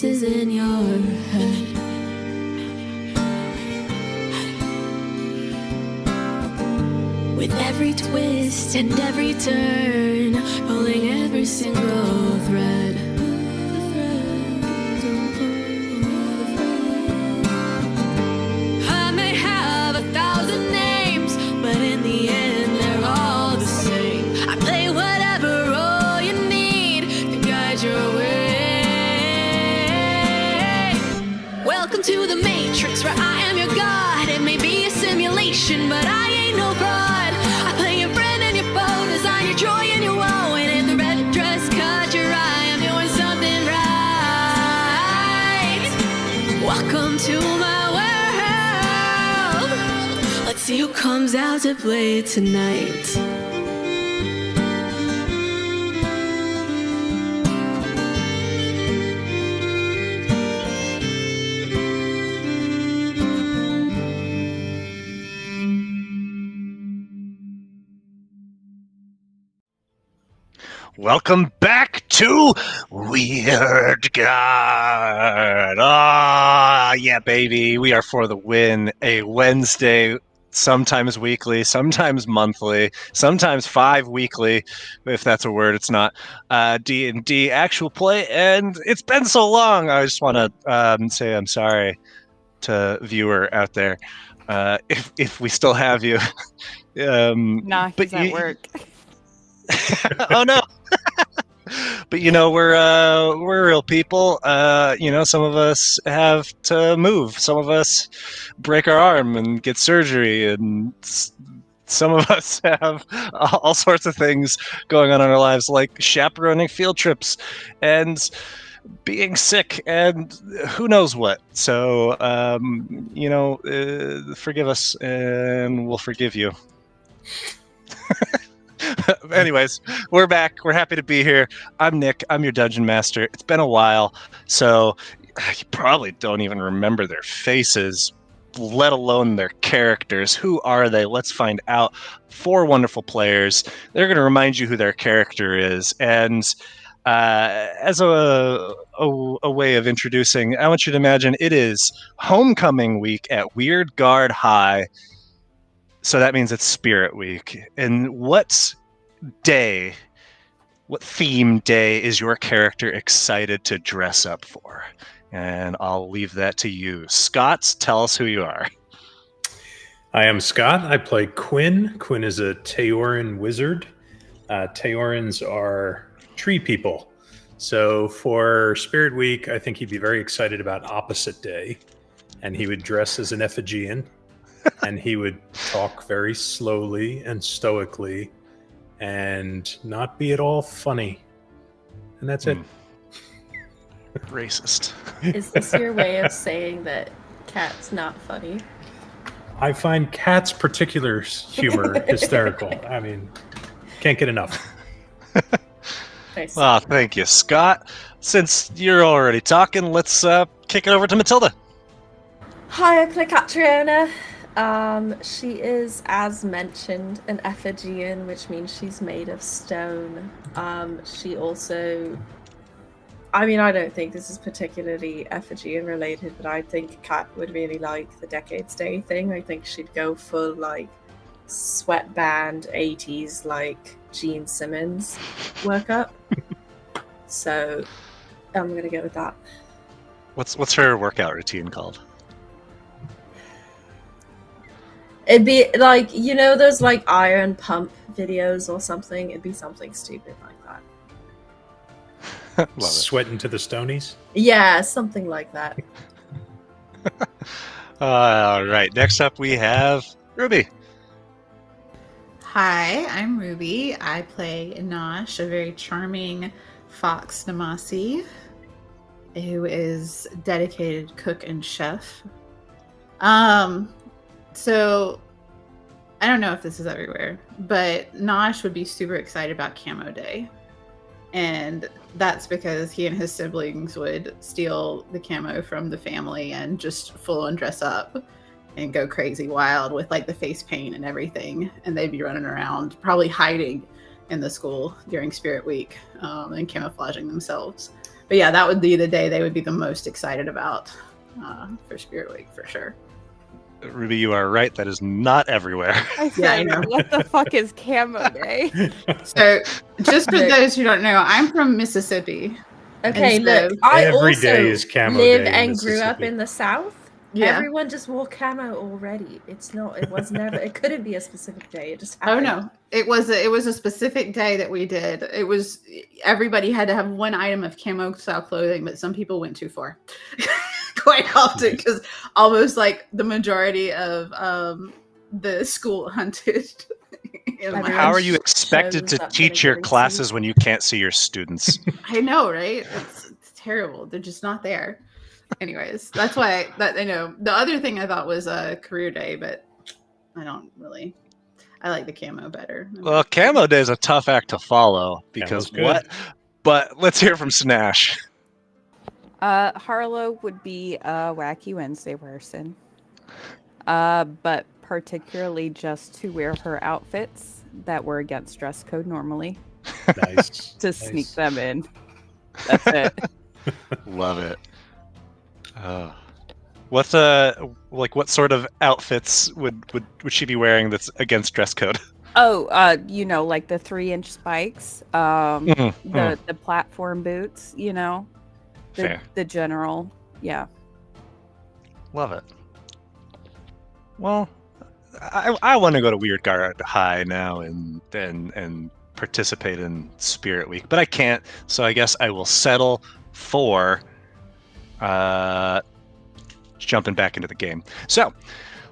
voices in your head. With every twist and every turn, pulling every single thread. I may have 1,000 names, but in the end they're all the same. I play whatever role you need to guide your way. Welcome to the Matrix, where I am your god. It may be a simulation, but I ain't no fraud. I play your friend and your foe, design your joy and your woe. And if the red dress caught your eye, I'm doing something right. Welcome to my world. Let's see who comes out to play tonight. Welcome back to Wyrdgard. Ah, yeah, baby. We are for the win. A Wednesday, sometimes weekly, sometimes monthly, sometimes 5 weekly, if that's a word. It's not. D&D actual play, and it's been so long. I just want to say I'm sorry to viewer out there, if we still have you. Nah, he's at work. Oh no. But we're real people. Some of us have to move. Some of us break our arm and get surgery, and some of us have all sorts of things going on in our lives, like chaperoning field trips and being sick and who knows what. So, forgive us and we'll forgive you. Anyways, we're back. We're happy to be here. I'm Nick. I'm your dungeon master. It's been a while, so you probably don't even remember their faces, let alone their characters. Who are they? Let's find out. 4 wonderful players. They're going to remind you who their character is. And as a way of introducing, I want you to imagine it is homecoming week at Wyrdgard High. So that means it's Spirit Week. And what theme day is your character excited to dress up for? And I'll leave that to you. Scott, tell us who you are. I am Scott. I play Quinn. Quinn is a Teorin wizard. Teorins are tree people. So for Spirit Week, I think he'd be very excited about Opposite Day. And he would dress as an Ephigean. And he would talk very slowly and stoically and not be at all funny. And that's it. Racist. Is this your way of saying that Cat's not funny? I find Cat's particular humor hysterical. I mean, can't get enough. Nice. Well, thank you, Scott. Since you're already talking, let's kick it over to Matilda. Hi, I play Catriona. She is, as mentioned, an Ephigean, which means she's made of stone. She also... I mean, I don't think this is particularly Ephigean related, but I think Kat would really like the Decades Day thing. I think she'd go full, sweatband 80s, Gene Simmons workup. So, I'm gonna go with that. What's her workout routine called? It'd be those iron pump videos or something. It'd be something stupid like that. Sweating to the stonies? Yeah, something like that. All right. Next up, we have Ruby. Hi, I'm Ruby. I play Nosh, a very charming fox Namasi, who is dedicated cook and chef. So, I don't know if this is everywhere, but Nosh would be super excited about Camo Day. And that's because he and his siblings would steal the camo from the family and just full on dress up and go crazy wild with the face paint and everything. And they'd be running around, probably hiding in the school during Spirit Week and camouflaging themselves. But yeah, that would be the day they would be the most excited about for Spirit Week for sure. Ruby, you are right. That is not everywhere. I Yeah, I said, know. what the fuck is camo day? So, just for those who don't know, I'm from Mississippi. Okay, And so look, I every also day is camo live day in and grew up Mississippi. in the South. Yeah. Everyone just wore camo already. It was never, it couldn't be a specific day. It just Oh happened. no, it was a specific day that we did. It was everybody had to have one item of camo style clothing, but some people went too far quite often because almost like the majority of the school hunted. In my Everyone How are house. you expected shows to up teach in a your green classes suit. when you can't see your students? I know, right? It's terrible. They're just not there. Anyways, that's why I know. The other thing I thought was a career day, but I don't really. I like the camo better. Well, camo day is a tough act to follow because Camo's good. what? But let's hear from Snash. Harlow would be a wacky Wednesday person. But particularly just to wear her outfits that were against dress code normally. Nice. To Nice. sneak them in. That's it. Love it. What sort of outfits would she be wearing that's against dress code? Oh, like the 3-inch spikes, the platform boots, Fair. the general, yeah. Love it. Well, I want to go to Wyrdgard High now and participate in Spirit Week, but I can't. So I guess I will settle for jumping back into the game. So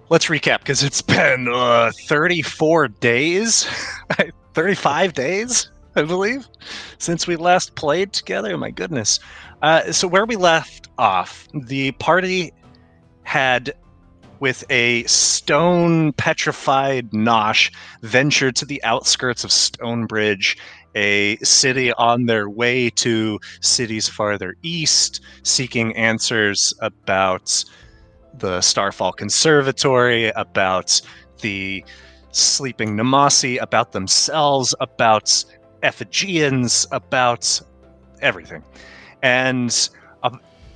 let's recap because it's been 34 days, 35 days, I believe, since we last played together. My goodness. So where we left off, the party had, with a stone petrified Nosh, ventured to the outskirts of Stonebridge, a city on their way to cities farther east, seeking answers about the Starfall Conservatory, about the sleeping Namasi, about themselves, about Effigians, about everything. And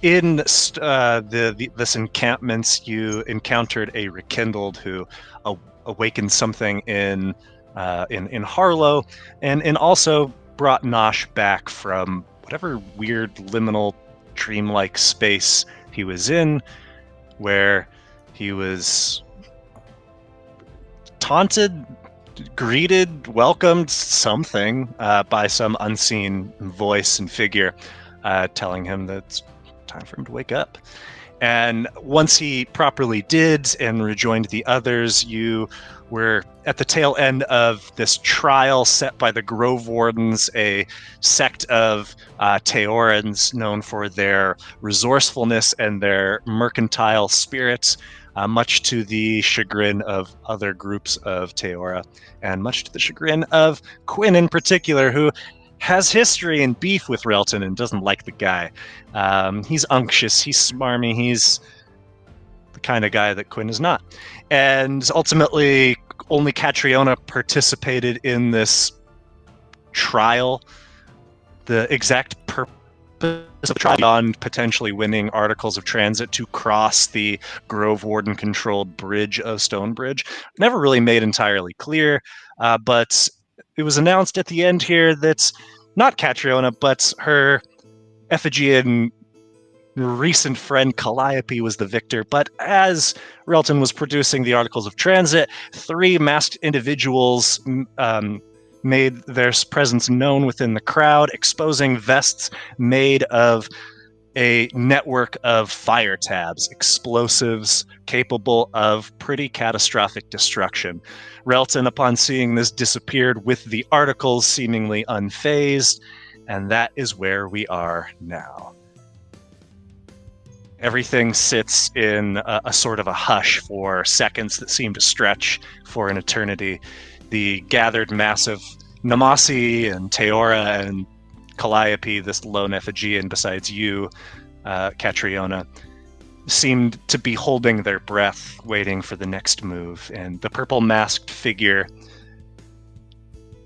in this encampment, you encountered a Rekindled who awakened something in Harlow, and also brought Nosh back from whatever weird liminal dreamlike space he was in, where he was taunted, greeted, welcomed, something by some unseen voice and figure, telling him that it's time for him to wake up. And once he properly did and rejoined the others, you were at the tail end of this trial set by the Grove Wardens, a sect of Teorans known for their resourcefulness and their mercantile spirits, much to the chagrin of other groups of Teora, and much to the chagrin of Quinn in particular, who has history and beef with Relton and doesn't like the guy. He's unctuous, he's smarmy, he's the kind of guy that Quinn is not. And ultimately, only Catriona participated in this trial. The exact purpose of the trial, beyond potentially winning Articles of Transit to cross the Grove Warden-controlled bridge of Stonebridge, never really made entirely clear, but it was announced at the end here that not Catriona, but her Effigian recent friend Calliope was the victor. But as Relton was producing the Articles of Transit, 3 masked individuals made their presence known within the crowd, exposing vests made of a network of fire tabs, explosives capable of pretty catastrophic destruction. Relton, upon seeing this, disappeared with the articles, seemingly unfazed, and that is where we are now. Everything sits in a sort of a hush for seconds that seem to stretch for an eternity. The gathered mass of Namasi and Teora and Calliope, this lone Effigian besides you, Catriona, seemed to be holding their breath, waiting for the next move. And the purple masked figure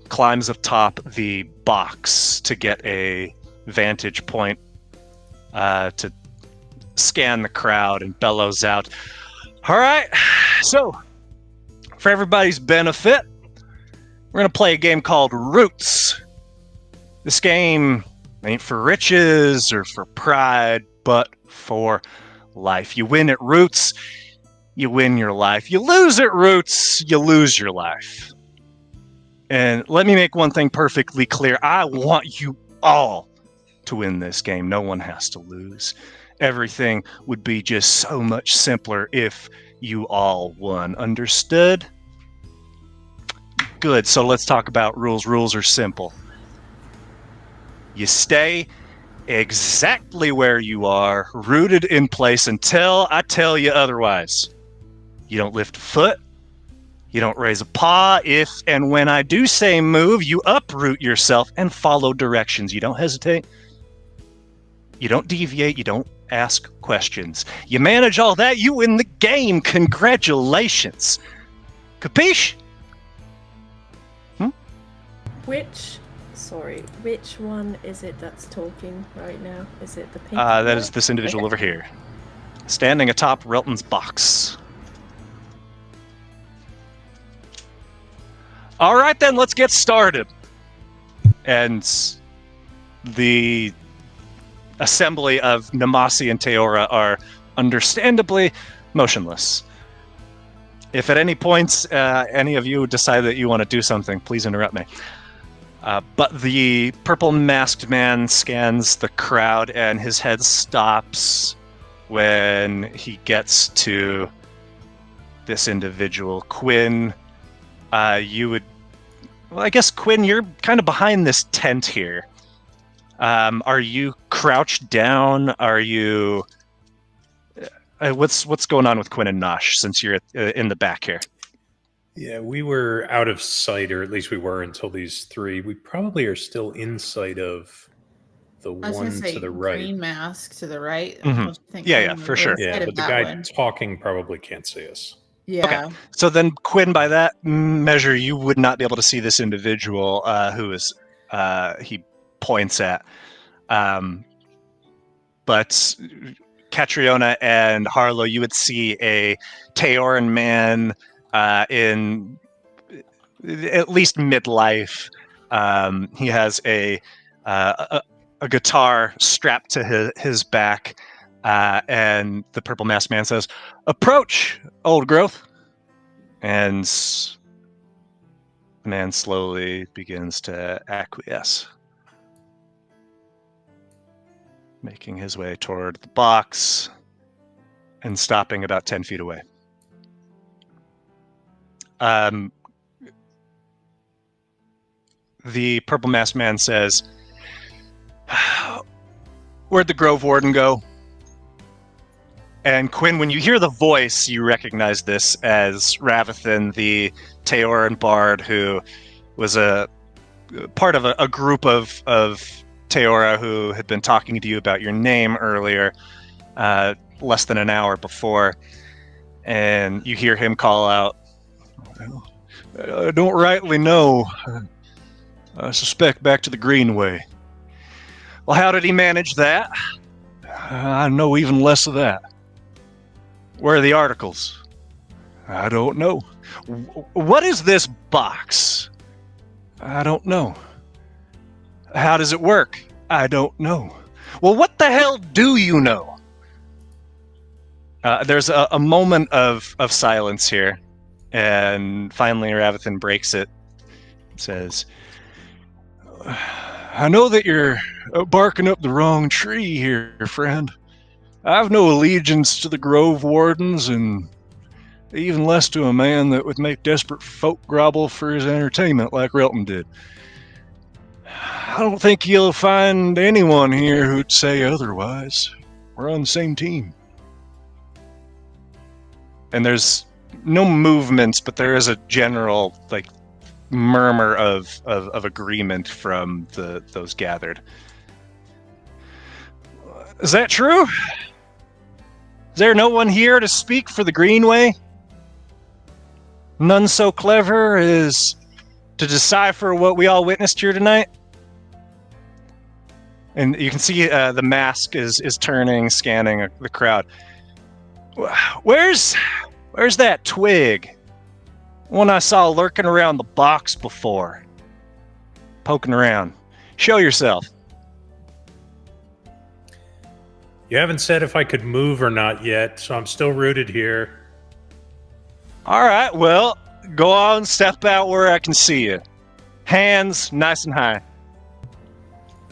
climbs atop the box to get a vantage point to scan the crowd and bellows out, "All right, so for everybody's benefit, we're going to play a game called Roots. This game ain't for riches or for pride, but for life. You win at Roots, you win your life. You lose at Roots, you lose your life. And let me make one thing perfectly clear. I want you all to win this game. No one has to lose. Everything would be just so much simpler if you all won. Understood? Good. So let's talk about rules. Rules are simple. You stay exactly where you are, rooted in place until I tell you otherwise. You don't lift a foot. You don't raise a paw. If and when I do say move, you uproot yourself and follow directions. You don't hesitate. You don't deviate. You don't ask questions. You manage all that, you win the game. Congratulations. Capiche? Which one is it that's talking right now? Is it the pink That one? is this individual over here, standing atop Relton's box. All right, then, let's get started. And the assembly of Namasi and Teora are understandably motionless. If at any point any of you decide that you want to do something, please interrupt me. But the purple masked man scans the crowd and his head stops when he gets to this individual. Quinn, I guess, Quinn, you're kind of behind this tent here. Are you crouched down? Are you... what's going on with Quinn and Nosh since you're in the back here? Yeah, we were out of sight, or at least we were until these three. We probably are still in sight of the I was one gonna say to the right. green mask to the right. Mhm. Don't think Yeah, someone for was sure. inside Yeah, of but the that guy one. talking probably can't see us. Yeah. Okay. So then, Quinn, by that measure, you would not be able to see this individual who is he points at. But Catriona and Harlow, you would see a Teoran man in at least midlife. He has a guitar strapped to his back, and the purple masked man says, "Approach, old growth." And the man slowly begins to acquiesce, making his way toward the box and stopping about 10 feet away. The purple masked man says, "Where'd the Grove Warden go?" And Quinn, when you hear the voice, you recognize this as Ravithan, the Teoran bard, who was a part of a group of Teora who had been talking to you about your name earlier, less than an hour before. And you hear him call out, "I don't rightly know. I suspect back to the Greenway." "Well, how did he manage that?" "I know even less of that." "Where are the articles?" "I don't know." "What is this box?" "I don't know." "How does it work?" "I don't know." "Well, what the hell do you know?" There's a moment of silence here, and finally Ravithan breaks it. Says, "I know that you're barking up the wrong tree here, friend. I've no allegiance to the Grove Wardens, and even less to a man that would make desperate folk grovel for his entertainment like Relton did. I don't think you'll find anyone here who'd say otherwise. We're on the same team." And there's no movements, but there is a general murmur of agreement from those gathered. "Is that true? Is there no one here to speak for the Greenway? None so clever as to decipher what we all witnessed here tonight?" And you can see the mask is turning, scanning the crowd. Where's that twig? One I saw lurking around the box before. Poking around. Show yourself. You haven't said if I could move or not yet, so I'm still rooted here. All right, well, go on, step out where I can see you. Hands nice and high.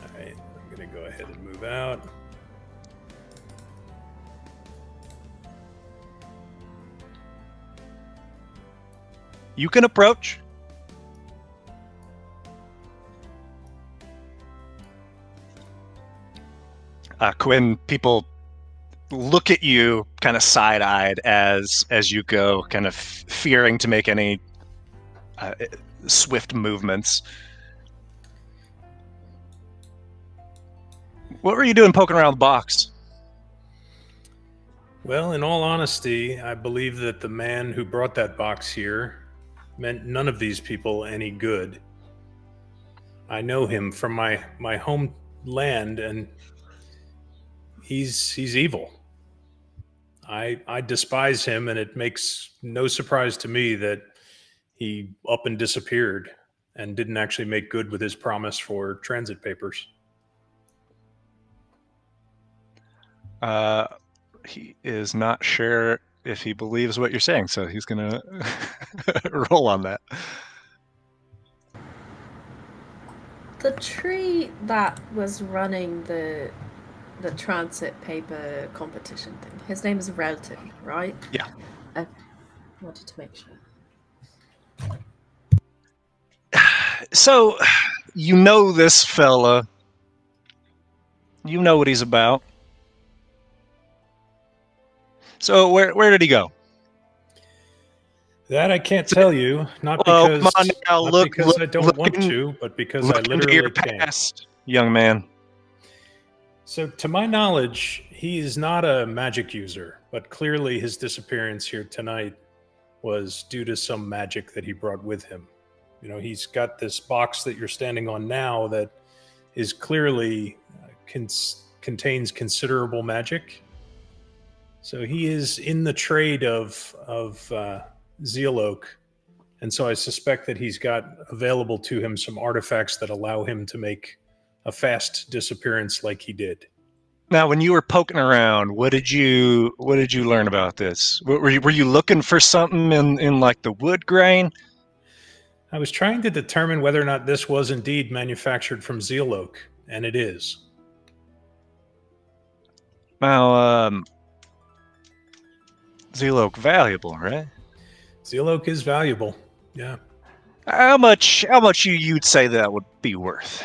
All right, I'm going to go ahead and move out. You can approach. Quinn, people look at you kind of side-eyed as you go, kind of fearing to make any swift movements. What were you doing poking around the box? Well, in all honesty, I believe that the man who brought that box here meant none of these people any good. I know him from my homeland, and he's evil. I despise him, and it makes no surprise to me that he up and disappeared and didn't actually make good with his promise for transit papers. He is not sure if he believes what you're saying, so he's gonna roll on that. The tree that was running the transit paper competition thing, his name is Relton, right? Yeah. Okay. Wanted to make sure. So, you know this fella. You know what he's about. So where did he go? That I can't tell you, not Well, because, come on now, not look- because I look- don't look want in- to, but because I Look into literally your can't. past, young man. So, to my knowledge, he is not a magic user, but clearly his disappearance here tonight was due to some magic that he brought with him. You know, he's got this box that you're standing on now that is clearly contains considerable magic. So he is in the trade of Zeal Oak, and so I suspect that he's got available to him some artifacts that allow him to make a fast disappearance like he did. Now, when you were poking around, what did you learn about this? Were you looking for something in like the wood grain? I was trying to determine whether or not this was indeed manufactured from Zeal Oak, and it is. Now, Zeal Oak valuable, right? Zeal Oak is valuable. Yeah. How much you'd say that would be worth?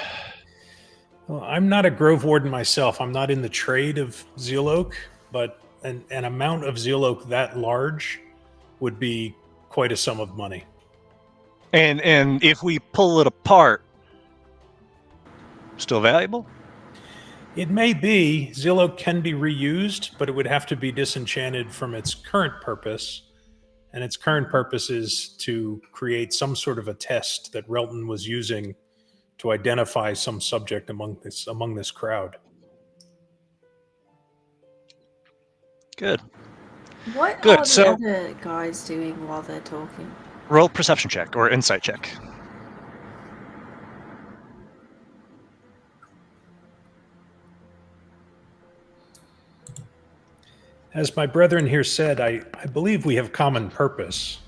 Well, I'm not a Grove Warden myself. I'm not in the trade of Zeal Oak, but an amount of Zeal Oak that large would be quite a sum of money. And if we pull it apart, still valuable? It may be. Zeal Oak can be reused, but it would have to be disenchanted from its current purpose. And its current purpose is to create some sort of a test that Relton was using to identify some subject among this crowd. Good. What Good, are the so- other guys doing while they're talking? Roll perception check or insight check. As my brethren here said, I believe we have common purpose.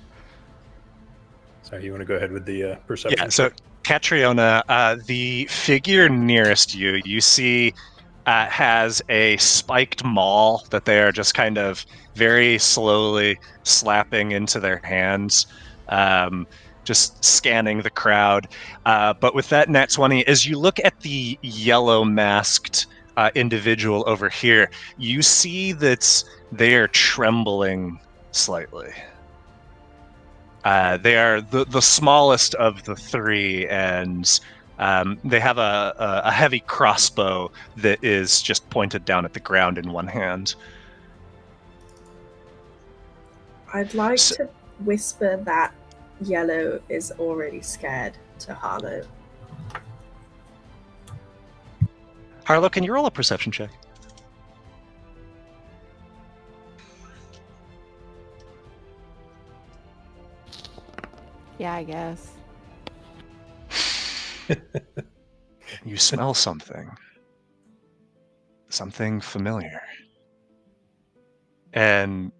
Sorry, you want to go ahead with the perception? Yeah, so Catriona, the figure nearest you, you see has a spiked maul that they are just kind of very slowly slapping into their hands, just scanning the crowd. But with that nat 20, as you look at the yellow masked individual over here, you see that they are trembling slightly. They are the smallest of the three, and they have a heavy crossbow that is just pointed down at the ground in one hand. I'd like So- to whisper that Yellow is already scared to Harlow. Harlow, can you roll a perception check? Yeah, I guess. You smell something. Something familiar. And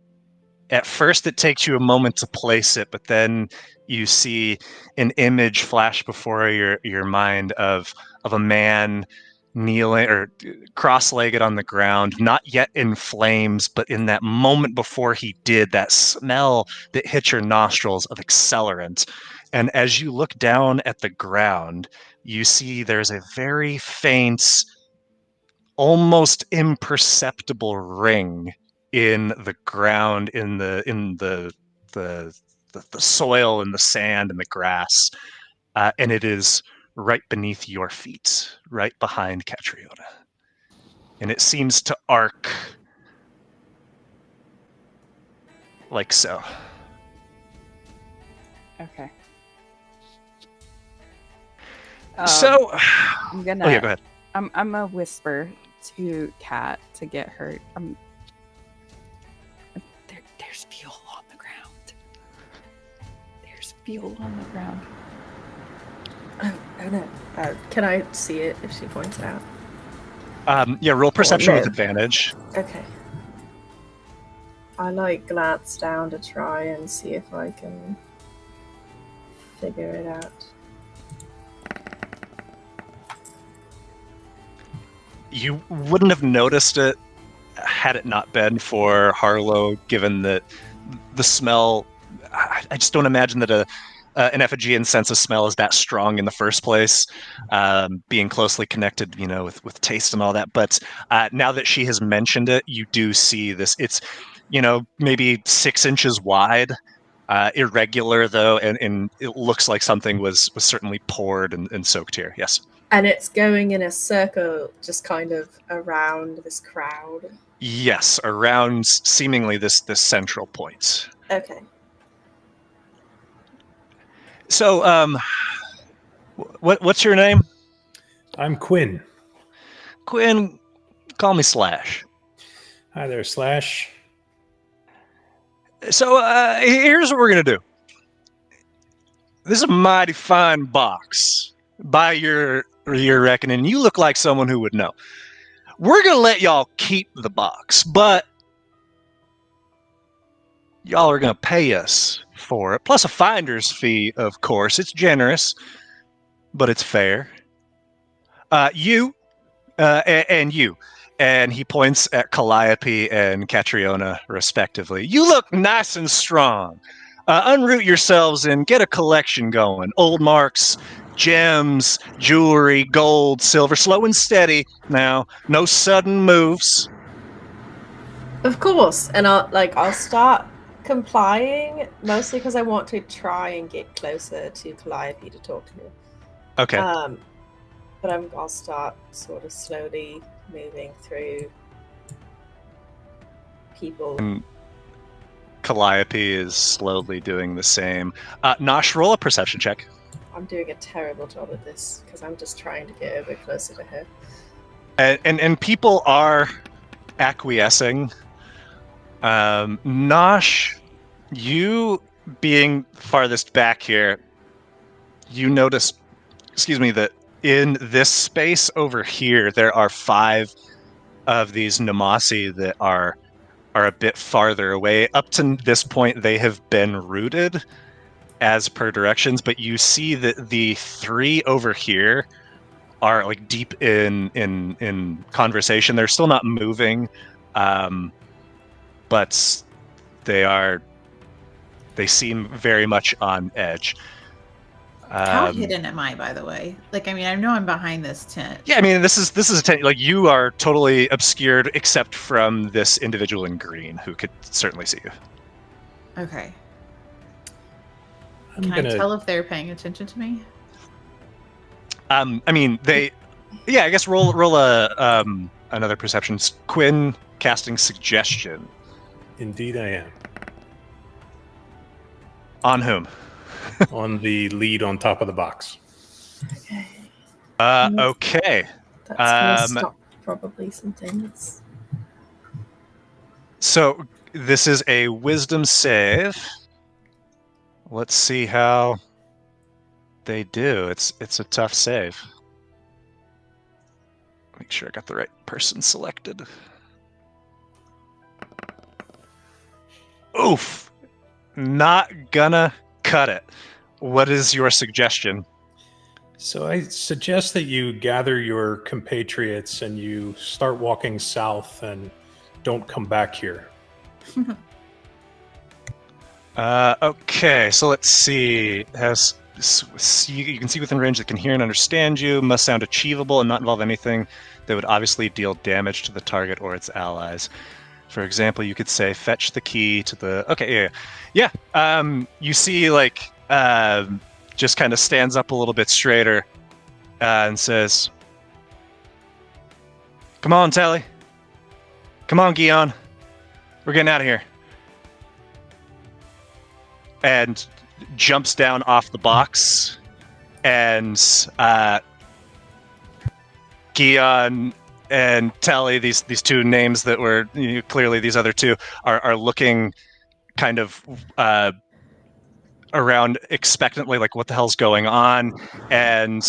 at first it takes you a moment to place it, but then you see an image flash before your mind of a man kneeling or cross-legged on the ground, not yet in flames, but in that moment before he did, that smell that hit your nostrils of accelerant. And as you look down at the ground, you see there's a very faint, almost imperceptible ring in the ground, in the soil and the sand and the grass, and it is right beneath your feet, right behind Catriona. And it seems to arc like so. Okay. So, I'm gonna. oh yeah, go ahead. I'm gonna whisper to Kat to get her. There's fuel on the ground. There's fuel on the ground. Oh no. Can I see it if she points it out? Yeah, roll perception no. with advantage. Okay. I glance down to try and see if I can figure it out. You wouldn't have noticed it had it not been for Harlow, given that the smell. I just don't imagine that an Ephigean sense of smell is that strong in the first place, being closely connected, with taste and all that. But now that she has mentioned it, you do see this. It's, maybe 6 inches wide, irregular though, and it looks like something was certainly poured and soaked here. Yes. And it's going in a circle, just kind of around this crowd. Yes, around seemingly this central point. Okay. So, what's your name? I'm Quinn. Quinn, call me Slash. Hi there, Slash. So, here's what we're gonna do. This is a mighty fine box, by your reckoning. You look like someone who would know. We're gonna let y'all keep the box, but y'all are gonna pay us for it, plus a finder's fee, of course. It's generous, but it's fair. You, and you. And he points at Calliope and Catriona, respectively. You look nice and strong. Unroot yourselves and get a collection going. Old marks, gems, jewelry, gold, silver, slow and steady. Now, no sudden moves. Of course. And I'll start complying, mostly because I want to try and get closer to Calliope to talk to her. Okay. But I'll start sort of slowly moving through people. And Calliope is slowly doing the same. Nosh, roll a perception check. I'm doing a terrible job at this because I'm just trying to get over closer to her. And people are acquiescing. Nosh, you being farthest back here, you notice, that in this space over here, there are 5 of these Namasi that are a bit farther away. Up to this point, they have been rooted as per directions, but you see that the 3 over here are like deep in conversation. They're still not moving, but they seem very much on edge. How hidden am I, by the way? I know I'm behind this tent. Yeah, this is a tent. Like, you are totally obscured except from this individual in green who could certainly see you. Okay. Can I tell if they're paying attention to me? They. Yeah, I guess roll a another perception. Quinn casting suggestion. Indeed, I am. On whom? On the lead on top of the box. Okay. That's gonna Um, stop probably some things. So this is a wisdom save. Let's see how they do. It's a tough save. Make sure I got the right person selected. Oof! Not gonna cut it. What is your suggestion? So I suggest that you gather your compatriots and you start walking south and don't come back here. Okay, so let's see. It has you can see within range that can hear and understand you. Must sound achievable and not involve anything that would obviously deal damage to the target or its allies. For example, you could say, "Fetch the key to the." Okay, yeah. You see, like, just kind of stands up a little bit straighter and says, "Come on, Tally. Come on, Guion. We're getting out of here." And jumps down off the box, and Guion and Tally, these two names that were clearly these other two, are looking kind of around expectantly, like, what the hell's going on? And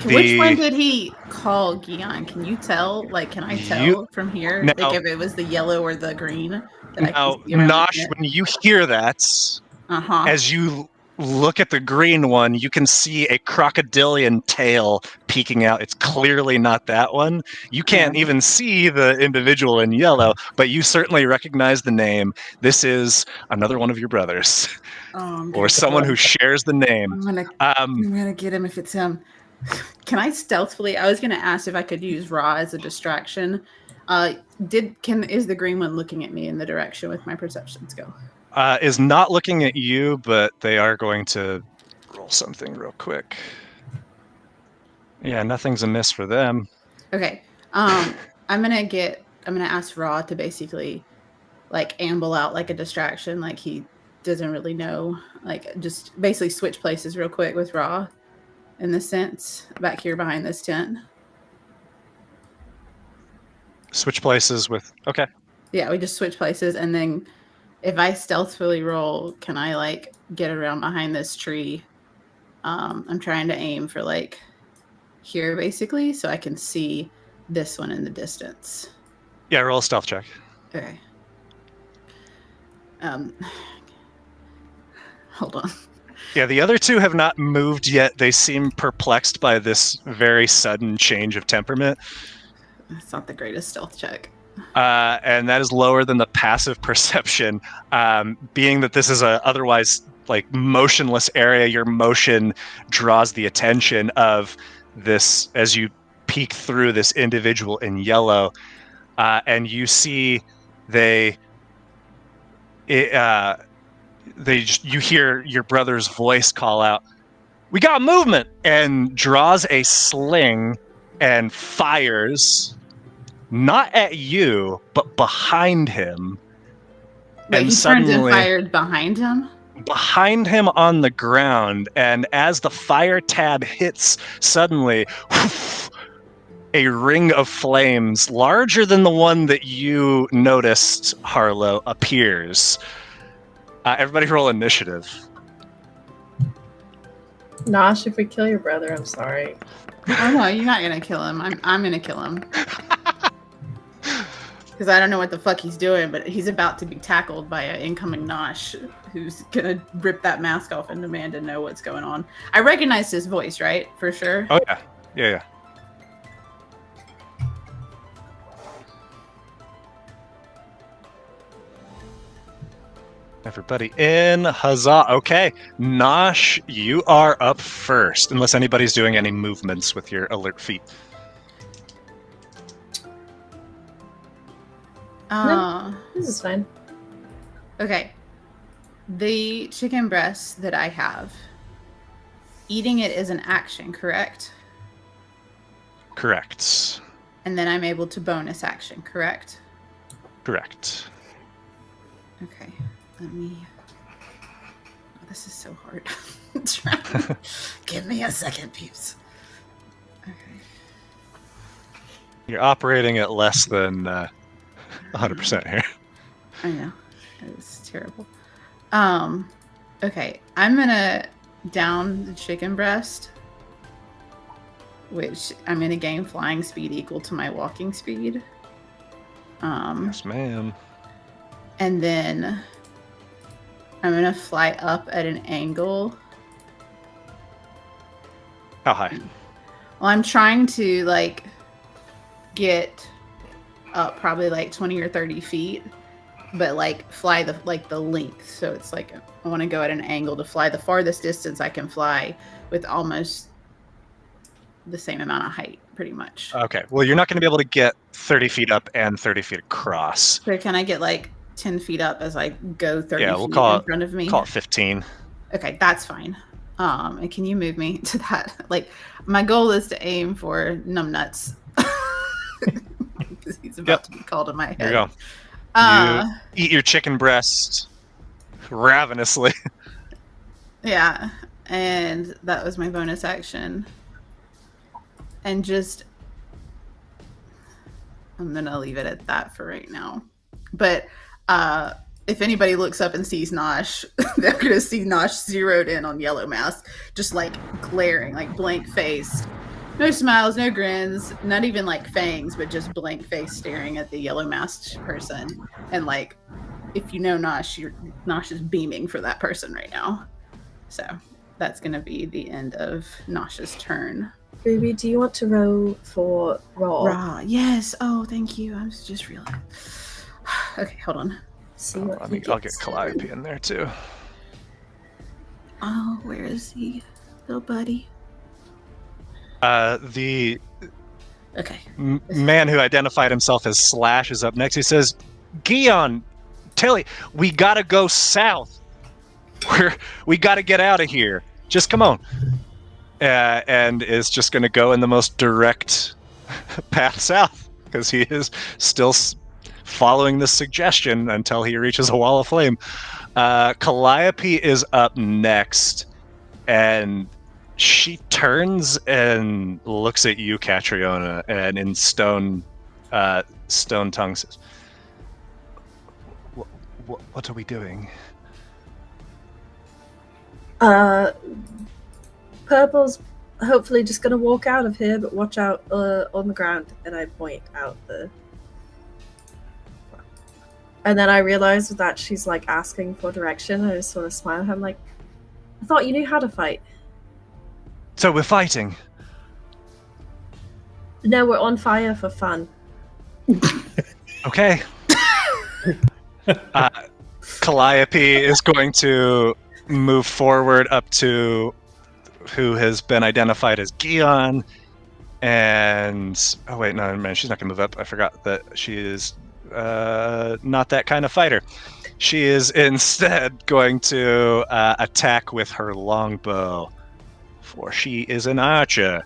Which one did he call Guion? Can you tell? Like, can I tell from here? Now, like, if it was the yellow or the green? Now, Nosh, when you hear that, as you look at the green one, you can see a crocodilian tail peeking out. It's clearly not that one. You can't even see the individual in yellow, but you certainly recognize the name. This is another one of your brothers, or someone who shares the name. I'm gonna get him if it's him. Can I stealthily? I was gonna ask if I could use Raw as a distraction. Is the green one looking at me in the direction with my perception skill? Is not looking at you, but they are going to roll something real quick. Yeah, nothing's amiss for them. Okay. I'm gonna ask Raw to basically, like, amble out like a distraction, like he doesn't really know. Like, just basically switch places real quick with Raw, in this sense, back here behind this tent. Switch places with... Okay. Yeah, we just switch places, and then if I stealthily roll, can I, like, get around behind this tree? I'm trying to aim for, like, here, basically, so I can see this one in the distance. Yeah, roll a stealth check. Okay. Hold on. Yeah, the other two have not moved yet. They seem perplexed by this very sudden change of temperament. It's not the greatest stealth check. And that is lower than the passive perception. Being that this is a otherwise, like, motionless area, your motion draws the attention of this as you peek through this individual in yellow, and you see you hear your brother's voice call out, "We got movement!" and draws a sling and fires. Not at you, but behind him. Wait, and he suddenly, turned and fired behind him? Behind him on the ground, and as the fire tab hits, suddenly, whoosh, a ring of flames, larger than the one that you noticed, Harlow, appears. Everybody roll initiative. Nosh, if we kill your brother, I'm sorry. Oh no, you're not gonna kill him. I'm gonna kill him. Because I don't know what the fuck he's doing, but he's about to be tackled by an incoming Nosh who's gonna rip that mask off and demand to know what's going on. I recognized his voice, right? For sure. Oh yeah, yeah. Everybody in, huzzah. Okay, Nosh, you are up first, unless anybody's doing any movements with your alert feet. No, this is fine. Okay. The chicken breast that I have, eating it is an action, correct? Correct. And then I'm able to bonus action, correct? Correct. Okay. Let me... Oh, this is so hard. Give me a second, peeps. Okay. You're operating at less than 100% here. I know. It's terrible. Okay. I'm gonna down the chicken breast, which I'm gonna gain flying speed equal to my walking speed. Yes, ma'am. And then I'm gonna fly up at an angle. How high? Well, I'm trying to like get up probably like 20 or 30 feet, but like fly the length. So it's like I want to go at an angle to fly the farthest distance I can fly with almost the same amount of height, pretty much. Okay. Well, you're not going to be able to get 30 feet up and 30 feet across. So can I get like 10 feet up as I go 30 Yeah, we'll feet call in front of me? Call it 15. Okay, that's fine. And can you move me to that? Like, my goal is to aim for numbnuts. Because he's about to be called in my head. Here you go. You eat your chicken breast ravenously. Yeah, and that was my bonus action. And just, I'm gonna leave it at that for right now. But if anybody looks up and sees Nosh, they're gonna see Nosh zeroed in on Yellow Mask, just like glaring, like blank faced. No smiles, no grins, not even like fangs, but just blank face staring at the yellow masked person. And like, if you know Nosh, Nosh is beaming for that person right now. So that's gonna be the end of Nosh's turn. Ruby, do you want to roll for Raw? Raw, yes. Oh, thank you. I was just realizing. Okay, hold on. See what he I'll get gets. Calliope in there too. Oh, where is he, little buddy? The Okay. man who identified himself as Slash is up next. He says, Gion, Tilly, we gotta go south. We gotta get out of here. Just come on. And is just gonna go in the most direct path south because he is still following this suggestion until he reaches a wall of flame. Calliope is up next, and she turns and looks at you, Catriona, and in stone tongue says, "What are we doing?" Purple's hopefully just going to walk out of here, but watch out on the ground. And I point out the... And then I realize that she's like asking for direction. I just sort of smile at her. I'm like, I thought you knew how to fight. So we're fighting. No, we're on fire for fun. Okay. Calliope is going to move forward up to who has been identified as Gion. And oh wait, no, man, she's not gonna move up. I forgot that she is not that kind of fighter. She is instead going to attack with her longbow, for she is an archer.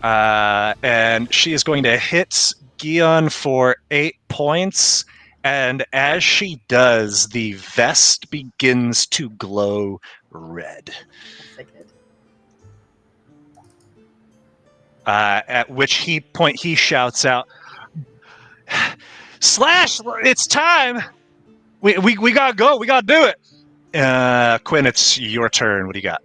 And she is going to hit Gion for 8 points. And as she does, the vest begins to glow red. At which he shouts out, "Slash! It's time! We gotta go! We gotta do it!" Quinn, it's your turn. What do you got?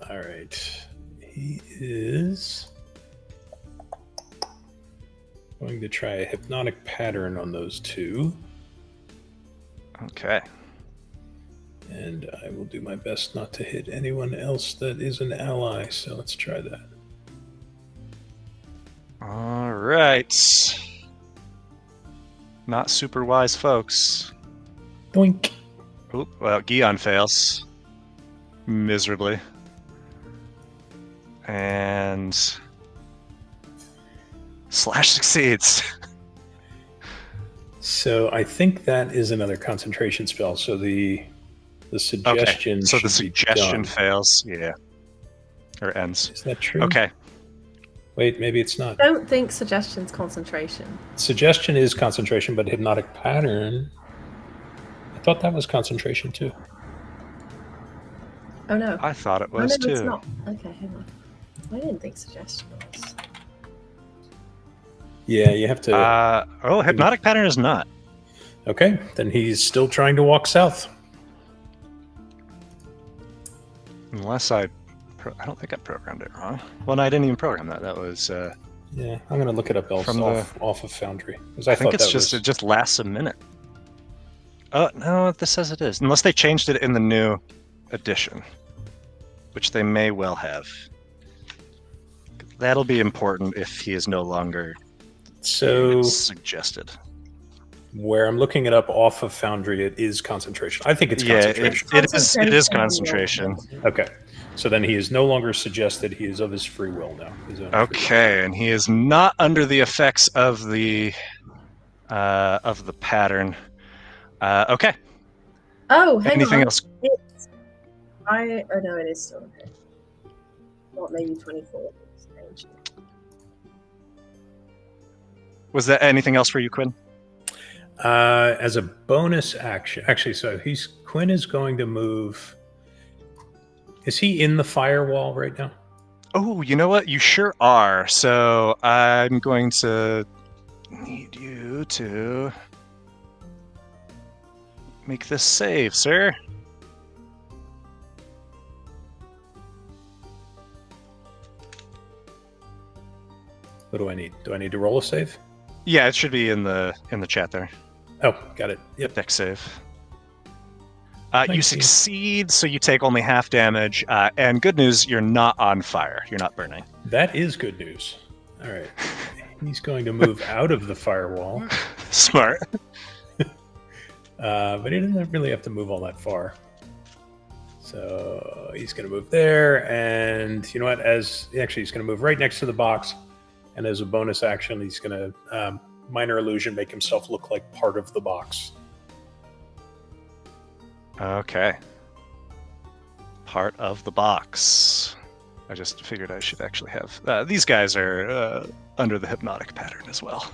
All right. He is going to try a hypnotic pattern on those two. Okay. And I will do my best not to hit anyone else that is an ally, so let's try that. All right. Not super wise folks. Doink. Oop, well, Gion fails miserably. And Slash succeeds. So I think that is another concentration spell. So the suggestion. Okay. So the should be suggestion done. fails. Yeah. Or ends. Is that true? Okay. Wait, maybe it's not. I don't think suggestion's concentration. Suggestion is concentration, but hypnotic pattern. I thought that was concentration too. Oh no. I thought it Oh no, was it's too. not. Okay, hang on. I didn't think suggestion was. Yeah, you have to. Hypnotic pattern is not. Okay, then he's still trying to walk south. Unless I don't think I programmed it wrong. Well, no, I didn't even program that. That was. Yeah, I'm gonna look it up else From off of Foundry because I think thought it's that just was. it just lasts a minute. Oh no, this says it is. Unless they changed it in the new edition, which they may well have. That'll be important if he is no longer So suggested. where I'm looking it up off of Foundry, it is concentration. I think it's concentration. It is concentration. Okay, so then he is no longer suggested. He is of his free will now. His own free will. Okay, and he is not under the effects of the pattern. Okay. Oh, hang Anything on. else? Oh no, it is still okay. What, maybe 24? Was there anything else for you, Quinn? As a bonus action, actually, so Quinn is going to move. Is he in the firewall right now? Oh, you know what? You sure are. So I'm going to need you to make this save, sir. What do I need? Do I need to roll a save? Yeah, it should be in the chat there. Oh, got it. Yep. Deck save. Thank You you. succeed, so you take only half damage. And good news, you're not on fire. You're not burning. That is good news. All right. He's going to move out of the firewall, Smart. but he doesn't really have to move all that far. So he's going to move there, and you know what? He's going to move right next to the box, and as a bonus action, he's going to minor illusion, make himself look like part of the box. Okay. Part of the box. I just figured I should actually have... these guys are under the hypnotic pattern as well.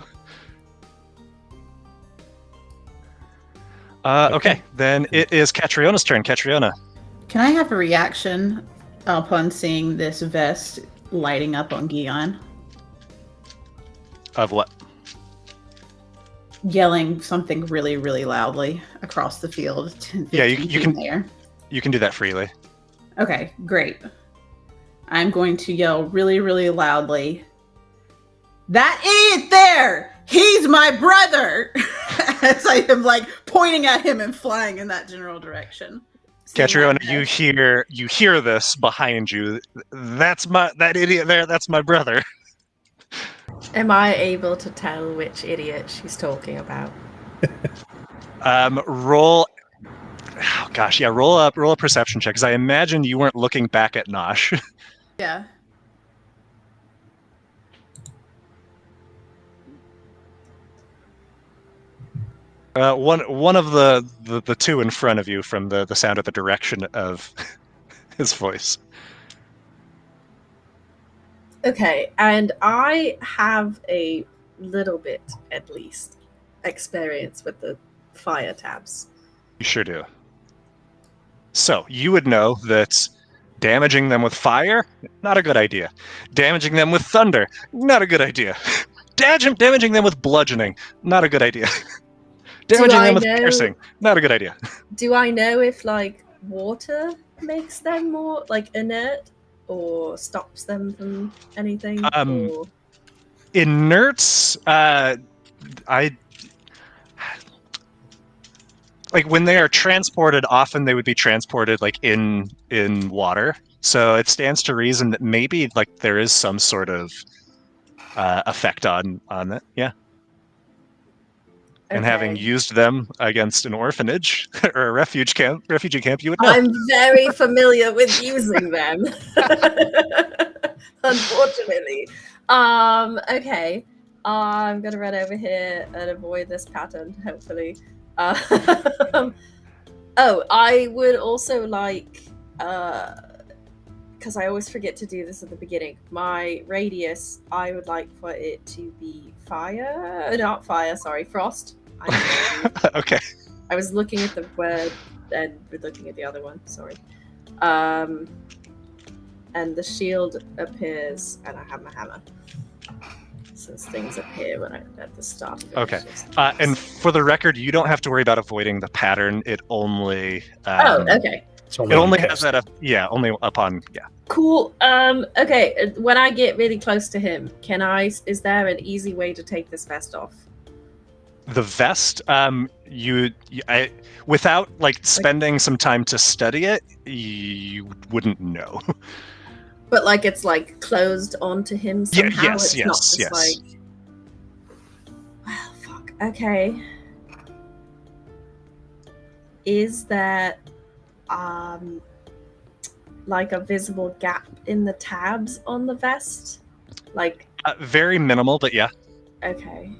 Okay, then it is Catriona's turn. Catriona. Can I have a reaction upon seeing this vest lighting up on Gion? Of what? Yelling something really, really loudly across the field. 10, 15 Yeah, you feet can- in the air. You can do that freely. Okay, great. I'm going to yell really, really loudly. That idiot there! He's my brother! As I am like pointing at him and flying in that general direction. Catriona, you hear this behind you. That idiot there, that's my brother. Am I able to tell which idiot she's talking about? Roll. Oh gosh, yeah. Roll a perception check, because I imagine you weren't looking back at Nosh. Yeah. One of the two in front of you from the sound of the direction of his voice. Okay, and I have a little bit, at least, experience with the fire tabs. You sure do. So you would know that damaging them with fire, not a good idea. Damaging them with thunder, not a good idea. Damaging them with bludgeoning, not a good idea. Damaging them with piercing, not a good idea. Do I know if, like, water makes them more, like, inert? Or stops them from anything? Or... Inerts, like when they are transported, often they would be transported like in water. So it stands to reason that maybe like there is some sort of effect on it. Yeah. And having used them against an orphanage or a refugee camp, you would know. I'm very familiar with using them. Unfortunately. Okay. I'm gonna run over here and avoid this pattern, hopefully. Oh, I would also like, because I always forget to do this at the beginning, my radius, I would like for it to be frost. Okay. I was looking at the word and looking at the other one, sorry. And the shield appears, and I have my hammer. Since things appear when at the start of it. Okay. And for the record, you don't have to worry about avoiding the pattern. It only. Okay. It only has that. Only upon. Yeah. Cool. Okay. When I get really close to him, is there an easy way to take this vest off? The vest, without spending some time to study it, you wouldn't know. But it's closed onto him somehow. Yes. Well, fuck. Okay. Is there a visible gap in the tabs on the vest? Very minimal, but yeah. Okay.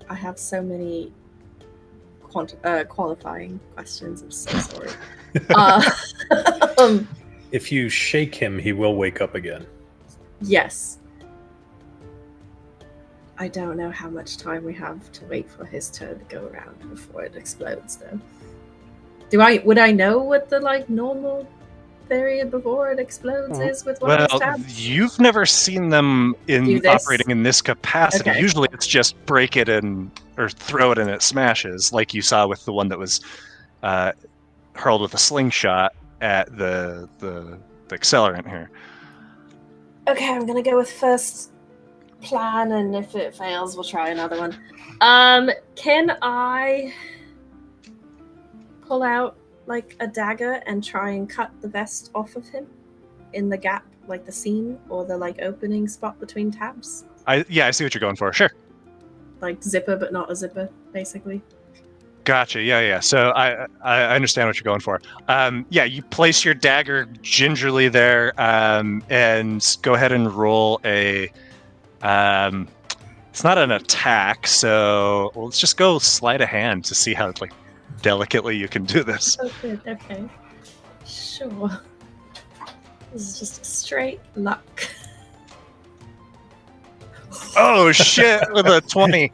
I have so many qualifying questions. I'm so sorry. If you shake him, he will wake up again. Yes. I don't know how much time we have to wait for his turn to go around before it explodes, though. Would I know what the normal period before it explodes is with one of those tabs? You've never seen them operating in this capacity. Okay. Usually it's just break it or throw it and it smashes, like you saw with the one that was hurled with a slingshot at the accelerant here. Okay, I'm gonna go with first plan, and if it fails, we'll try another one. Can I pull out a dagger and try and cut the vest off of him in the gap, the seam or the opening spot between tabs? I see what you're going for. Sure. Zipper, but not a zipper, basically. Gotcha. Yeah. So I understand what you're going for. You place your dagger gingerly there, and go ahead and roll a. It's not an attack, so let's just go sleight of hand to see how delicately you can do this. Oh, good. Okay. Sure. This is just straight luck. Oh shit! With a 20.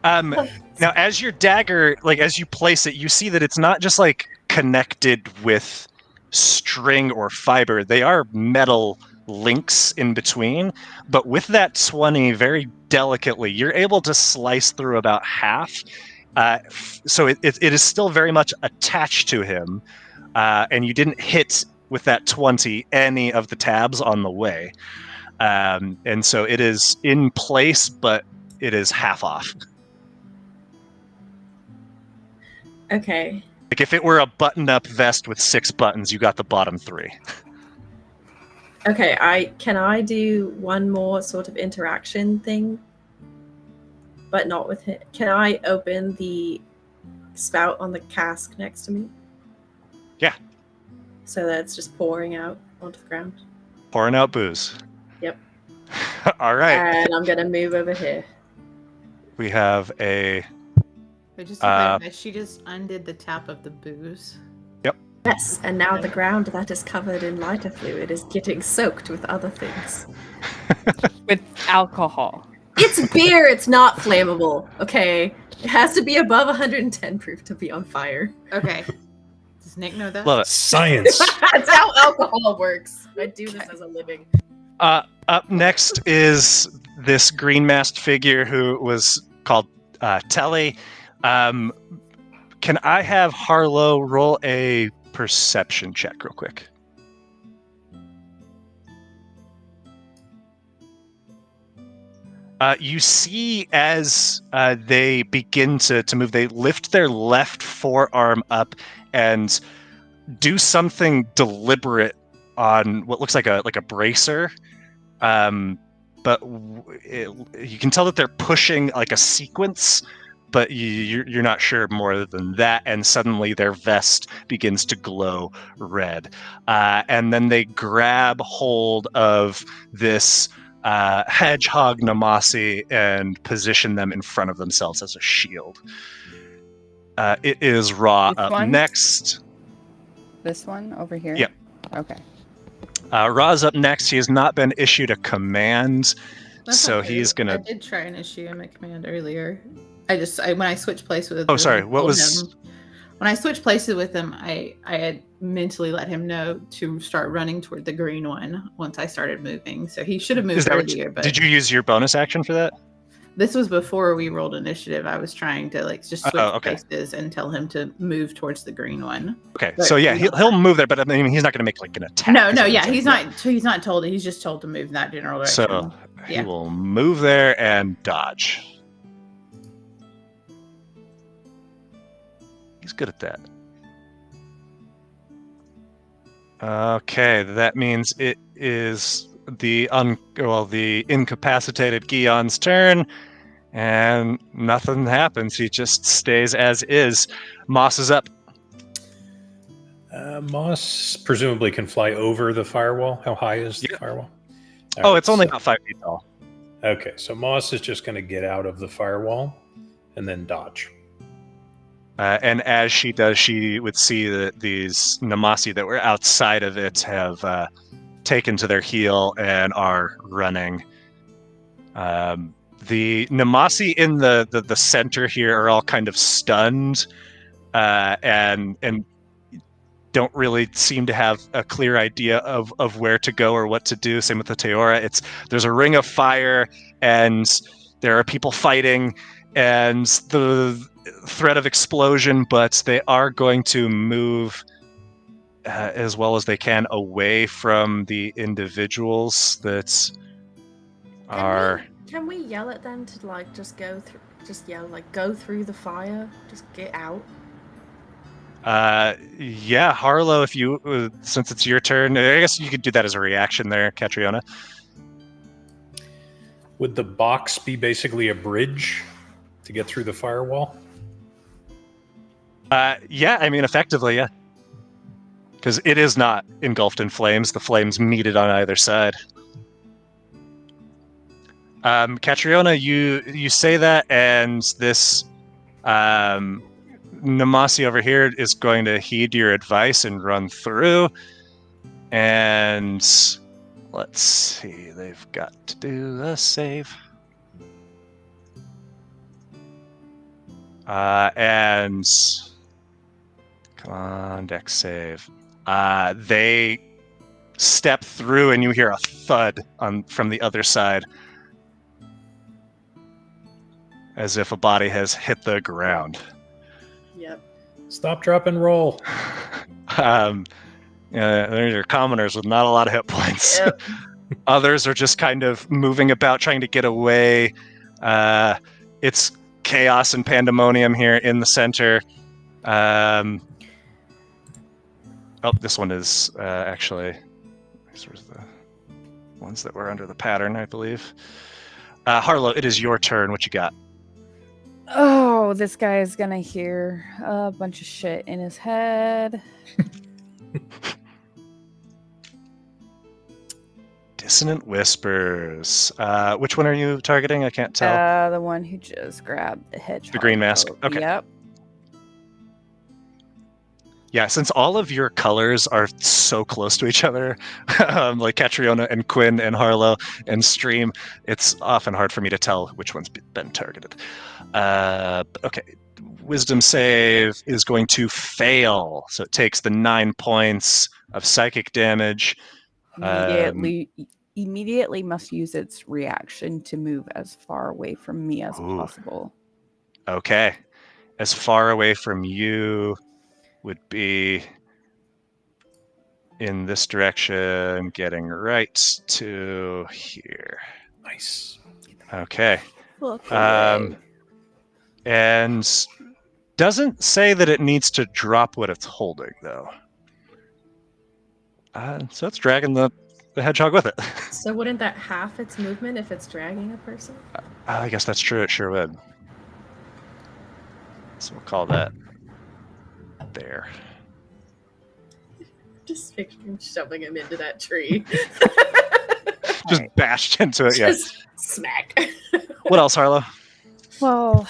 Now, as your dagger, as you place it, you see that it's not just connected with string or fiber. They are metal links in between. But with that 20, very delicately, you're able to slice through about half. So it is still very much attached to him, and you didn't hit with that 20 any of the tabs on the way. And so it is in place, but it is half off. Okay. If it were a buttoned-up vest with 6 buttons, you got the bottom 3. Okay, can I do one more sort of interaction thing? But not with him. Can I open the spout on the cask next to me? Yeah. So that it's just pouring out onto the ground? Pouring out booze. Yep. All right. And I'm going to move over here. We have a... But just to clarify, she just undid the tap of the booze. Yep. Yes, and now the ground that is covered in lighter fluid is getting soaked with other things. With alcohol. It's beer, it's not flammable, okay? It has to be above 110 proof to be on fire. Okay. Does Nick know that? Love it. Science. That's how alcohol works. I do this as a living. Up next is this green-masked figure who was called Telly. Can I have Harlow roll a perception check real quick? You see as they begin to move, they lift their left forearm up and do something deliberate on what looks like a bracer. But you can tell that they're pushing a sequence, but you're not sure more than that. And suddenly their vest begins to glow red. And then they grab hold of this hedgehog Namasi and position them in front of themselves as a shield. It is Ra This up one? next. This one over here? Yep. Okay. Ra's up next. He has not been issued a command, So okay. he's I gonna. did try and issue him a command earlier. When I switched places with Oh, him, sorry. I What told was? him- when I switched places with him, I had mentally let him know to start running toward the green one once I started moving. So he should have Is moved that what earlier, but did you use your bonus action for that? this was before we rolled initiative. I was trying to like just switch Oh, okay. places and tell him to move towards the green one. Okay. But So yeah, he's he'll move there, but I mean, he's not gonna make like an attack. No, is no, what I'm yeah, saying. he's not told. He's just told to move in that general direction. So he Yeah. will move there and dodge. He's good at that. Okay, that means it is the incapacitated Gion's turn, and nothing happens. He just stays as is. Moss is up. Moss presumably can fly over the firewall. How high is the Yeah. firewall? Oh, All it's right, only so- about 5 feet tall. Okay, so Moss is just going to get out of the firewall and then dodge. And as she does, she would see that these Namasi that were outside of it have taken to their heel and are running. The Namasi in the center here are all kind of stunned and don't really seem to have a clear idea of where to go or what to do. Same with the Teora. There's a ring of fire and there are people fighting and the threat of explosion, but they are going to move as well as they can away from the individuals that are. Can we yell at them to like just go through? Just yell like go through the fire. Just get out. Yeah, Harlow, if you since it's your turn, I guess you could do that as a reaction there, Catriona. Would the box be basically a bridge to get through the firewall? Yeah, I mean, effectively, yeah. Because it is not engulfed in flames. The flames meet it on either side. Catriona, you say that, and this Namasi over here is going to heed your advice and run through. And let's see, they've got to do a save. And come on, dex save. They step through, and you hear a thud from the other side, as if a body has hit the ground. Yep. Stop, drop, and roll. There's your commoners with not a lot of hit points. Yep. Others are just kind of moving about, trying to get away. It's chaos and pandemonium here in the center. This one is actually. These were the ones that were under the pattern, I believe. Harlow, it is your turn. What you got? Oh, this guy is gonna hear a bunch of shit in his head. Dissonant whispers. Which one are you targeting? I can't tell. The one who just grabbed the hedgehog. The green mask? coat. Okay. Yep. Yeah, since all of your colors are so close to each other, like Catriona and Quinn and Harlow and Stream, it's often hard for me to tell which one's been targeted. Okay, Wisdom save is going to fail, so it takes the 9 points of psychic damage. Immediately must use its reaction to move as far away from me as Ooh. possible. Okay, as far away from you would be in this direction, getting right to here. Nice. Okay. Look And doesn't say that it needs to drop what it's holding, though. So it's dragging the hedgehog with it. So wouldn't that half its movement if it's dragging a person? I guess that's true. It sure would. So we'll call that there. Just picture him shoving him into that tree. Just Right. bashed into it. Yeah. Just smack. What else, Harlow? Well,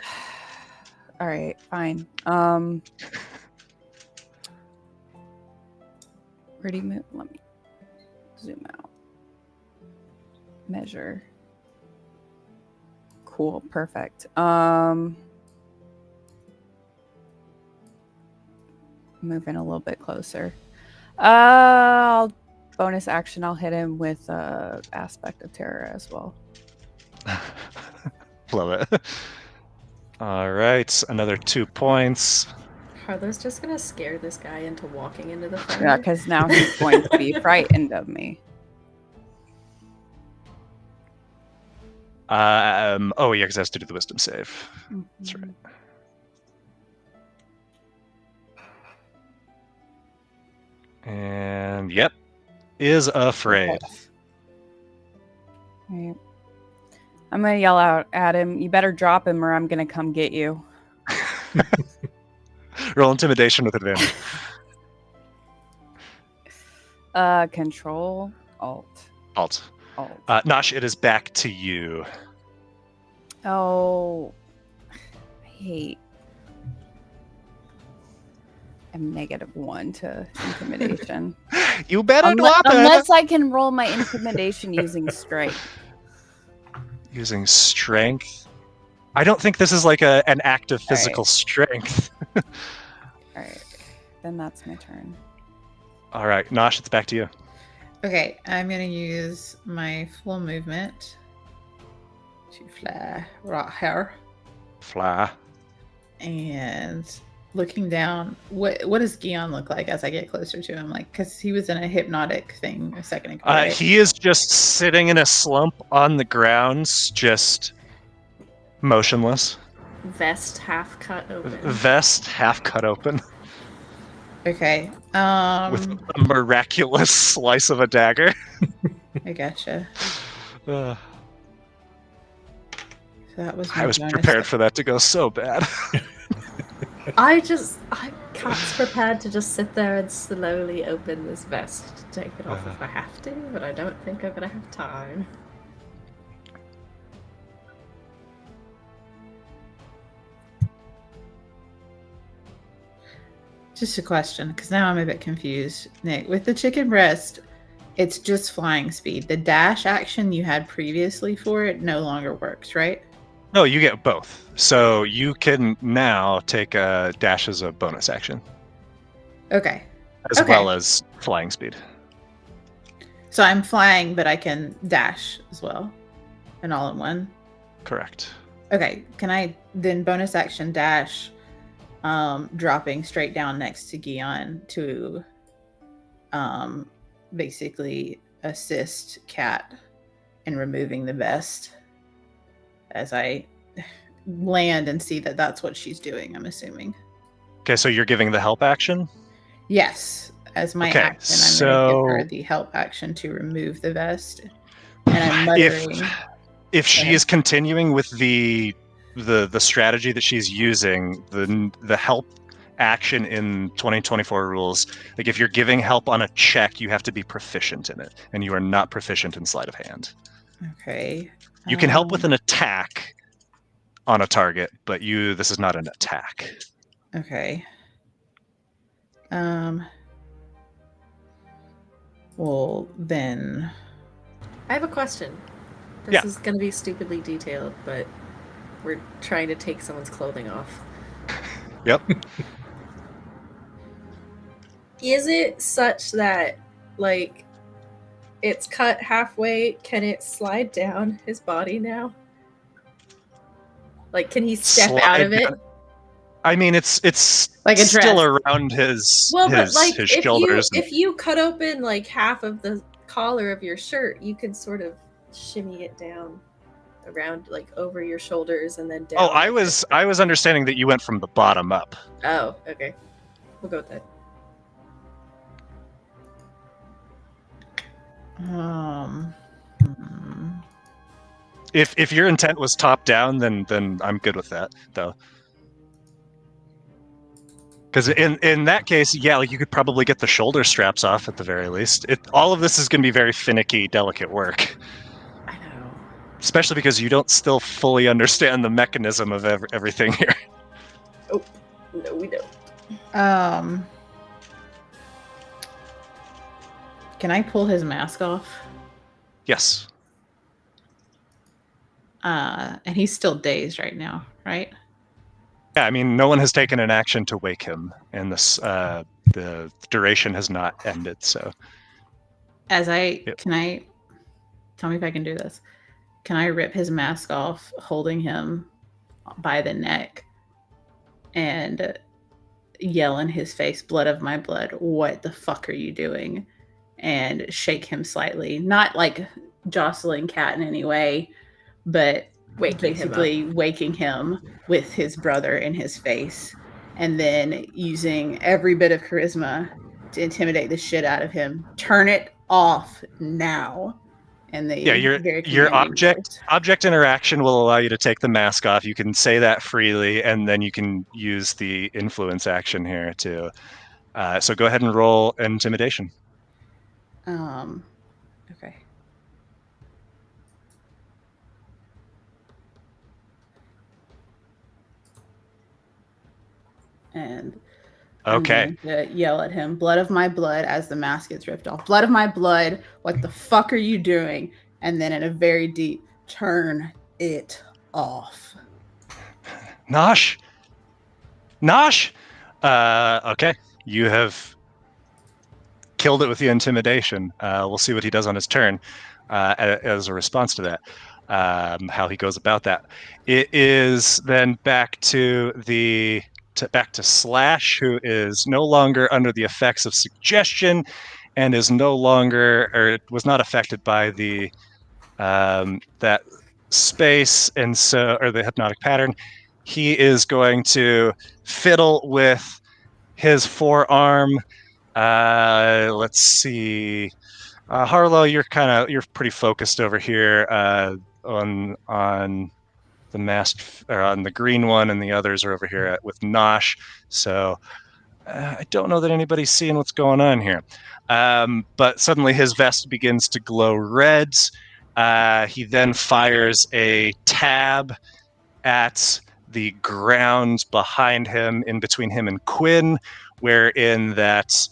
all right, fine. Where do you move? Let me zoom out. Measure. Cool. Perfect. Moving a little bit closer. Bonus action. I'll hit him with aspect of terror as well. Love it. All right, another 2 points. Are those just gonna scare this guy into walking into the fire? Yeah, because now he's going to be frightened of me. Oh yeah, because it has to do the wisdom save. That's right. And yep, is afraid. Right. I'm gonna yell out at him. You better drop him, or I'm gonna come get you. Roll intimidation with advantage. Control, alt. Nosh, it is back to you. Oh, I hate. I'm -1 to intimidation. You better drop it. Unless I can roll my intimidation using strength. Using strength. I don't think this is like an act of physical strength. All right, then that's my turn. All right, Nosh, it's back to you. Okay, I'm gonna use my full movement to fly right here. Fly. And looking down, what does Gion look like as I get closer to him? Like, because he was in a hypnotic thing a second ago. Right? He is just sitting in a slump on the grounds, just motionless. Vest half cut open. Vest half cut open. Okay. With a miraculous slice of a dagger. I gotcha. Uh, So that was. I was prepared for that to go so bad. I'm Cat's prepared to just sit there and slowly open this vest to take it off if I have to, but I don't think I'm gonna have time. Just a question, because now I'm a bit confused. Nick, with the chicken breast, it's just flying speed. The dash action you had previously for it no longer works, right? No, you get both. So you can now take a dash as a bonus action, Okay. as well as flying speed. So I'm flying, but I can dash as well. And all in one. Correct. Okay. Can I then bonus action dash, dropping straight down next to Gion to basically assist Cat in removing the vest as I land and see that that's what she's doing, I'm assuming. Okay, so you're giving the help action? Yes. As my Okay, action, I'm going to give her the help action to remove the vest. And I'm muttering. If she is continuing with the strategy that she's using, the help action in 2024 rules, like if you're giving help on a check, you have to be proficient in it, and you are not proficient in sleight of hand. Okay. You can help with an attack on a target, but this is not an attack. Okay. Well, then. I have a question. This is going to be stupidly detailed, but we're trying to take someone's clothing off. Yep. Is it such that, like, it's cut halfway? Can it slide down his body now? Like, can he step out of it? I mean, it's like a still dress. around his But like, his shoulders. if you cut open like half of the collar of your shirt, you can sort of shimmy it down around, like over your shoulders and then down. Oh, I was understanding that you went from the bottom up. Oh, okay. We'll go with that. If your intent was top down, then I'm good with that, though. Because in that case, yeah, like you could probably get the shoulder straps off at the very least. All of this is going to be very finicky, delicate work. I know. Especially because you don't still fully understand the mechanism of everything here. Oh, no, we don't. Can I pull his mask off? Yes. And he's still dazed right now, right? Yeah, I mean, no one has taken an action to wake him, and this the duration has not ended. So, Yep. Can I tell me if I can do this? Can I rip his mask off, holding him by the neck, and yell in his face, "Blood of my blood, what the fuck are you doing?" And shake him slightly, not like jostling Cat in any way, but basically waking him with his brother in his face, and then using every bit of charisma to intimidate the shit out of him. Turn it off now. And your object interaction will allow you to take the mask off. You can say that freely, and then you can use the influence action here too. So go ahead and roll intimidation. Okay. And okay, I'm going to yell at him, "Blood of my blood," as the mask gets ripped off. "Blood of my blood, what the fuck are you doing?" And then in a very deep, "Turn it off." Nosh. Okay, you have killed it with the intimidation. We'll see what he does on his turn as a response to that. How he goes about that. It is then back to Slash, who is no longer under the effects of suggestion, and is no longer, or was not affected by the that space, and so, or the hypnotic pattern. He is going to fiddle with his forearm. Let's see. Harlow, you're pretty focused over here on the masked, or on the green one, and the others are over here with Nosh. So I don't know that anybody's seeing what's going on here. But suddenly his vest begins to glow red. He then fires a tab at the ground behind him, in between him and Quinn, wherein that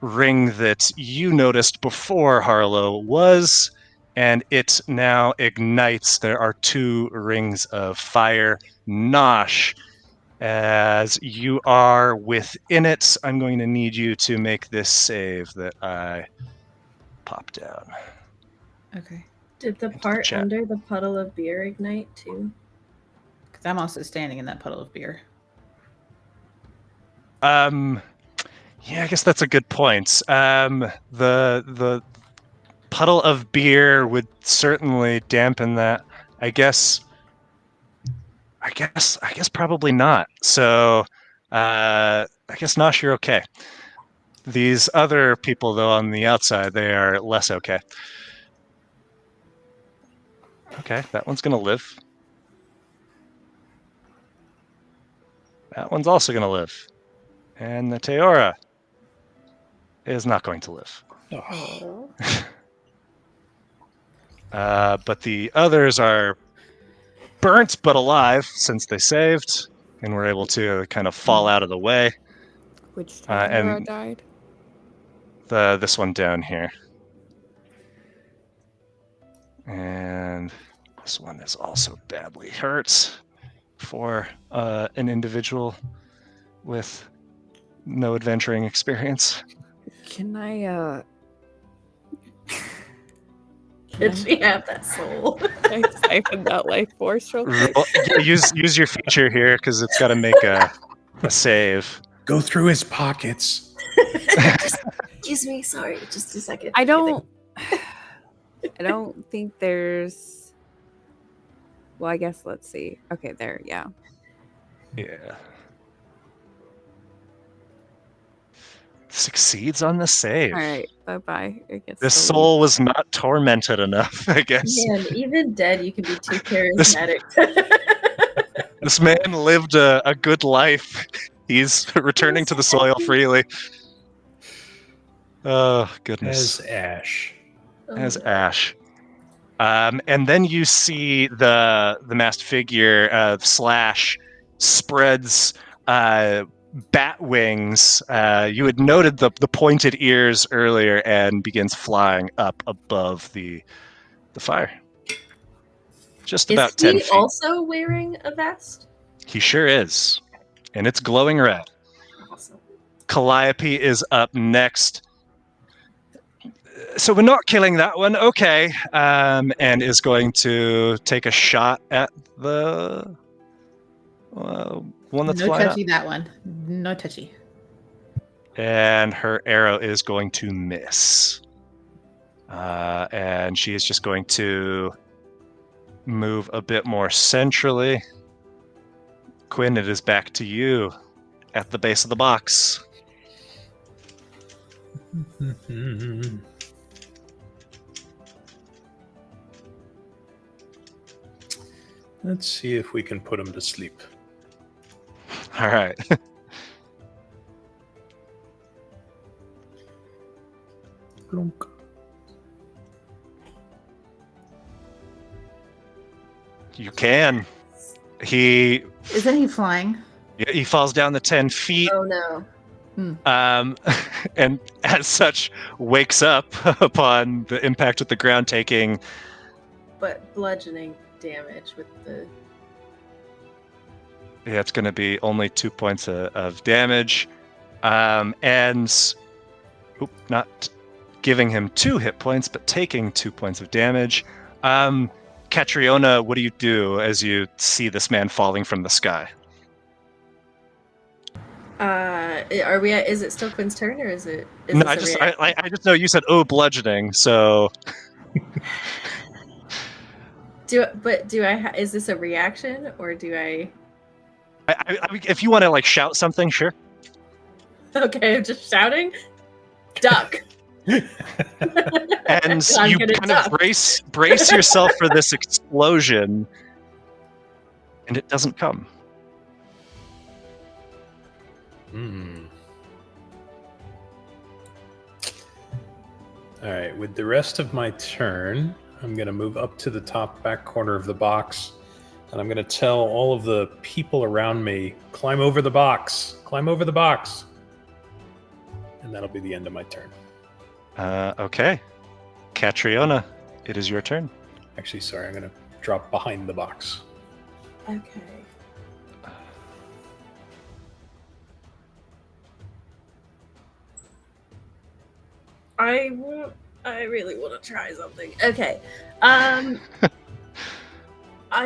ring that you noticed before, Harlow, was, and it now ignites. There are 2 rings of fire. Nosh, as you are within it, I'm going to need you to make this save that I popped down. Okay. Did the part under the puddle of beer ignite too? Because I'm also standing in that puddle of beer. Yeah, I guess that's a good point. The puddle of beer would certainly dampen that. I guess probably not. So, I guess Nosh, you're okay. These other people, though, on the outside, they are less okay. Okay, that one's gonna live. That one's also gonna live. And the Teora is not going to live. Oh. But the others are burnt but alive, since they saved and were able to kind of fall out of the way. Which Teora died? This one down here. And this one is also badly hurt for an individual with no adventuring experience. Can I Did she have that soul? I siphon that life force real quick? Use your feature here, because it's got to make a save. Go through his pockets. Excuse me, sorry, just a second. I don't think there's. Well, I guess let's see. Okay, there, yeah. Yeah. Succeeds on the save. All right, bye-bye. This soul was not tormented enough, I guess. Man, even dead, you can be too charismatic. This man lived a good life. He's returning to the soil freely. Oh, goodness. As Ash. And then you see the masked figure of Slash spreads bat wings. You had noted the pointed ears earlier, and begins flying up above the fire. just about Is 10 he feet. also wearing a vest? He sure is. And it's glowing red. Awesome. Calliope is up next. So we're not killing that one. Okay. And is going to take a shot at the one that's No flying up. touchy that one. No touchy. And her arrow is going to miss. And she is just going to move a bit more centrally. Quinn, it is back to you at the base of the box. Let's see if we can put him to sleep. All right. Glunk. You can. He Isn't he flying? falls down the 10 feet. Oh no. And as such, wakes up upon the impact with the ground, taking But bludgeoning damage with the. yeah, it's going to be only 2 points of damage, and not giving him 2 hit points, but taking 2 points of damage. Catriona, what do you do as you see this man falling from the sky? Are we? Is it still Quinn's turn, or is it? No, I just know you said bludgeoning, so Do I? Is this a reaction, or do I? if you want to shout something, sure. Okay, I'm just shouting. Duck. And I'm you gonna kind of duck. brace yourself for this explosion, and it doesn't come. All right, with the rest of my turn, I'm going to move up to the top back corner of the box, and I'm going to tell all of the people around me, climb over the box, climb over the box. And that'll be the end of my turn. Okay. Catriona, it is your turn. Actually, sorry, I'm going to drop behind the box. Okay. I really want to try something. Okay. I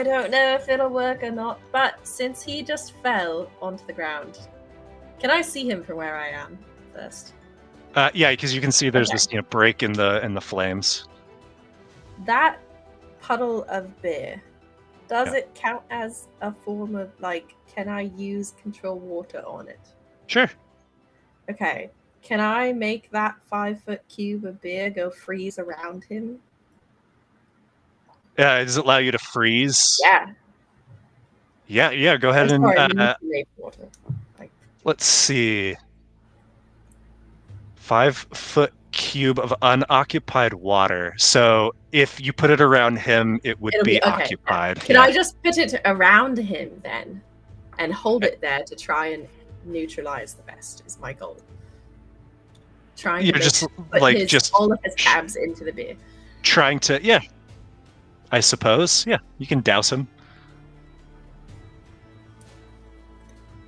don't know if it'll work or not, but since he just fell onto the ground, can I see him from where I am first? Yeah, because you can see there's Okay. this break in the flames. That puddle of beer, does Yeah. it count as a form of, can I use control water on it? Sure. Okay. Can I make that 5-foot cube of beer go freeze around him? Does it allow you to freeze? Yeah. Yeah. Go ahead and manipulate water. let's see. 5-foot cube of unoccupied water. So if you put it around him, it would It'll be be- okay. occupied. Can Yeah. I just put it around him then, and hold it there to try and neutralize the best? Is my goal. Trying You're to just put all of his tabs into the beer. trying to, yeah. I suppose, yeah. You can douse him.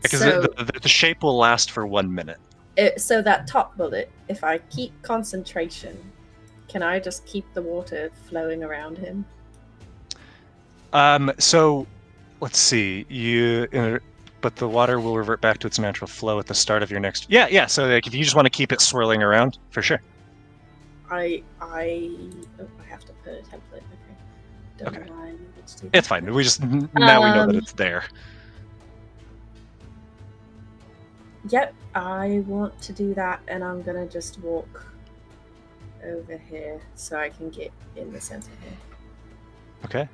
Because So, the shape will last for 1 minute. so that top bullet, if I keep concentration, can I just keep the water flowing around him? So let's see. But the water will revert back to its natural flow at the start of your next. Yeah. So if you just want to keep it swirling around, for sure. I have to put a template. Okay. Don't Okay. know why I needed to do It's that. fine. We just now we know that it's there. Yep, I want to do that, and I'm gonna just walk over here so I can get in the center here. Okay.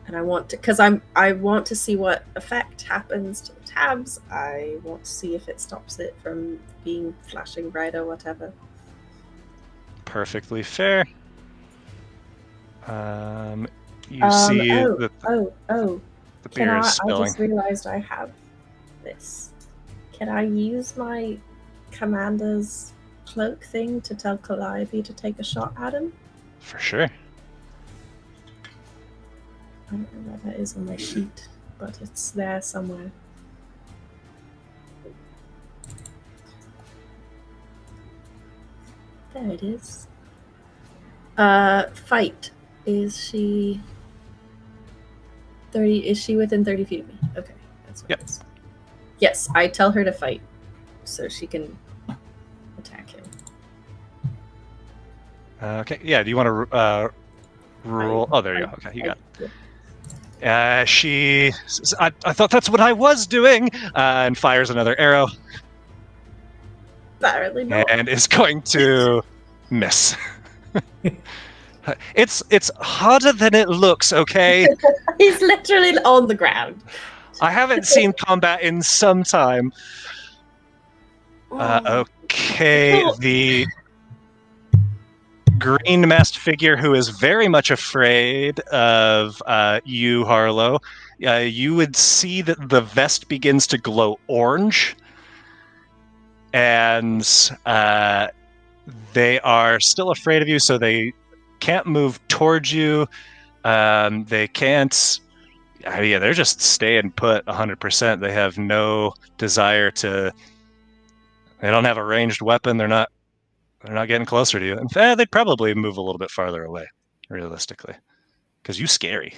And I want to, because I want to see what effect happens to the tabs. I want to see if it stops it from being flashing red or whatever. Perfectly fair. You see that the Can beer I is spilling. just realized I have this. Can I use my commander's cloak thing to tell Calliope to take a shot at him? For sure. don't know where that is on my sheet, but it's there somewhere. There it is. Fight. Is she 30? Is she within 30 feet of me? Okay, that's what Yep. it is. Yes, I tell her to fight so she can attack him. Okay. Yeah. Do you want to roll? Oh, there you go. Okay, you got it. She says, I thought that's what I was doing, and fires another arrow, Apparently not. and is going to miss. It's harder than it looks. Okay. He's literally on the ground. I haven't seen combat in some time. Okay, the green masked figure who is very much afraid of you, Harlow. You would see that the vest begins to glow orange, and they are still afraid of you, so they can't move towards you. They can't. Yeah, they're just staying put 100%. They have no desire to. They don't have a ranged weapon. They're not getting closer to you. In fact, they'd probably move a little bit farther away, realistically, because you scary.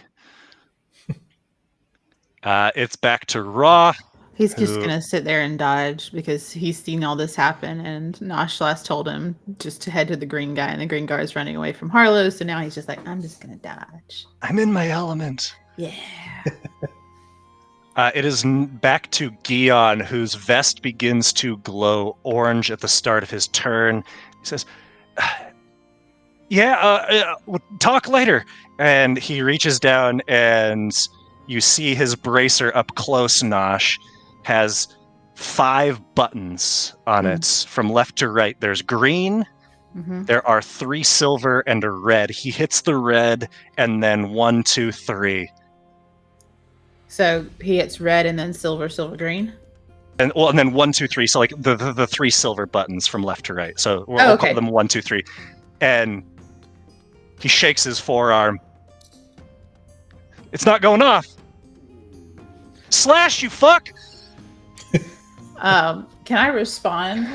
It's back to Raw. He's just Who- gonna sit there and dodge because he's seen all this happen, and Nosh last told him just to head to the green guy, and the green guy is running away from Harlow. So now he's just like, I'm just gonna dodge. I'm in my element. Yeah. It is back to Gion, whose vest begins to glow orange at the start of his turn. He says, we'll talk later. And he reaches down, and you see his bracer up close, Nosh, has 5 buttons on it from left to right. There's green, Mm-hmm. there are 3 silver, and a red. He hits the red, and then 1, 2, 3. So he hits red and then silver, silver, green. And then 1, 2, 3. So like the 3 silver buttons from left to right. So we'll okay. call them 1, 2, 3. And he shakes his forearm. It's not going off. Slash, you fuck! Can I respond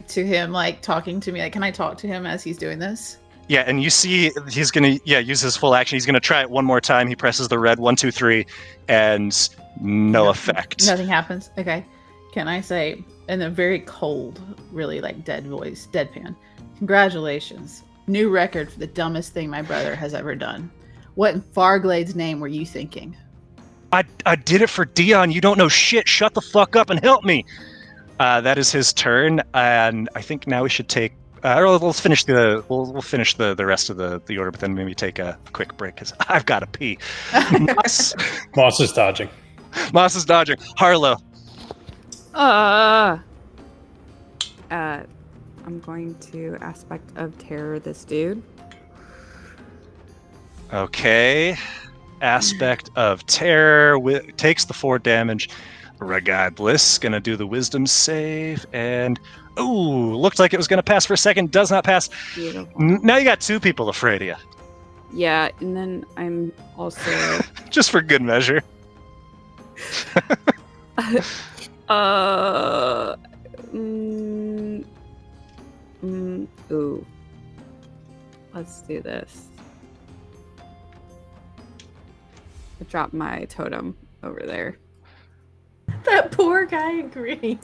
to him like talking to me? Like, can I talk to him as he's doing this? Yeah, and you see he's gonna use his full action. He's gonna try it one more time. He presses the red 1, 2, 3, and no effect. Nothing happens. Okay. Can I say in a very cold, really like dead voice, deadpan, congratulations. New record for the dumbest thing my brother has ever done. What in Farglade's name were you thinking? I did it for Dion. You don't know shit. Shut the fuck up and help me. That is his turn, and I think now we should take. Let's finish we'll finish the rest of the order, but then maybe take a quick break because I've got to pee. Moss is dodging. Moss is dodging. Harlow. I'm going to aspect of terror this dude. Okay. Aspect of terror takes the 4 damage. Regardless, gonna do the wisdom save, and looked like it was gonna pass for a second. Does not pass. Beautiful. Now you got 2 people afraid of you, Yeah, and then I'm also just for good measure. Ooh. Let's do this. I dropped my totem over there. That poor guy in green.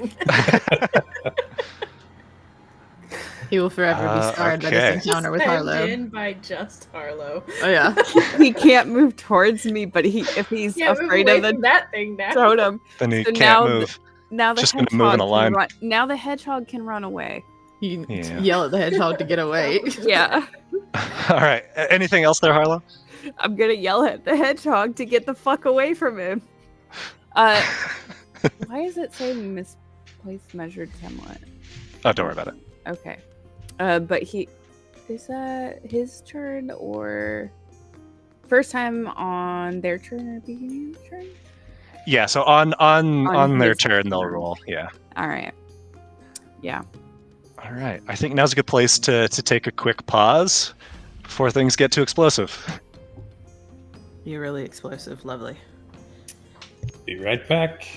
He will forever be scarred by okay. this encounter with Hemmed Harlow. in by just Harlow. Oh yeah. He can't move towards me, but if he's Yeah, move afraid away of the from that thing now. totem, Then he So can't now move. now the Just gonna hedgehog move in a can line. run. Now the hedgehog can run away. You Yeah. yell at the hedgehog to get away. Yeah, All right. Anything else there, Harlow? I'm gonna yell at the hedgehog to get the fuck away from him. Why does it say misplaced measured somewhat? Oh, don't worry about it. Okay. But is that his turn or first time on their turn or beginning of the turn? Yeah. So on their his turn, they'll turn. roll. Yeah. All right. Yeah. All right. I think now's a good place to take a quick pause before things get too explosive. You're really explosive. Lovely. Be right back.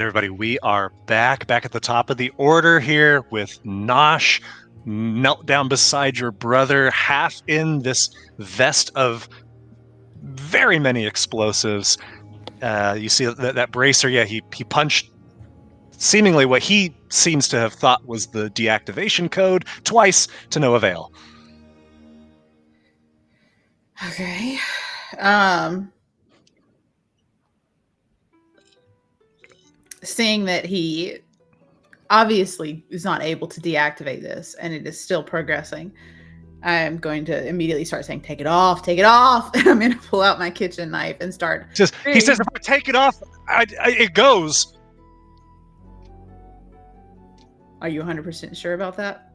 right, everybody, we are back at the top of the order here with Nosh knelt down beside your brother, half in this vest of very many explosives. You see that bracer, yeah, he punched seemingly what he seems to have thought was the deactivation code twice to no avail. Okay. Seeing that he obviously is not able to deactivate this and it is still progressing, I'm going to immediately start saying, take it off. And I'm going to pull out my kitchen knife and start. He says, if I take it off, it goes. Are you 100% sure about that?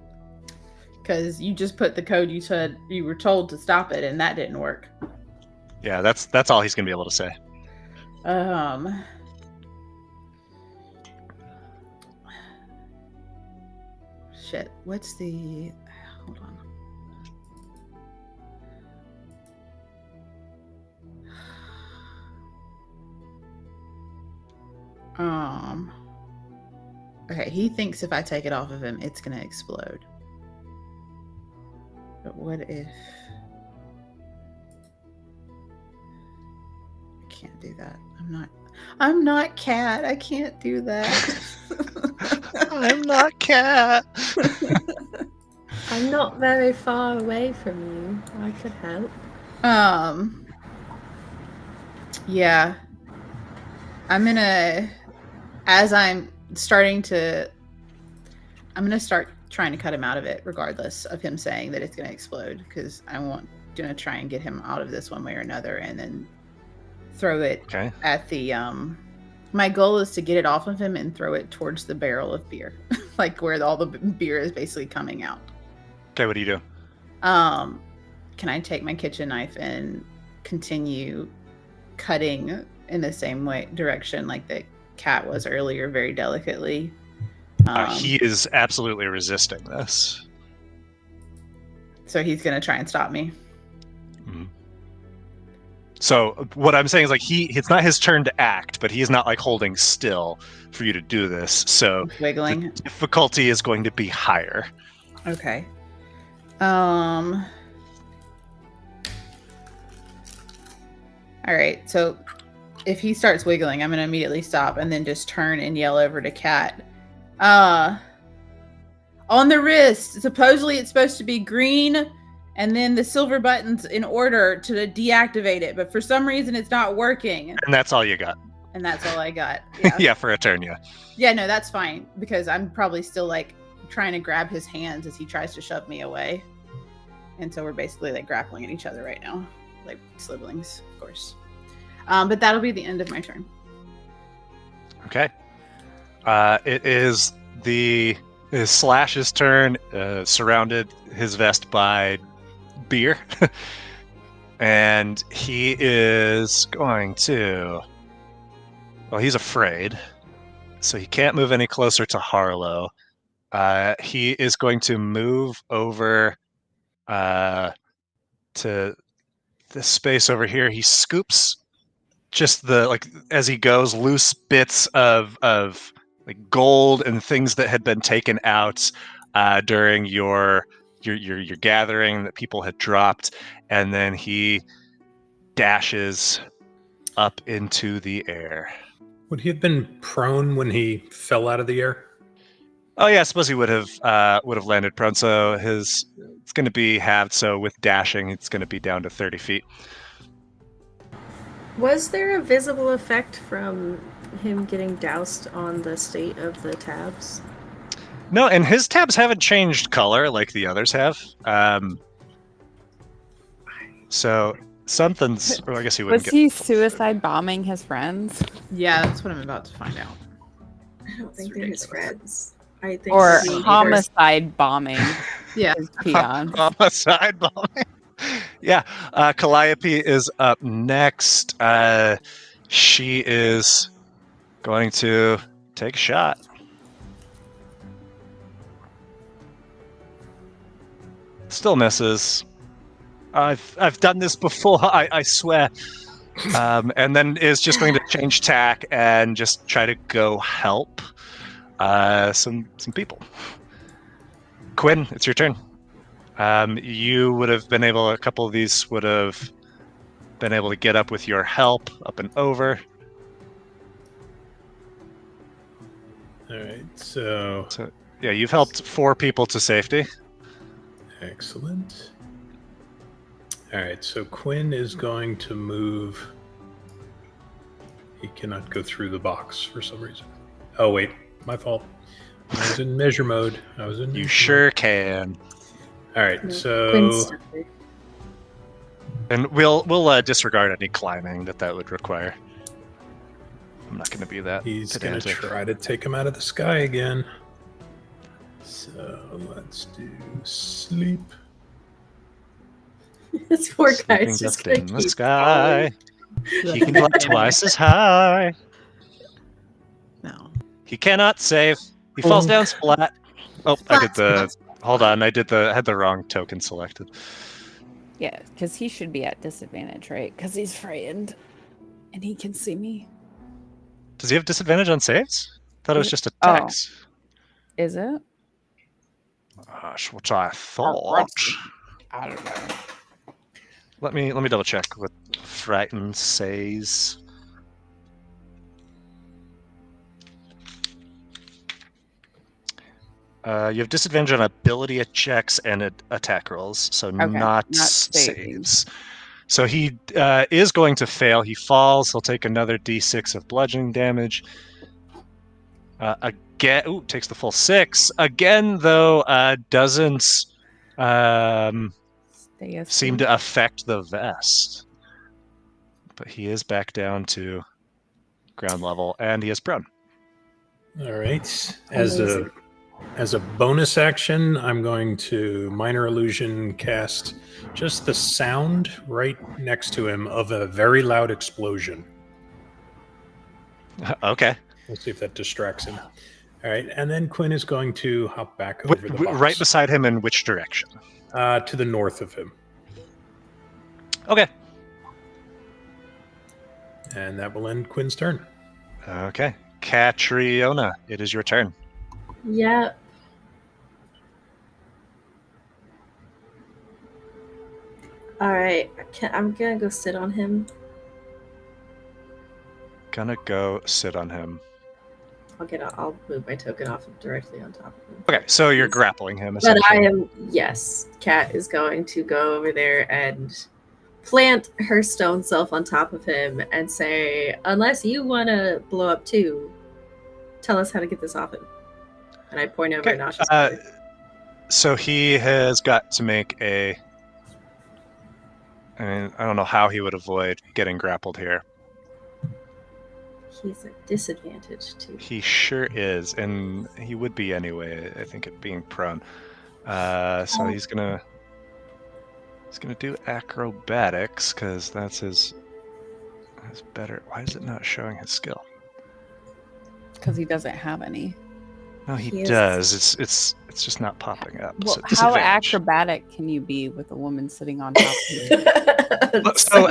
Because you just put the code you said you were told to stop it, and that didn't work. Yeah, that's all he's going to be able to say. Shit. What's the... Hold on. Okay, he thinks if I take it off of him, it's gonna explode. But what if... I can't do that. I'm not Cat. I can't do that. I'm not Cat. I'm not very far away from you. I could help. Yeah. I'm gonna... As I'm starting to... I'm gonna start trying to cut him out of it, regardless of him saying that it's gonna explode, because gonna try and get him out of this one way or another, and then throw it at the... My goal is to get it off of him and throw it towards the barrel of beer. Like where all the beer is basically coming out. Okay, what do you do? Can I take my kitchen knife and continue cutting in the same direction like the cat was earlier, very delicately? He is absolutely resisting this. So he's going to try and stop me. Mm-hmm. So what I'm saying is, like, it's not his turn to act, but he's not like holding still for you to do this. So wiggling. The difficulty is going to be higher. Okay. All right. So if he starts wiggling, I'm going to immediately stop and then just turn and yell over to Cat. On the wrist, supposedly it's supposed to be green, and then the silver buttons in order to deactivate it, but for some reason it's not working. And that's all you got. And that's all I got. Yeah. Yeah, for a turn, yeah. Yeah, no, that's fine, because I'm probably still like trying to grab his hands as he tries to shove me away. And so we're basically like grappling at each other right now, like siblings, of course. But that'll be the end of my turn. Okay. It is Slash's turn, surrounded his vest by beer. And he is going to... Well, he's afraid, so he can't move any closer to Harlow. He is going to move over to this space over here. He scoops just as he goes, loose bits of like gold and things that had been taken out during your gathering that people had dropped, and then he dashes up into the air. Would he have been prone when he fell out of the air? Oh yeah, I suppose he would have landed prone. So it's going to be halved. So with dashing, it's going to be down to 30 feet. Was there a visible effect from him getting doused on the state of the tabs? No, and his tabs haven't changed color like the others have. So something's... Well, I guess he wouldn't Was he suicide bombing his friends? Yeah, that's what I'm about to find out. I don't think they're his friends. I think Or he- homicide bombing Yeah. his peons? Homicide bombing. Yeah, Calliope is up next. She is going to take a shot. Still misses. I've done this before, I swear. and then is just going to change tack and just try to go help some people. Quinn, it's your turn. You would have been able. A couple of these would have been able to get up with your help, up and over. All right, so Yeah, you've helped 4 people to safety. excellent. All right, so Quinn is going to move. He cannot go through the box for some reason. Oh wait, my fault. I was in measure mode. You sure can. All right, No, so Quinn's stuck there. And we'll disregard any climbing that would require. I'm not going to be that. he's going to pedantic. try to take him out of the sky again. So let's do sleep. This poor Sleeping guy's just up gonna in the keep sky. falling. He can fly twice as high. No. He cannot save. He falls down splat. Oh, I did the. Hold on, I had the wrong token selected. Yeah, because he should be at disadvantage, right? Because he's frightened, and he can see me. Does he have disadvantage on saves? Thought it was just Oh. attacks. Is it? Gosh, which I thought. I don't know. Let me double check what frighten says. You have disadvantage on ability checks and attack rolls, so not saving. saves. So he is going to fail. He falls. He'll take another d6 of bludgeoning damage. Again, takes the full 6. Again, though, doesn't seem to affect the vest. But he is back down to ground level, and he is prone. All right. As a bonus action, I'm going to minor illusion cast just the sound right next to him of a very loud explosion. Okay. We'll see if that distracts him. All right, and then Quinn is going to hop back over the box. Right beside him in which direction? To the north of him. Okay. And that will end Quinn's turn. Okay. Catriona, it is your turn. Yeah. All right. I'm gonna go sit on him. Gonna go sit on him. I'll move my token off directly on top of him. Okay, so you're grappling him. But I essentially. am, yes. Kat is going to go over there and plant her stone self on top of him and say, unless you want to blow up too, tell us how to get this off him. And I point over Okay, at Nosh's so he has got to make a. I mean, I don't know how he would avoid getting grappled here. He's at disadvantage too. He sure is, and he would be anyway. I think at being prone. So he's gonna do acrobatics because that's his better. Why is it not showing his skill? Because he doesn't have any. No, he He does. It's just not popping up. Well, so how disadvantage. acrobatic can you be with a woman sitting on top of you? So,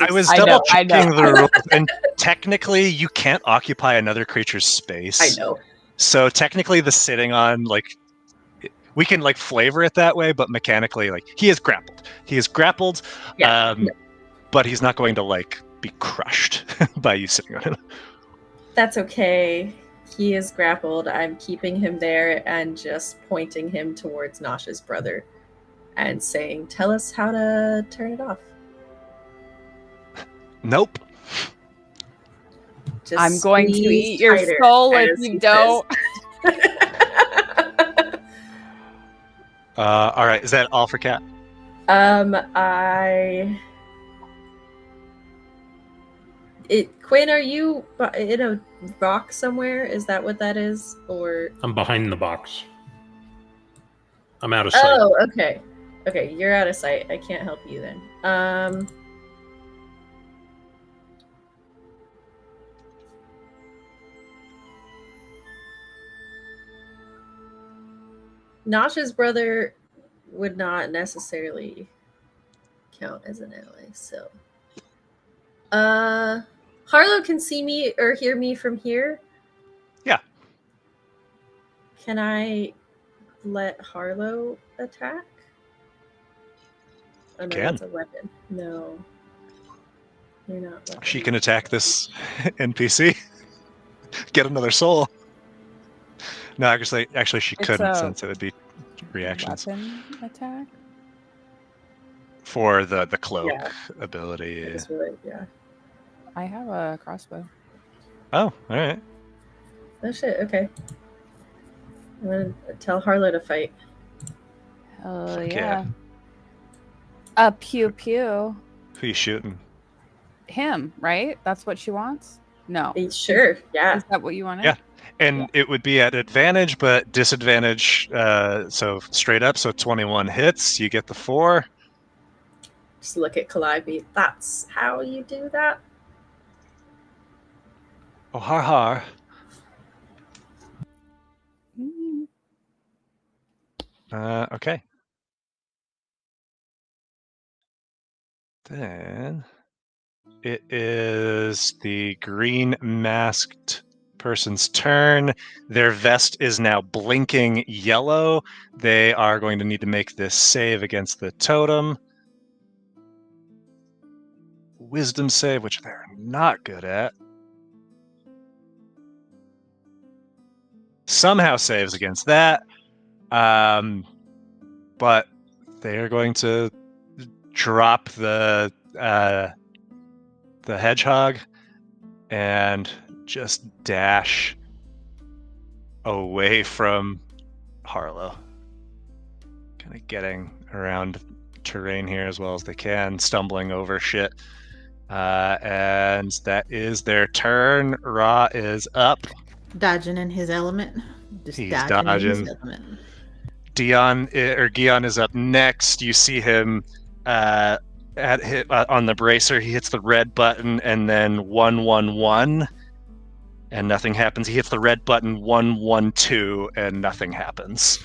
I was I know, double I know. checking the rules, and technically, you can't occupy another creature's space. I know. So technically, the sitting on, like, we can like flavor it that way, but mechanically, like, he is grappled. He is grappled, Yeah. but he's not going to like be crushed by you sitting on him. That's okay. He is grappled. I'm keeping him there and just pointing him towards Nosh's brother and saying, tell us how to turn it off. Nope. Just I'm going to squeeze eat your tighter, soul if as you he don't. says. All right. Is that all for Cat? Quinn, are you in a rock somewhere? Is that what that is? Or I'm behind the box. I'm out of sight. oh, okay. Okay, you're out of sight. I can't help you then. Nosh's brother would not necessarily count as an ally, so Harlow can see me or hear me from here. Yeah. Can I let Harlow attack? Oh, no, Can. that's a weapon. No. You're not weapon. She can attack this NPC. Get another soul. No, actually she It's couldn't a since it would be reactions weapon attack. for the cloak Yeah. ability. That's really, yeah. I have a crossbow. Oh, all right. Oh shit, okay. I'm gonna tell Harlow to fight. Hell Fuck yeah. yeah. Pew pew. Who you shooting? Him, right? That's what she wants? No. Sure, yeah. Is that what you wanted? Yeah. And Yeah. it would be at advantage, but disadvantage. So straight up. So 21 hits. You get the 4. Just look at Calliope. That's how you do that? Oh, har har. Mm. Okay. Then it is the green masked person's turn. Their vest is now blinking yellow. They are going to need to make this save against the totem. Wisdom save, which they're not good at. Somehow saves against that. But they are going to drop the hedgehog and just dash away from Harlow. Kind of getting around terrain here as well as they can, stumbling over shit. And that is their turn. Ra is up. Dodging in his element. Just He's dodging in his dodging. element. Gion is up next. You see him on the bracer. He hits the red button and then 111, and nothing happens. He hits the red button 112, and nothing happens.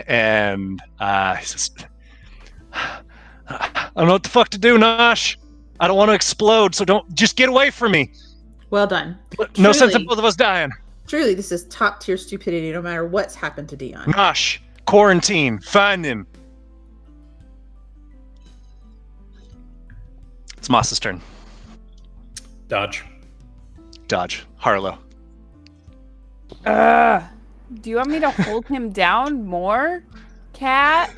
And he says, "I don't know what the fuck to do, Nosh. I don't want to explode, so don't just get away from me. Well done. No sense in both of us dying. Truly, this is top tier stupidity no matter what's happened to Dion. Nosh, quarantine, find him." It's Moss's turn. Dodge. Dodge. Harlow. Do you want me to hold him down more, Cat?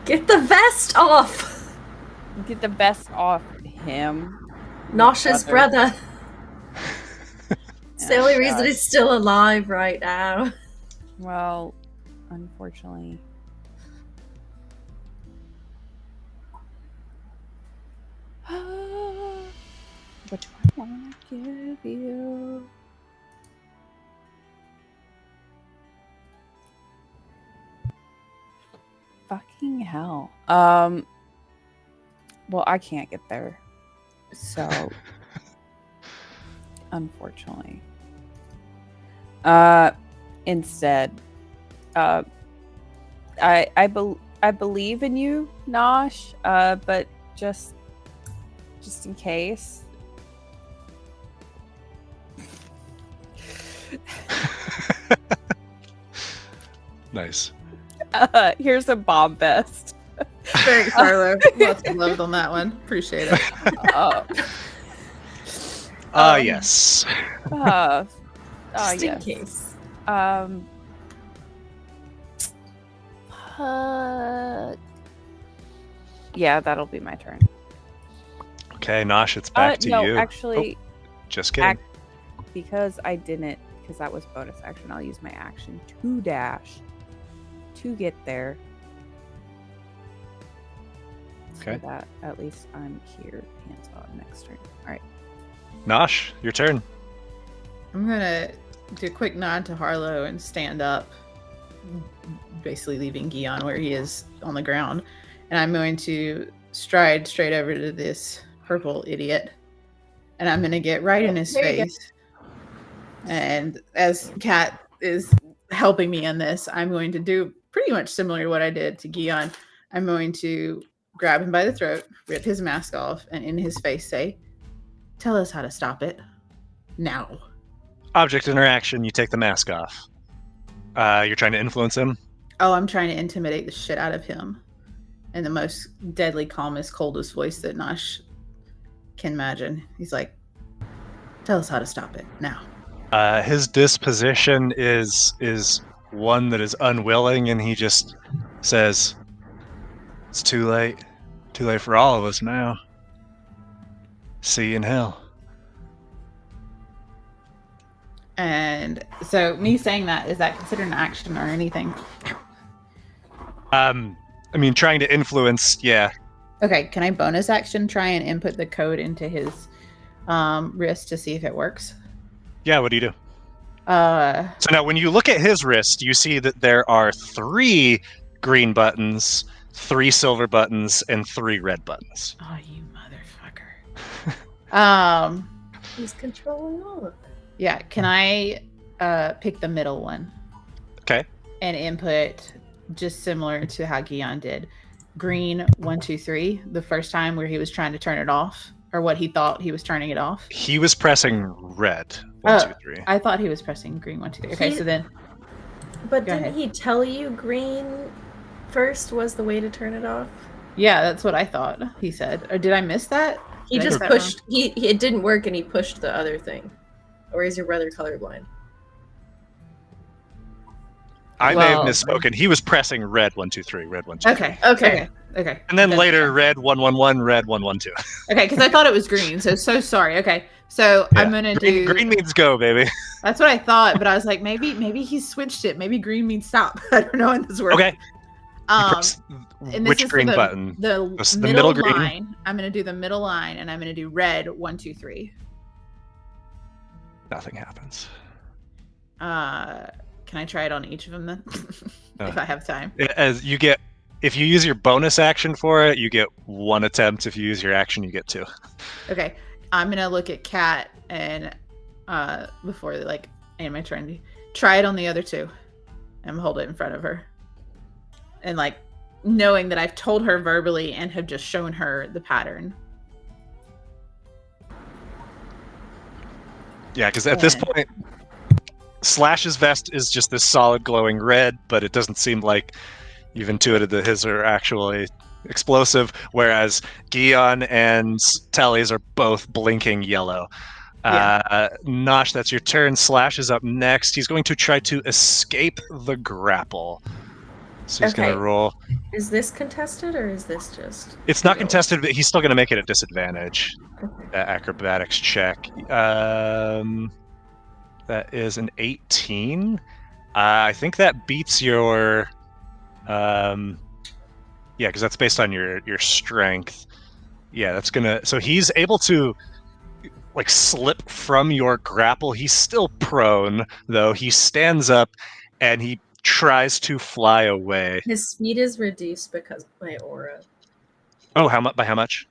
Get the vest off! Get the vest off him. Nosh's brother. It's the only reason God. he's still alive right now. Well, unfortunately. What do I want to give you? Fucking hell. Well, I can't get there. So, unfortunately. Instead, I believe in you, Nosh, but just in case. Nice. Here's a bomb vest. Thanks, Harlow. Lots of love on that one. Appreciate it. Yes. Just in Yes. case. Yeah, that'll be my turn. Okay, Nosh, it's back to no, you. actually, Just kidding. because that was bonus action, I'll use my action to dash to get there. Okay. So that at least I'm here. Hands on next turn. All right. Nosh, your turn. I'm gonna do a quick nod to Harlow and stand up, basically leaving Gion where he is on the ground. And I'm going to stride straight over to this purple idiot. And I'm gonna get right in his There you go. face. And as Kat is helping me in this, I'm going to do pretty much similar to what I did to Gion. I'm going to grab him by the throat, rip his mask off, and in his face say, "Tell us how to stop it. Now." Object interaction, you take the mask off. You're trying to influence him? Oh, I'm trying to intimidate the shit out of him in the most deadly, calmest, coldest voice that Nosh can imagine. He's like, "Tell us how to stop it now." His disposition is one that is unwilling, and he just says, "It's too late. Too late for all of us now. See you in hell." And so me saying that, is that considered an action or anything? I mean, trying to influence, yeah. Okay, can I bonus action try and input the code into his wrist to see if it works? Yeah, what do you do? Uh, So now when you look at his wrist, you see that there are 3 green buttons, 3 silver buttons, and 3 red buttons. oh, you motherfucker. He's controlling all of it. Yeah, can I pick the middle one? Okay. And input just similar to how Guion did. Green 1, 2, 3, the first time where he was trying to turn it off, or what he thought he was turning it off. He was pressing red. 1, 2, 3. I thought he was pressing green 1, 2, 3. Okay, so then But Go didn't ahead. he tell you green first was the way to turn it off? yeah, that's what I thought he said. Or did I miss that? He Did I just get that pushed. It didn't work, and he pushed the other thing. Or is your brother colorblind? I may have Well- misspoken. He was pressing red 1, 2, 3, red 1, 2, wrong? 3. Okay. Okay. And then That's later fine. red 1, 1, 1, red 1, 1, 2. Okay, because I thought it was green. So sorry. Okay, so I'm gonna do. Green means go, baby. That's what I thought, but I was like, maybe he switched it. Maybe green means stop. I don't know in this world. Okay. You Um, press and this which is for green the, button? The The middle, middle green? line. I'm gonna do the middle line, and I'm gonna do red 1, 2, 3. Nothing happens. Can I try it on each of them then, if I have time? As you get, if you use your bonus action for it, you get 1 attempt. If you use your action, you get 2. Okay, I'm gonna look at Kat and before like in my turn, try it on the other 2, and hold it in front of her, and like knowing that I've told her verbally and have just shown her the pattern. Yeah, because at this point, Slash's vest is just this solid glowing red, but it doesn't seem like you've intuited that his are actually explosive, whereas Guion and Telly's are both blinking yellow. Nosh, that's your turn. Slash is up next. He's going to try to escape the grapple. So he's going Okay. to roll. Is this contested or is this just? It's not contested, but he's still going to make it a disadvantage. That acrobatics check. That is an 18. I think that beats your. Yeah, because that's based on your strength. Yeah, that's gonna. So he's able to like slip from your grapple. He's still prone though. He stands up and he tries to fly away. His speed is reduced because of my aura. Oh, how much? By how much?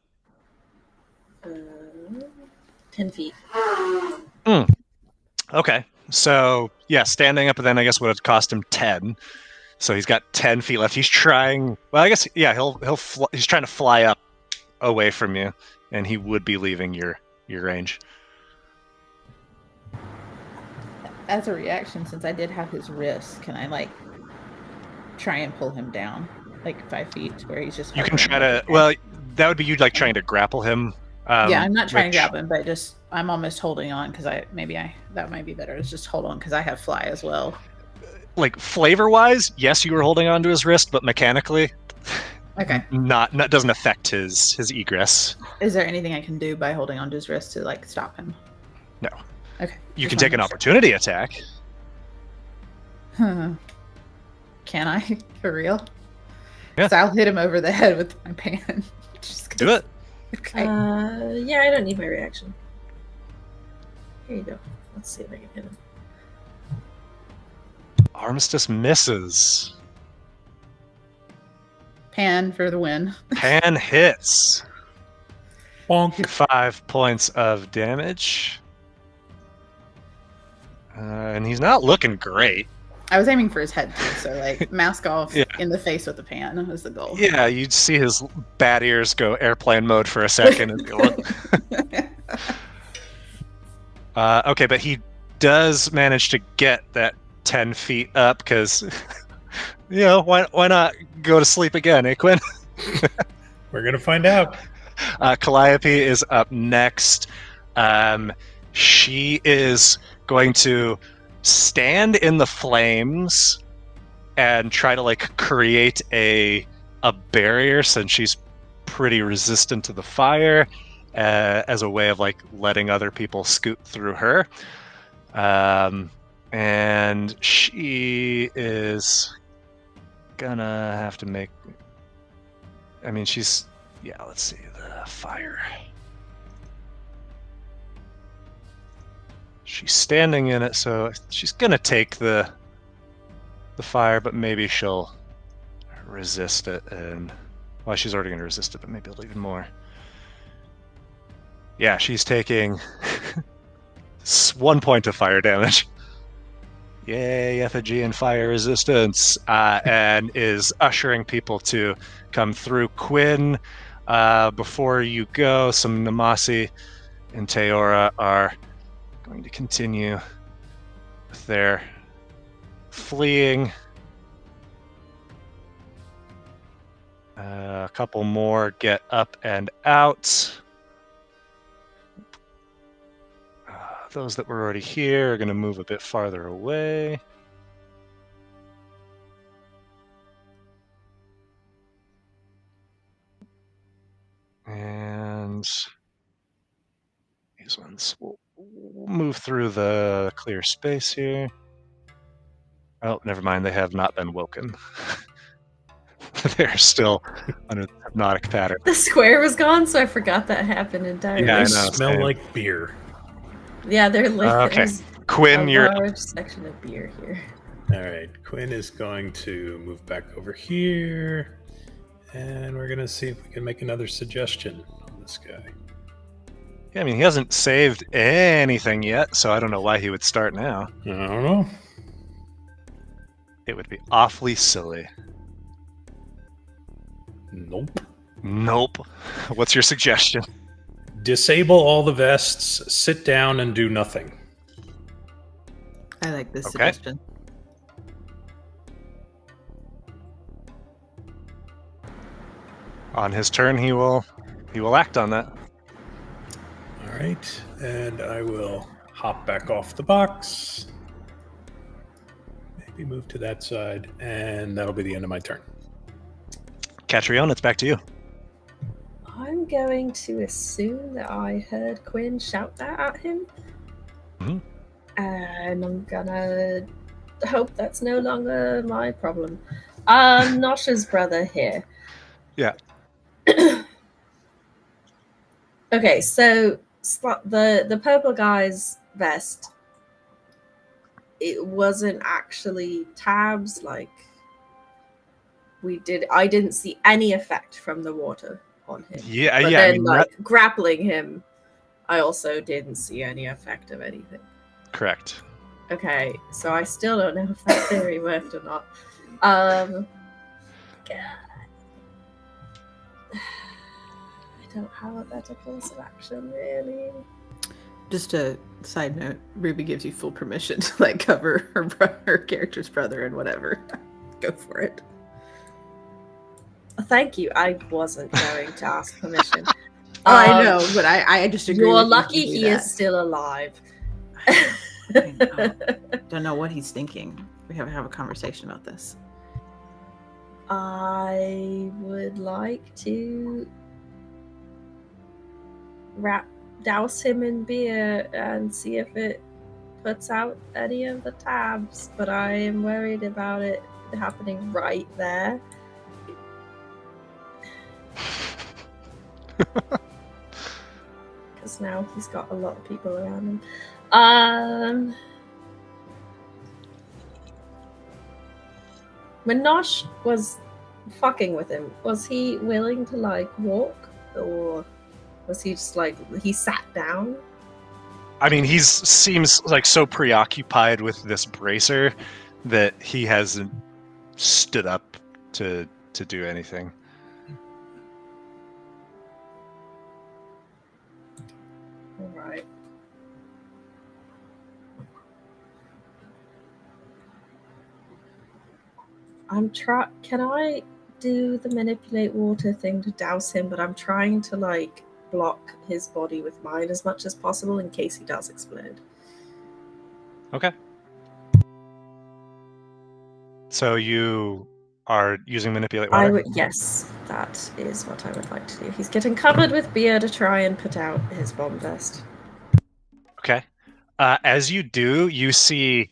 10 feet. Okay, so yeah, standing up, and then I guess would have cost him 10. So he's got 10 feet left. He's trying. Well, I guess yeah, he's trying to fly up away from you, and he would be leaving your range. As a reaction, since I did have his wrist, can I like try and pull him down like 5 feet to where he's just? You can hovering try over to. there? Well, that would be you like trying to grapple him. Yeah, I'm not trying which- to grab him, but just I'm almost holding on because that might be better. Is just hold on because I have fly as well. Like flavor-wise, yes, you were holding onto his wrist, but mechanically, Okay. not doesn't affect his egress. Is there anything I can do by holding onto his wrist to like stop him? No. Okay. You just can take an wanna make sure. opportunity attack. Can I? For real? Yeah. So I'll hit him over the head with my pan. Just 'cause- Do it. Okay. Yeah, I don't need my reaction. Here you go. Let's see if I can hit him. Armistice misses. Pan for the win. Pan hits. Bonk. 5 points of damage. And he's not looking great. I was aiming for his head too, so like mask off Yeah. in the face with the pan was the goal. Yeah, you'd see his bat ears go airplane mode for a second. And go, okay, but he does manage to get that 10 feet up because, why not go to sleep again, eh, Quinn? We're gonna find out. Calliope is up next. She is going to stand in the flames and try to like create a barrier since she's pretty resistant to the fire, as a way of like letting other people scoot through her. And she is gonna have to make. I mean, let's see the fire. She's standing in it, so she's gonna take the fire, but maybe she'll resist it. And well, she's already gonna resist it, but maybe a little even more. Yeah, she's taking 1 point of fire damage. Yay, effigy and fire resistance, and is ushering people to come through. Quinn, before you go, some Namasi and Teora are going to continue with their fleeing. A couple more get up and out. Those that were already here are going to move a bit farther away. And these ones will move through the clear space here. Oh, never mind. They have not been woken. They're still under the hypnotic pattern. The square was gone, so I forgot that happened entirely. Yeah, I They know, smell same. like beer. Yeah, they're like Okay. there's Quinn, a you're large section of beer here. All right, Quinn is going to move back over here, and we're gonna see if we can make another suggestion on this guy. Yeah, I mean, he hasn't saved anything yet, so I don't know why he would start now. I don't know. It would be awfully silly. Nope. Nope. What's your suggestion? Disable all the vests, sit down, and do nothing. I like this Okay. suggestion. On his turn, he will act on that. All right, and I will hop back off the box. Maybe move to that side, and that'll be the end of my turn. Catriona, it's back to you. I'm going to assume that I heard Quinn shout that at him. Mhm. And I'm gonna hope that's no longer my problem. Nosh's brother here. Yeah. Okay, so the purple guy's vest, it wasn't actually tabs, like I didn't see any effect from the water on him. Yeah, But yeah. I then, mean, like, grappling him, I also didn't see any effect of anything. correct. Okay, so I still don't know if that theory worked or not. God. I don't have a better course of action, really. Just a side note, Ruby gives you full permission to like cover her character's brother and whatever. Go for it. Thank you. I wasn't going to ask permission. I know, but I just agree. You're with you lucky to do he that. is still alive. I know. Don't know what he's thinking. We have to have a conversation about this. I would like to douse him in beer and see if it puts out any of the tabs, but I am worried about it happening right there. Because now he's got a lot of people around him. When Nosh was fucking with him, was he willing to like walk, or was he just like he sat down? I mean, he seems like so preoccupied with this bracer that he hasn't stood up to do anything. All right. Can I do the manipulate water thing to douse him? But I'm trying to like block his body with mine as much as possible in case he does explode. Okay. So you are using manipulate water? Yes, that is what I would like to do. He's getting covered with beer to try and put out his bomb vest. Okay. As you do, you see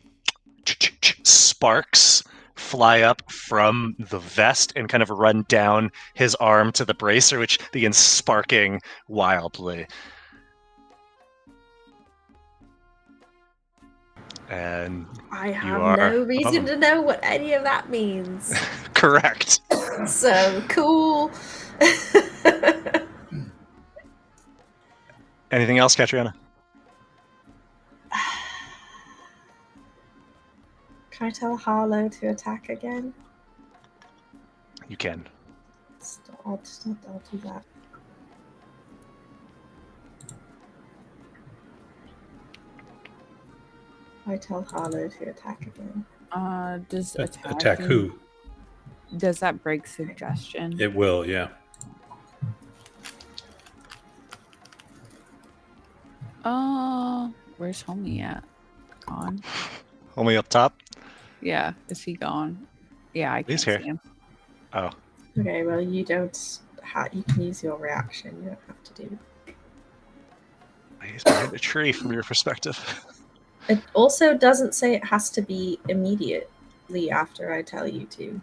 sparks fly up from the vest and kind of run down his arm to the bracer, which begins sparking wildly. And I have are no reason above to know what any of that means. correct. So cool. Anything else, Katriana? Can I tell Harlow to attack again? You can. I'll do that. I tell Harlow to attack again. Does Attack who? Does that break suggestion? It will, yeah. Where's homie at? Gone? Homie up top? Yeah, is he gone? Yeah, I He's can't here. see him. Oh. Okay, well you don't. You can use your reaction. You don't have to do. He's behind a tree from your perspective. It also doesn't say it has to be immediately after I tell you to.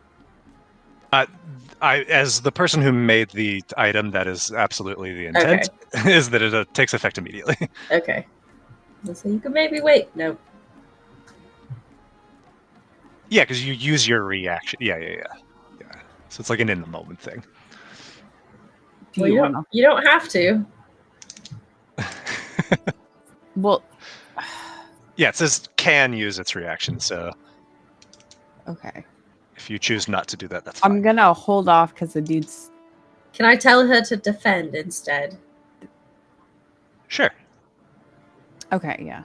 As the person who made the item, that is absolutely the intent, is that it takes effect immediately. Okay. So you can maybe wait. Nope. Yeah, because you use your reaction. Yeah. So it's like an in-the-moment thing. Do Well, you want to? you don't have to. Well, Yeah, it says can use its reaction, so okay. if you choose not to do that, that's fine. I'm gonna hold off because the dude's. Can I tell her to defend instead? Sure. Okay, yeah.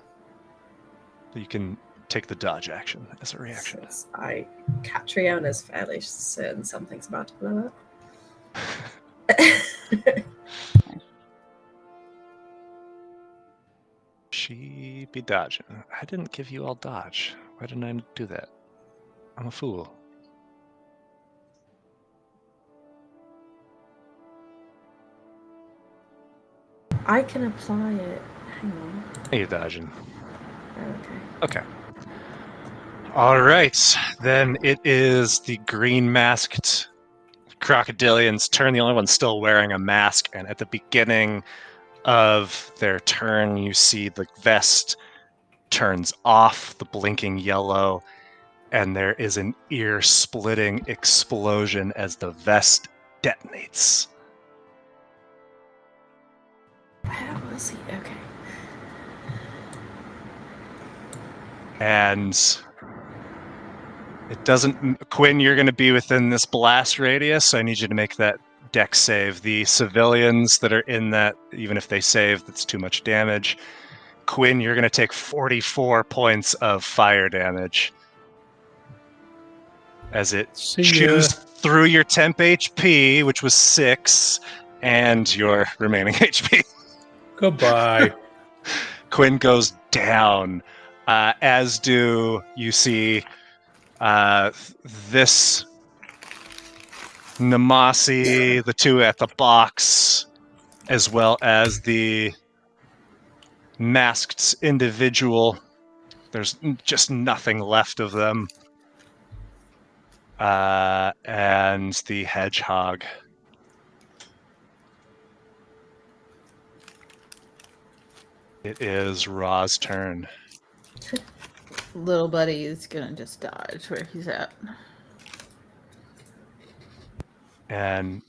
You can take the dodge action as a reaction. Since Catriona's fairly certain something's about to blow up. She be dodging. I didn't give you all dodge. Why didn't I do that? I'm a fool. I can apply it. Hang on. You're dodging. Okay. Okay. All right. Then it is the green masked crocodilian's turn. The only one still wearing a mask. And at the beginning of their turn, you see the vest turns off, the blinking yellow, and there is an ear-splitting explosion as the vest detonates. Where was he? Okay. And it doesn't... Quinn, you're going to be within this blast radius, so I need you to make that dex save. The civilians that are in that, even if they save, that's too much damage. Quinn, you're going to take 44 points of fire damage as it chews through your temp HP, which was 6, and your remaining HP. Goodbye. Quinn goes down, as do you see this Namasi, the two at the box, as well as the masked individual. There's just nothing left of them. And the hedgehog. It is Ra's turn. Little buddy is gonna just dodge where he's at. And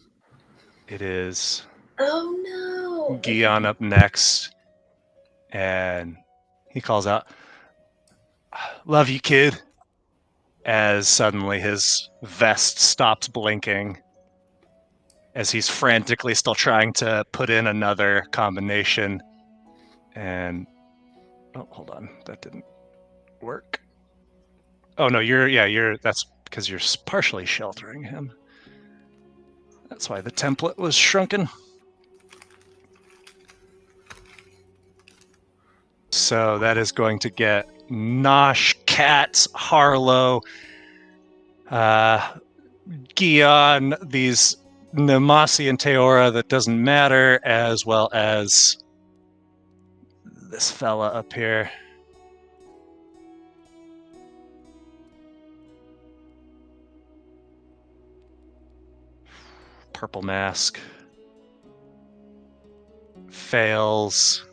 it is Oh no! Gion up next. And he calls out, "Love you, kid." as suddenly his vest stops blinking as he's frantically still trying to put in another combination. And oh, hold on, that didn't work. Oh no, that's because you're partially sheltering him. That's why the template was shrunken. So that is going to get Nosh, Cat, Harlow, Gion, these Nemasi and Teora that doesn't matter, as well as this fella up here. Purple mask. Fails.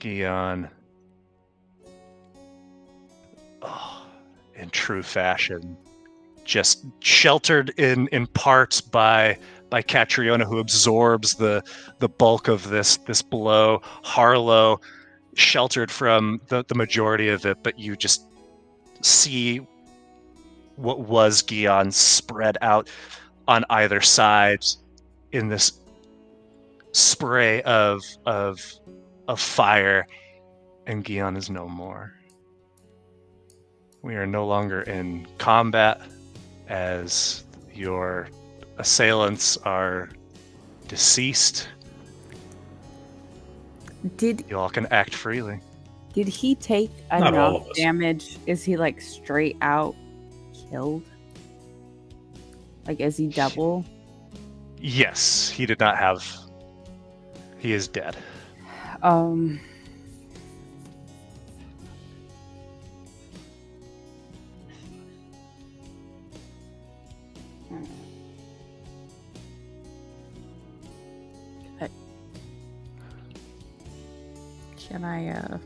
Gion. Oh, in true fashion. Just sheltered in parts by Catriona, who absorbs the bulk of this blow. Harlow sheltered from the majority of it, but you just see what was Gion spread out on either side in this spray of fire, and Gion is no more. We are no longer in combat, as your assailants are deceased. You all can act freely. Did he take Not all enough of us. damage? Is he like straight out killed? Like, is he double? Yes, he did not have. He is dead. Can I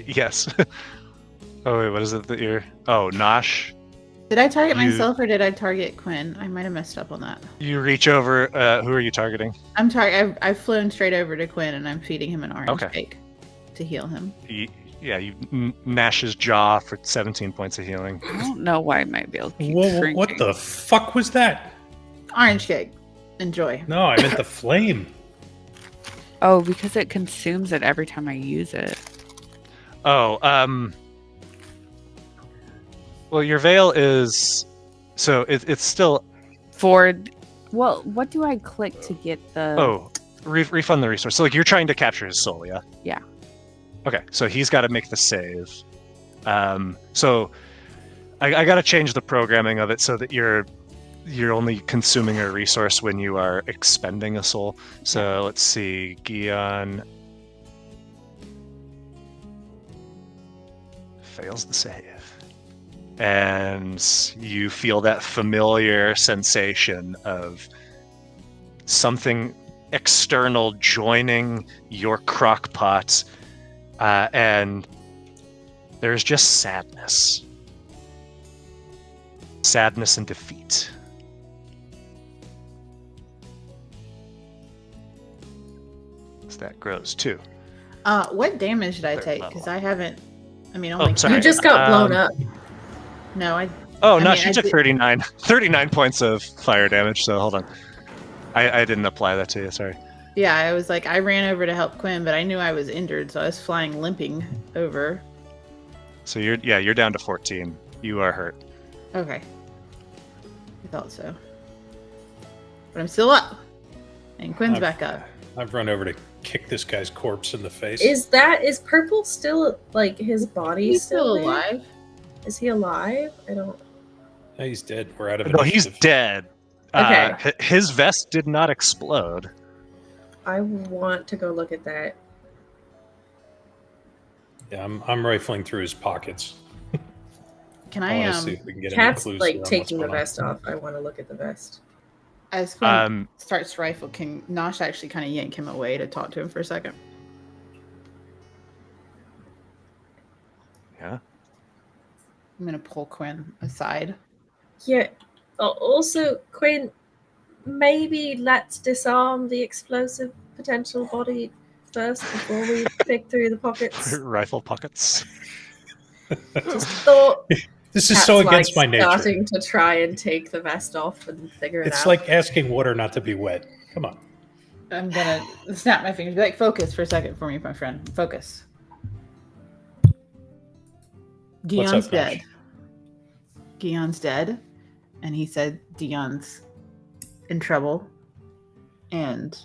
Yes. Oh wait, what is it that you're? Oh, Nosh. Did I target You- myself or did I target Quinn? I might have messed up on that. You reach over. Who are you targeting? I've flown straight over to Quinn and I'm feeding him an orange Okay. cake to heal him. You gnash his jaw for 17 points of healing. I don't know why my bill keeps Whoa, shrinking. what the fuck was that? Orange cake. Enjoy. No, I meant the flame. Oh, because it consumes it every time I use it. Oh, well, your veil is so it's still. Well, what do I click to get the? Oh, refund the resource. So like you're trying to capture his soul, yeah? Yeah. Okay, so he's got to make the save. So I got to change the programming of it so that you're only consuming a resource when you are expending a soul. So let's see, Gion fails the save. And you feel that familiar sensation of something external joining your crock pot, and there's just sadness. Sadness and defeat. So that grows too. What damage did I Third take? level. Because I haven't. I mean, only. sorry. You just got blown up. No, I. Oh, I no, mean, she I took did- 39 points of fire damage, so hold on. I didn't apply that to you, sorry. Yeah, I was like, I ran over to help Quinn, but I knew I was injured, so I was flying limping over. So you're down to 14. You are hurt. Okay. I thought so. But I'm still up. And Quinn's back up. I've run over to kick this guy's corpse in the face. Is purple still like his body He's still there? alive. Is he alive? I don't. Yeah, he's dead. We're out of No, he's initiative. dead. Okay. His vest did not explode. I want to go look at that. Yeah, I'm rifling through his pockets. Can I I, want to see if we can get any Cat's clues like on taking the what's going on. vest off. I want to look at the vest. as Quinn Um, starts to rifle, can Nosh actually kind of yank him away to talk to him for a second? Yeah. I'm going to pull Quinn aside. Yeah. Also, Quinn, maybe let's disarm the explosive potential body first before we pick through the pockets? Rifle pockets. Just thought. This is Cat's so against like my nature. starting to try and take the vest off and figure it It's out. like asking water not to be wet. Come on. I'm gonna snap my fingers. Be like, focus for a second for me, my friend. Focus. What's Gion's up, dead. Nosh? Gion's dead, and he said Dion's in trouble. And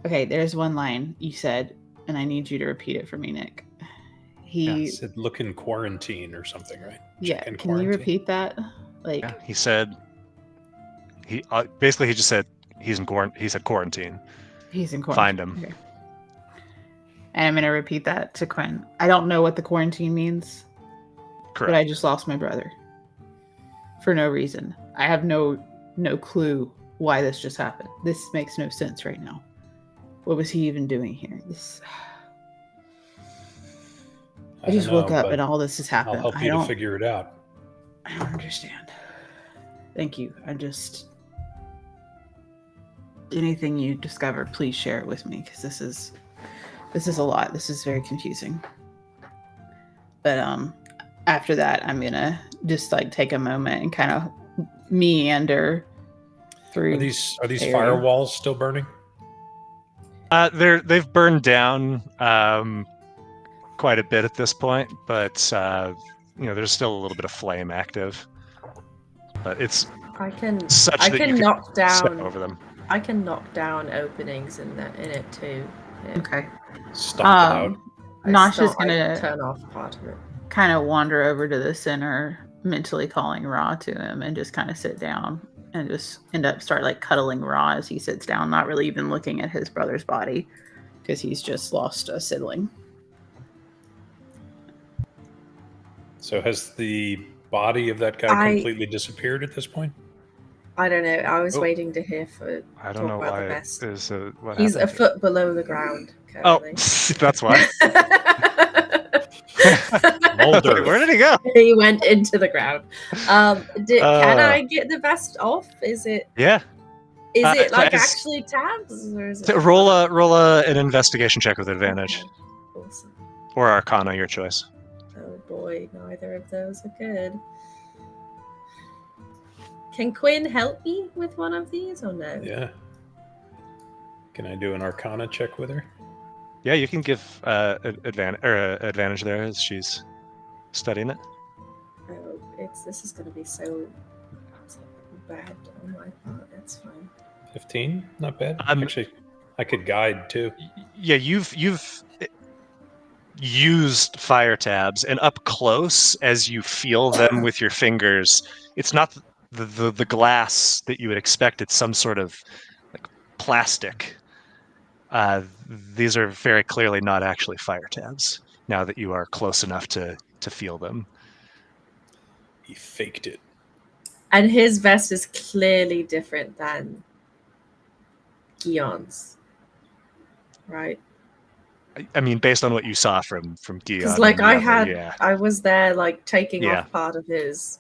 okay, there's one line you said, and I need you to repeat it for me, Nick. Yeah, it said look in quarantine or something, right? Yeah, Check in can you quarantine. repeat that? Like, Yeah, he said he basically he just said he's in quarantine. He said quarantine. he's in quarantine. Find him. Okay. And I'm gonna repeat that to Quinn. I don't know what the quarantine means, Correct. but I just lost my brother for no reason. I have no clue why this just happened. This makes no sense right now. What was he even doing here? I just don't woke know, up but and all this has happened. I'll help you to figure it out. I don't understand. Thank you. Anything you discover, please share it with me, because this is a lot. This is very confusing. But after that, I'm gonna just like take a moment and kind of meander through. Are these area. firewalls still burning? They've burned down quite a bit at this point, but there's still a little bit of flame active. But it's I can such I that can you knock can step down over them. I can knock down openings in it too. Yeah. Okay. Stomp it out. Nosh is I gonna turn off part of it. kind of wander over to the center, mentally calling Ra to him, and just kind of sit down and just start like cuddling Ra as he sits down, not really even looking at his brother's body because he's just lost a sibling. So has the body of that guy completely disappeared at this point? I don't know. I was Oh. waiting to hear for I don't know about why the it best. is. What He's a happened foot below the ground. Oh, Currently. that's why. Mulder. Where did he go? He went into the ground. Can I get the vest off? Is it Yeah. like as- actually tabs, or is it Roll an investigation check with advantage, Okay. Awesome. or Arcana, your choice. Oh boy, neither of those are good. Can Quinn help me with one of these or no? Yeah. Can I do an Arcana check with her? Yeah, you can give advantage there as she's studying it. Oh, this is going to be so bad on my part. That's fine. 15? Not bad. I'm- Actually, I could guide too. Yeah, you've used fire tabs, and up close, as you feel them with your fingers, it's not the glass that you would expect. It's some sort of like plastic. These are very clearly not actually fire tabs. Now that you are close enough to feel them. He faked it. And his vest is clearly different than Gion's, right? I mean, based on what you saw from Gion. Because like yeah, I was there like taking Yeah. off part of his.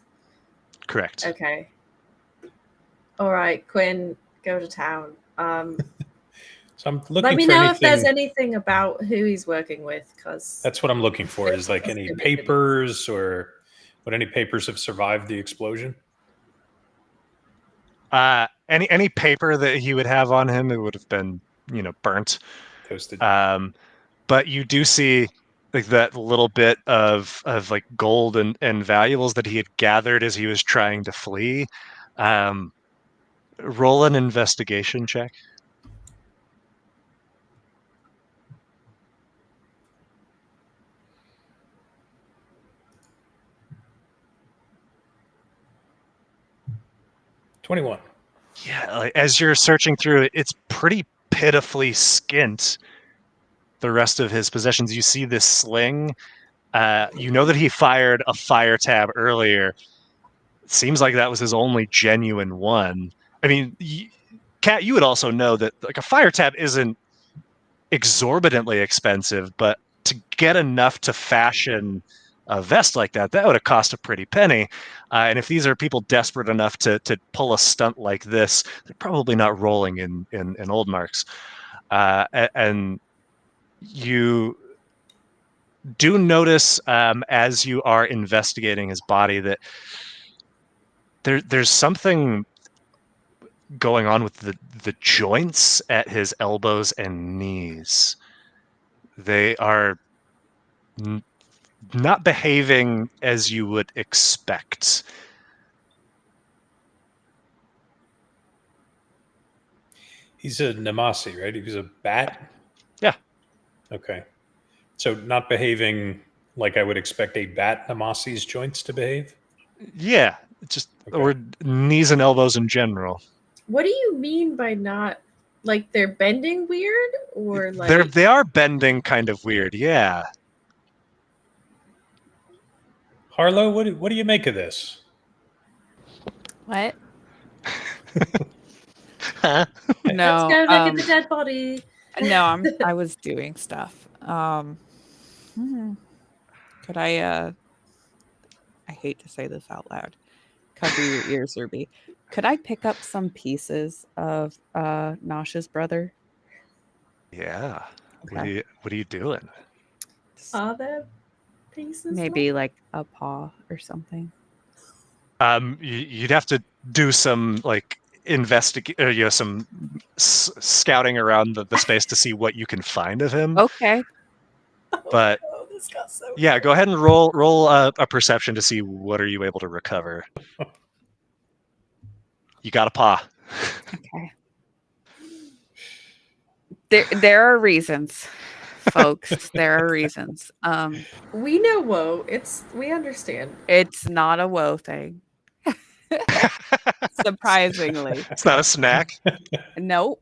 correct. Okay. All right, Quinn, go to town. So I'm looking Let me for know anything. if there's anything about who he's working with, because That's what I'm looking for. Is like any papers, or would any papers have survived the explosion? Any paper that he would have on him, it would have been burnt. Toasted. But you do see like that little bit of like gold and valuables that he had gathered as he was trying to flee. Roll an investigation check. $21. Yeah, like, as you're searching through it, it's pretty pitifully skint. The rest of his possessions, you see this sling. You know that he fired a fire tab earlier. It seems like that was his only genuine one. I mean, Kat, you would also know that like a fire tab isn't exorbitantly expensive, but to get enough to fashion a vest like that would have cost a pretty penny. And if these are people desperate enough to pull a stunt like this, they're probably not rolling in old marks. And you do notice as you are investigating his body that there's something going on with the joints at his elbows and knees. They are not behaving as you would expect. He's a Namasi, right? He was a bat? Yeah. Okay. So not behaving like I would expect a bat Namasi's joints to behave? Yeah, just Okay. or knees and elbows in general. What do you mean by not like they're bending weird or like They are bending kind of weird, yeah. Harlow, what do you make of this? What? Huh? No. let's go look at the dead body? No, I was doing stuff. Could I hate to say this out loud. Cover your ears, Ruby. Could I pick up some pieces of Nosh's brother? Yeah. Okay. What are you doing? Are there pieces? Maybe like a paw or something. You'd have to do some like some scouting around the space to see what you can find of him. Okay. But Oh, this got so yeah, go ahead and roll a perception to see what are you able to recover. You got a paw. Okay. There are reasons, folks. There are reasons. We know woe. We understand. It's not a woe thing. Surprisingly. It's not a snack. Nope.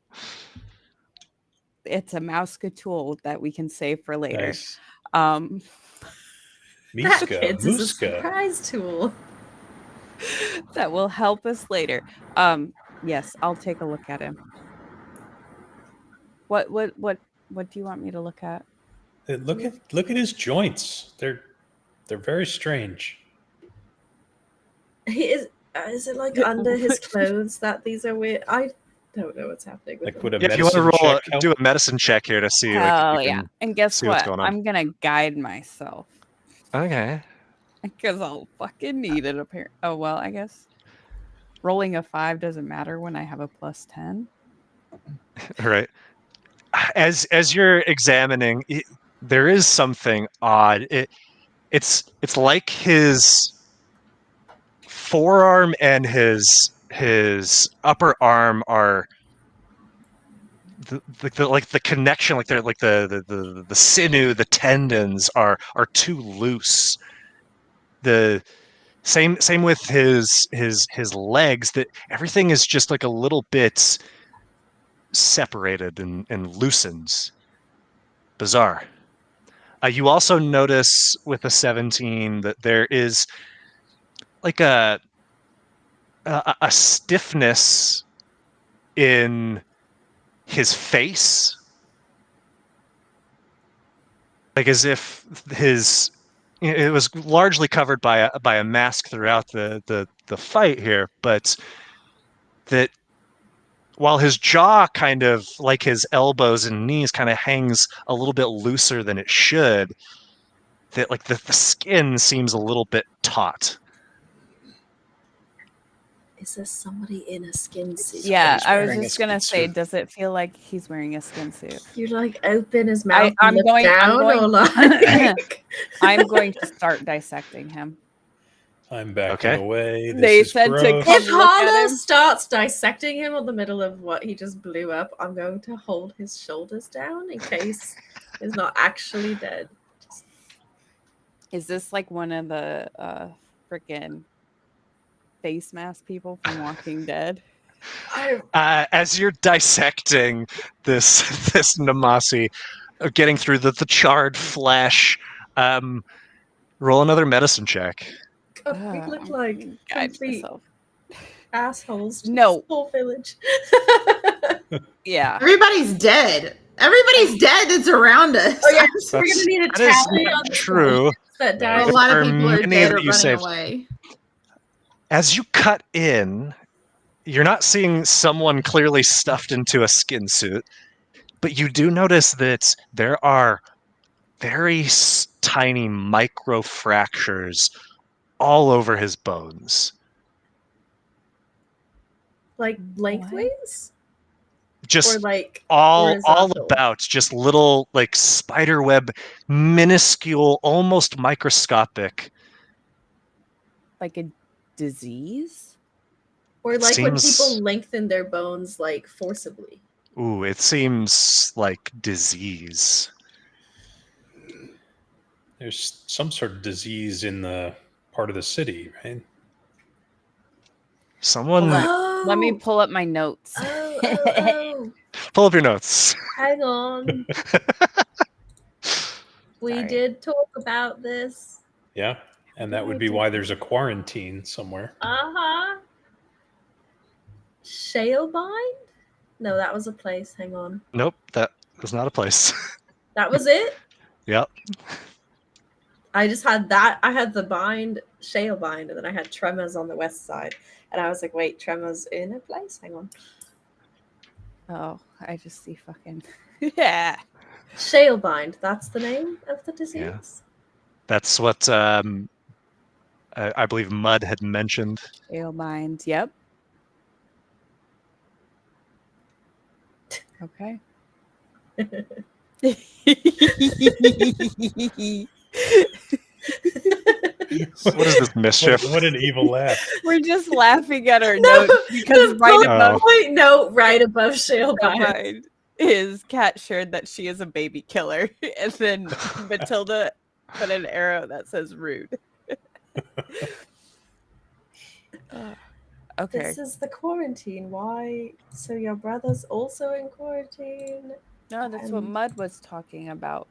It's a Muisc tool that we can save for later. Nice. That Muisc. kids is a Muisc. surprise tool. That will help us later. Yes, I'll take a look at him. What do you want me to look at? Look at his joints. They're very strange. He is it like under his clothes that these are weird? I don't know what's happening with Like them. would a Yeah, if you want to medicine roll, check help? do a medicine check here to see. Oh Like, if you yeah. can And guess see what's what? going on. I'm gonna guide myself Okay. because I'll fucking need it. Apparently. Oh well, I guess rolling a 5 doesn't matter when I have a +10. Right. As you're examining, there is something odd. It's like his forearm and his upper arm are the connection, like they're like the sinew, the tendons are too loose. The same with his legs, that everything is just like a little bit separated and loosens. Bizarre. You also notice with a 17 that there is like a stiffness in his face, like as if it was largely covered by a mask throughout the fight here, but that while his jaw kind of like his elbows and knees kind of hangs a little bit looser than it should, that like the skin seems a little bit taut. Is there somebody in a skin suit? Yeah, he's I was wearing a just gonna skin say, suit. does it feel like he's wearing a skin suit? You like open his mouth I'm and look going- I'm down going- or like I'm going to start dissecting him. I'm backing Okay. away. This They is said to gross. come- If look at Harlow him. starts dissecting him in the middle of what he just blew up, I'm going to hold his shoulders down in case he's not actually dead. Is this like one of the freaking face mask people from Walking Dead? As you're dissecting this Namasi, getting through the charred flesh, roll another medicine check. God, we look like Guide complete myself. assholes. to No. this whole village. Yeah. Everybody's dead. Everybody's dead that's around us. Oh yeah, so we're That's- gonna need a that is tally not on the true. that A died. There lot are of people are many dead that or you running saved. away. As you cut in, you're not seeing someone clearly stuffed into a skin suit. But you do notice that there are very tiny micro fractures all over his bones. Like lengthways? Just Or like all horizontal? about, just little like spider web, minuscule, almost microscopic. Like a disease? Or It like when seems- people lengthen their bones like forcibly? Ooh, it seems like disease. There's some sort of disease in the part of the city, right? Someone Hold on. Oh! Let me pull up my notes. Oh. pull up your notes. Hang on. We Sorry. did talk about this. Yeah. And that would I be did. why there's a quarantine somewhere. Uh-huh. Shalebind? No, that was a place. Hang on. Nope, that was not a place. That was it? Yep. I just had that. I had the Shalebind, and then I had Tremors on the west side. And I was like, wait, Tremors in a place? Hang on. Oh, I just see fucking. Yeah. Shalebind, that's the name of the disease? Yeah. That's what I believe Mud had mentioned. Ailmind. Yep. Okay. What is this mischief? What an evil laugh. We're just laughing at our No, notes because the right Oh. above Point note right above Shalebind. mine is Kat shared that she is a baby killer, and then Matilda put an arrow that says rude. Okay. This is the quarantine. Why? So your brother's also in quarantine? No, that's what Mud was talking about.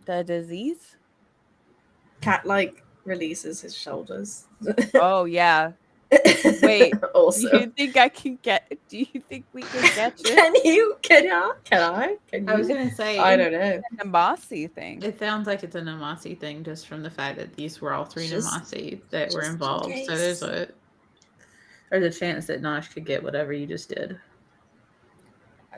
The disease? Cat like releases his shoulders. Oh yeah. Wait. Also, Do you think I can get? Do you think we can get you? can you? Can I? Can you? I was gonna say, I don't know. The bossy thing. it sounds like it's a Namasi thing just from the fact that these were all three Just- Namasi that were just in involved. So there's case. there's a chance that Nosh could get whatever you just did.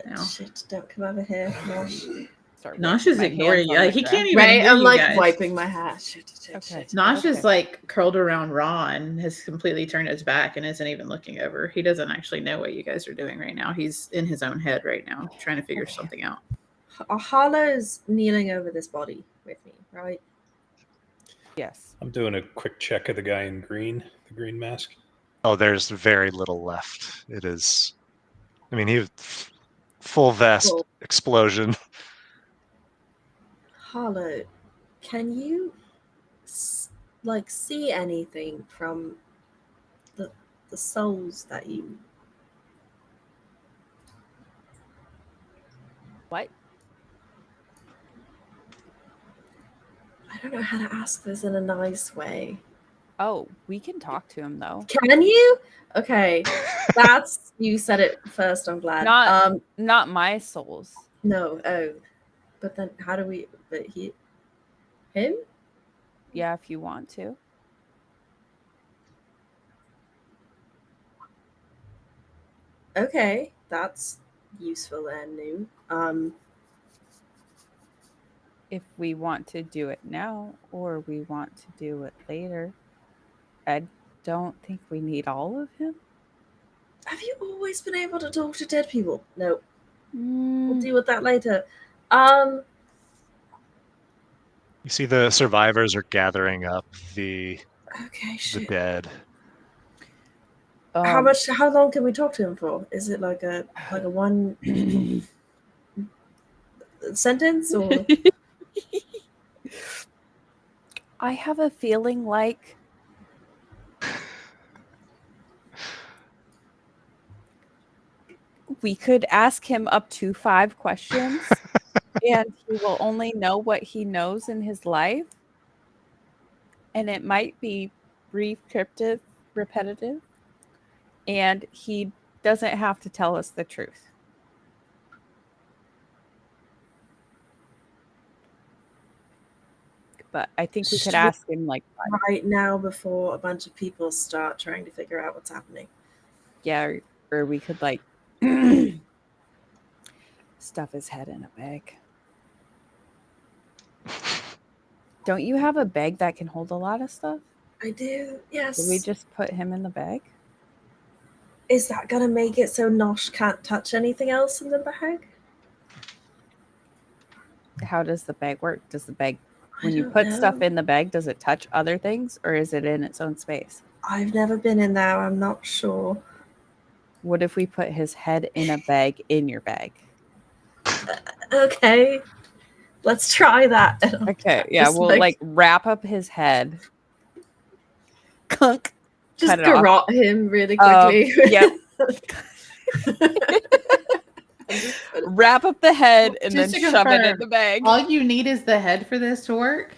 No. Shit! Don't come over here, Nosh. Start Nosh wiping is my ignoring hands you. on Like, the he ground. can't even Right? hear I'm you like guys. wiping my hat. Shit. Okay. Nosh is Okay. like curled around Ron and has completely turned his back and isn't even looking over. He doesn't actually know what you guys are doing right now. He's in his own head right now, trying to figure Okay. something out. Harlow's kneeling over this body with me, right? Yes. I'm doing a quick check of the guy in green, the green mask. Oh, there's very little left. It is. I mean, he full vest Cool. explosion. Harlow, can you see anything from the souls that you? What? I don't know how to ask this in a nice way. Oh, we can talk to him though. Can you? Okay, that's you said it first. I'm glad. Not- Not my souls. No. Oh, but then how do we? But him? Yeah, if you want to. Okay, that's useful and new. If we want to do it now or we want to do it later. I don't think we need all of him. Have you always been able to talk to dead people? No. We'll Mm, deal with that later. You see the survivors are gathering up the Okay, the shit. dead. How long can we talk to him for? Is it like a one sentence or I have a feeling like we could ask him up to 5 questions and he will only know what he knows in his life. And it might be brief, cryptic, repetitive. And he doesn't have to tell us the truth. But I think we could Should we- ask him like, right now before a bunch of people start trying to figure out what's happening? yeah, or we could like stuff his head in a bag. Don't you have a bag that can hold a lot of stuff? I do, yes. Did we just put him in the bag? Is that gonna make it so Nosh can't touch anything else in the bag? How does the bag work? Does the bag, I when you don't put know. stuff in the bag, does it touch other things or is it in its own space? I've never been in there. I'm not sure. What if we put his head in a bag in your bag? Okay, let's try that. Okay, yeah, Just we'll like wrap up his head. Clunk. just cut it off. garrote him really quickly. Yep. Wrap up the head and then Just to shove it in confirm, the bag. All you need is the head for this to work?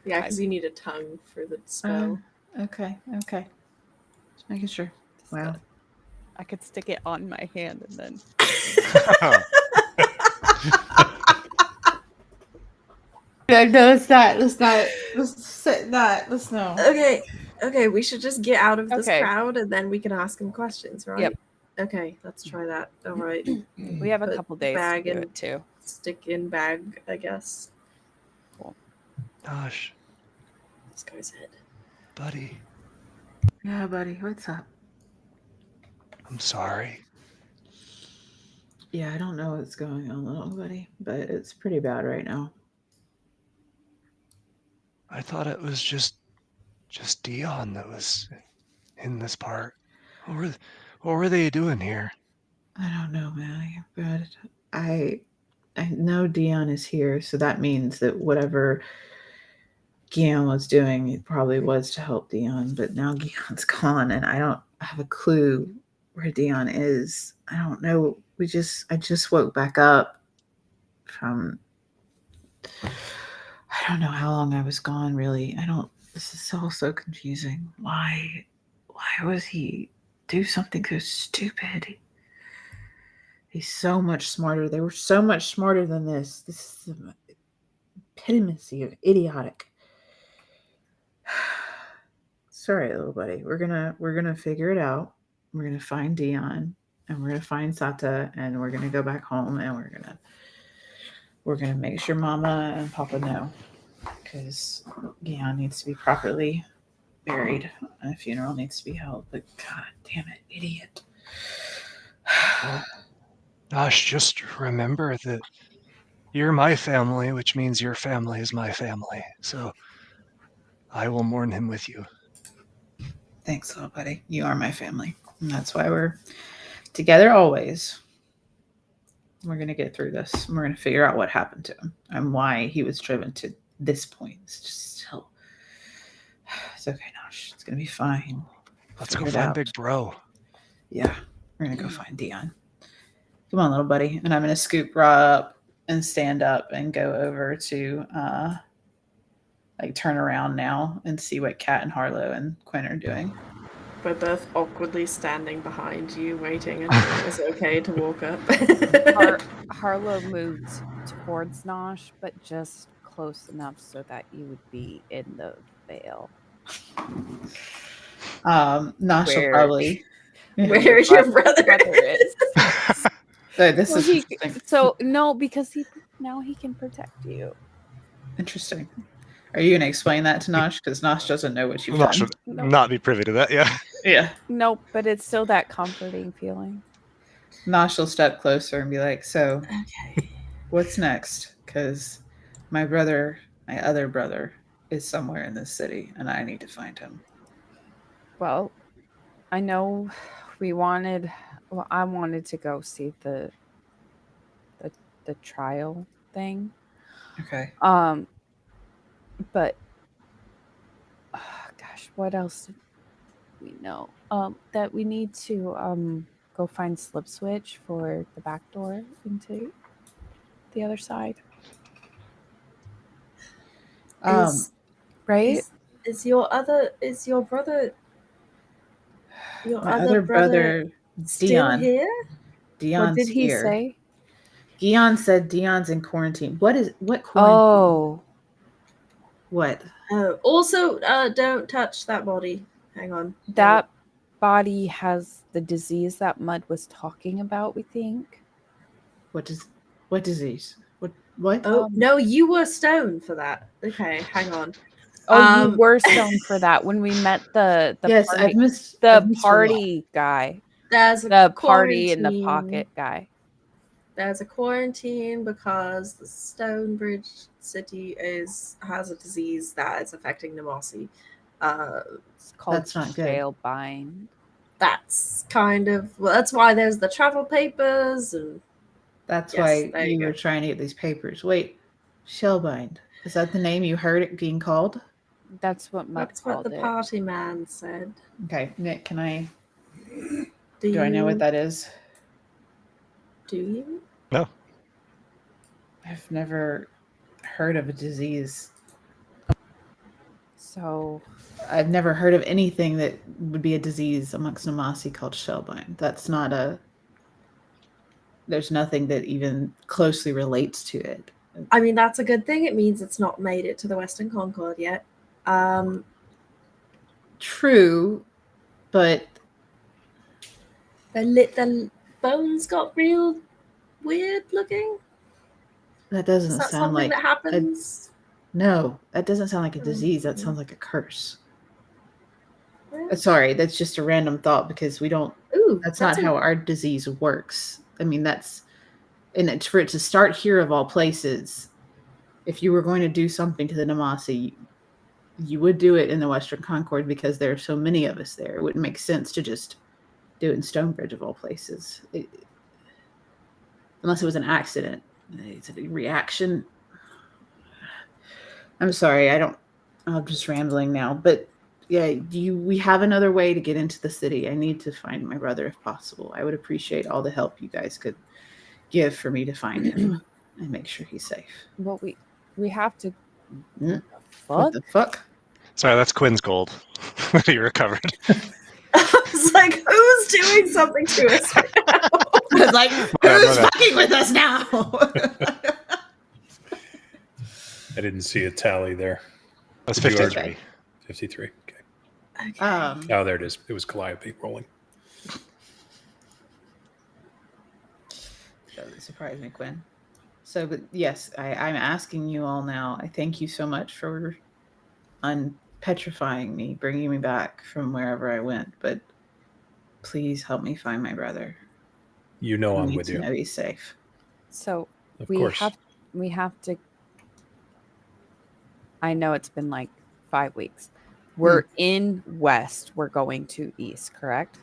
Yeah, because you need a tongue for the spell. Okay. Just making sure. Wow. I could stick it on my hand and then. No, it's not. Let's no. Okay, we should just get out of this Okay. crowd and then we can ask him questions, right? Yep. Okay, let's try that. All right. We have a Put couple days to bag do in- it too. Stick in bag, I guess. Gosh, This guy's head. buddy, Yeah, buddy. What's up? I'm sorry. Yeah, I don't know what's going on, little buddy, but it's pretty bad right now. I thought it was just Dion that was in this part. What were they doing here? I don't know, man. But I know Dion is here, so that means that whatever Guillaume was doing, it probably was to help Dion. But now Guillaume's gone, and I don't have a clue where Dion is. I don't know. I just woke back up from. I don't know how long I was gone. Really, This is all so confusing. Why was he do something so stupid? He's so much smarter. They were so much smarter than this. This is the epitome of idiotic. Sorry, little buddy. We're gonna figure it out. We're gonna find Dion, and we're gonna find Sata, and we're gonna go back home, and we're gonna make sure Mama and Papa know, because Dion needs to be properly buried, and a funeral needs to be held. But God damn it, idiot! Gosh, just remember that you're my family, which means your family is my family. So I will mourn him with you. Thanks, little buddy. You are my family, and that's why we're together always. We're gonna get through this. We're gonna figure out what happened to him and why he was driven to this point. It's just still. It's okay, Nosh. It's gonna be fine. Let's go Figure it find out. Big Bro. Yeah, we're gonna go find Dion. Come on, little buddy. And I'm gonna scoop Ra up and stand up and go over to turn around now and see what Kat and Harlow and Quinn are doing. We're both awkwardly standing behind you, waiting until it's okay to walk up. Harlow moved towards Nosh, but just close enough so that you would be in the veil. Nosh will Where- probably. Where your brother is. So this Well, is interesting. So no, because now he can protect you. Interesting. Are you gonna explain that to Nosh? Because Nosh doesn't know what you've Nosh done. would not be privy to that, yeah. Yeah. No, but it's still that comforting feeling. Nosh will step closer and be like, "So, Okay. what's next? Because my other brother, is somewhere in this city, and I need to find him." Well, I know I wanted to go see the trial thing. Okay. But gosh, what else did we know? That we need to go find Slip Switch for the back door into the other side. Right? Is your brother My other brother, still Dion. here? Dion's What did he here. say? Dion said Dion's in quarantine. What quarantine? Oh, What? Oh, also, don't touch that body. Hang on. that body has the disease that Mud was talking about, we think. What does What disease? What? Oh no, you were stone for that. Okay, hang on. Oh, you were stoned for that when we met the yes, party, I've missed the I've missed a lot. party guy, There's a the party in the quarantine. pocket guy. There's a quarantine because the Stonebridge city has a disease that is affecting Namosi. It's called That's not good. jailbind. That's kind of that's why there's the travel papers and That's Yes, why there you you were go. trying to get these papers. Wait, Shellbind. Is that the name you heard it being called? That's what Mud that's what called the it. party man said. Okay, Nick, can I Do do I know you- what that is? Do you? No. I've never heard of a disease. So I've never heard of anything that would be a disease amongst Namasi called Shellbind. That's not a. There's nothing that even closely relates to it. I mean, that's a good thing. It means it's not made it to the Western Concord yet. True, but The bones got real weird looking. that Is doesn't that sound something like that happens? no. That doesn't sound like a disease. That sounds like a curse. Sorry, that's just a random thought because we don't. Ooh, That's not how our disease works. I mean, for it to start here of all places. If you were going to do something to the Namasi, you would do it in the Western Concord because there are so many of us there. It wouldn't make sense to just do it in Stonebridge of all places, unless it was an accident. It's a reaction. I'm sorry, I'm just rambling now, but yeah, we have another way to get into the city. I need to find my brother if possible. I would appreciate all the help you guys could give for me to find him and make sure he's safe. well, we have to. Mm. Fuck. What the fuck? Sorry, that's Quinn's gold that he recovered. I was like, who's doing something to us right now? I was like, who's fucking with us now? I didn't see a tally there. That's Did you 53. already- 53. Okay. Okay. Oh, there it is. It was Calliope rolling. Doesn't surprise me, Quinn. So, but yes, I'm asking you all now. I thank you so much for unpetrifying me, bringing me back from wherever I went. But please help me find my brother. You know I I'm need with to you. know he's safe. So Of we course. have to. I know it's been like 5 weeks. We're in west. We're going to east, correct?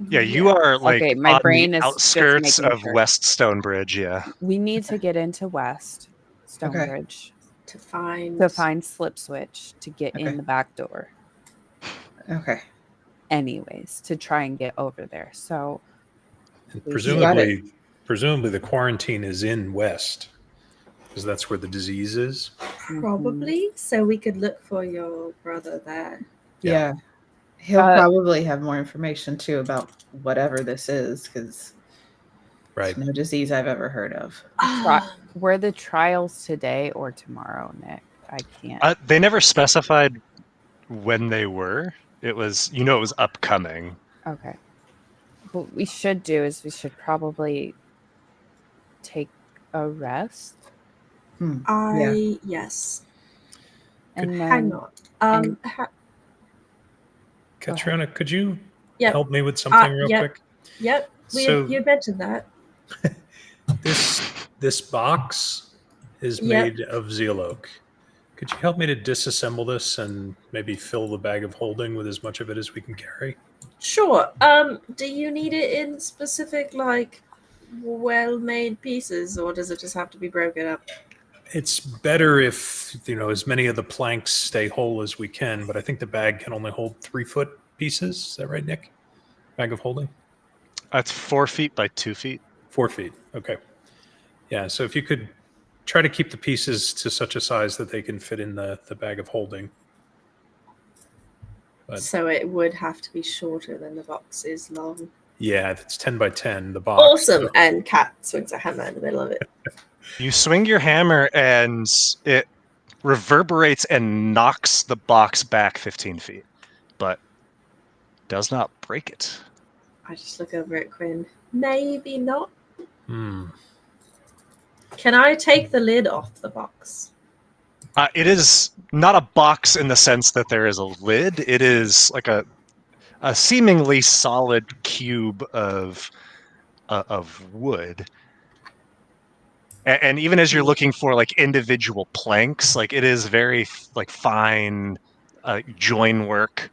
Yeah, you are like Okay, my on brain the is just outskirts making of sure. West Stonebridge. Yeah. We need to get into West Stonebridge To find Slip Switch to get Okay. in the back door. Okay. Anyways, to try and get over there. So And We- presumably the quarantine is in West, because that's where the disease is. probably, so we could look for your brother there. Yeah. He'll Uh, probably have more information too about whatever this is because Right. it's no disease I've ever heard of. were the trials today or tomorrow, Nick? I can't. They never specified when they were. It was, it was upcoming. Okay. What we should do is we should probably take a rest Yes. and Hang then on. Katrina, could you Yep. help me with something real yep. quick? Yep. So- You mentioned that. This box is Yep. made of zeal oak. Could you help me to disassemble this and maybe fill the bag of holding with as much of it as we can carry? Sure. Do you need it in specific, like, well-made pieces, or does it just have to be broken up? It's better if, as many of the planks stay whole as we can, but I think the bag can only hold 3-foot pieces. Is that right, Nick? Bag of holding? That's 4 feet by 2 feet. 4 feet. Okay. Yeah, so if you could try to keep the pieces to such a size that they can fit in the bag of holding. But So it would have to be shorter than the box is long. yeah, if it's 10 by 10, the box. Awesome. And Kat swings a hammer in the middle of it. You swing your hammer and it reverberates and knocks the box back 15 feet, but does not break it. I just look over at Quinn. Maybe not. Can I take the lid off the box? It is not a box in the sense that there is a lid. It is like a seemingly solid cube of wood. And even as you're looking for like individual planks, like it is very like fine join work.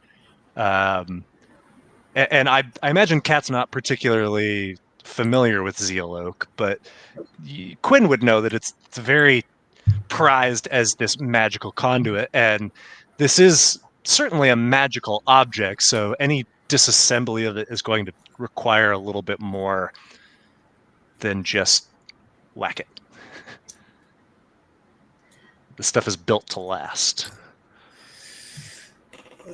And I imagine Kat's not particularly familiar with Zeal Oak, but Quinn would know that it's very prized as this magical conduit, and this is certainly a magical object, so any disassembly of it is going to require a little bit more than just whack it. This stuff is built to last.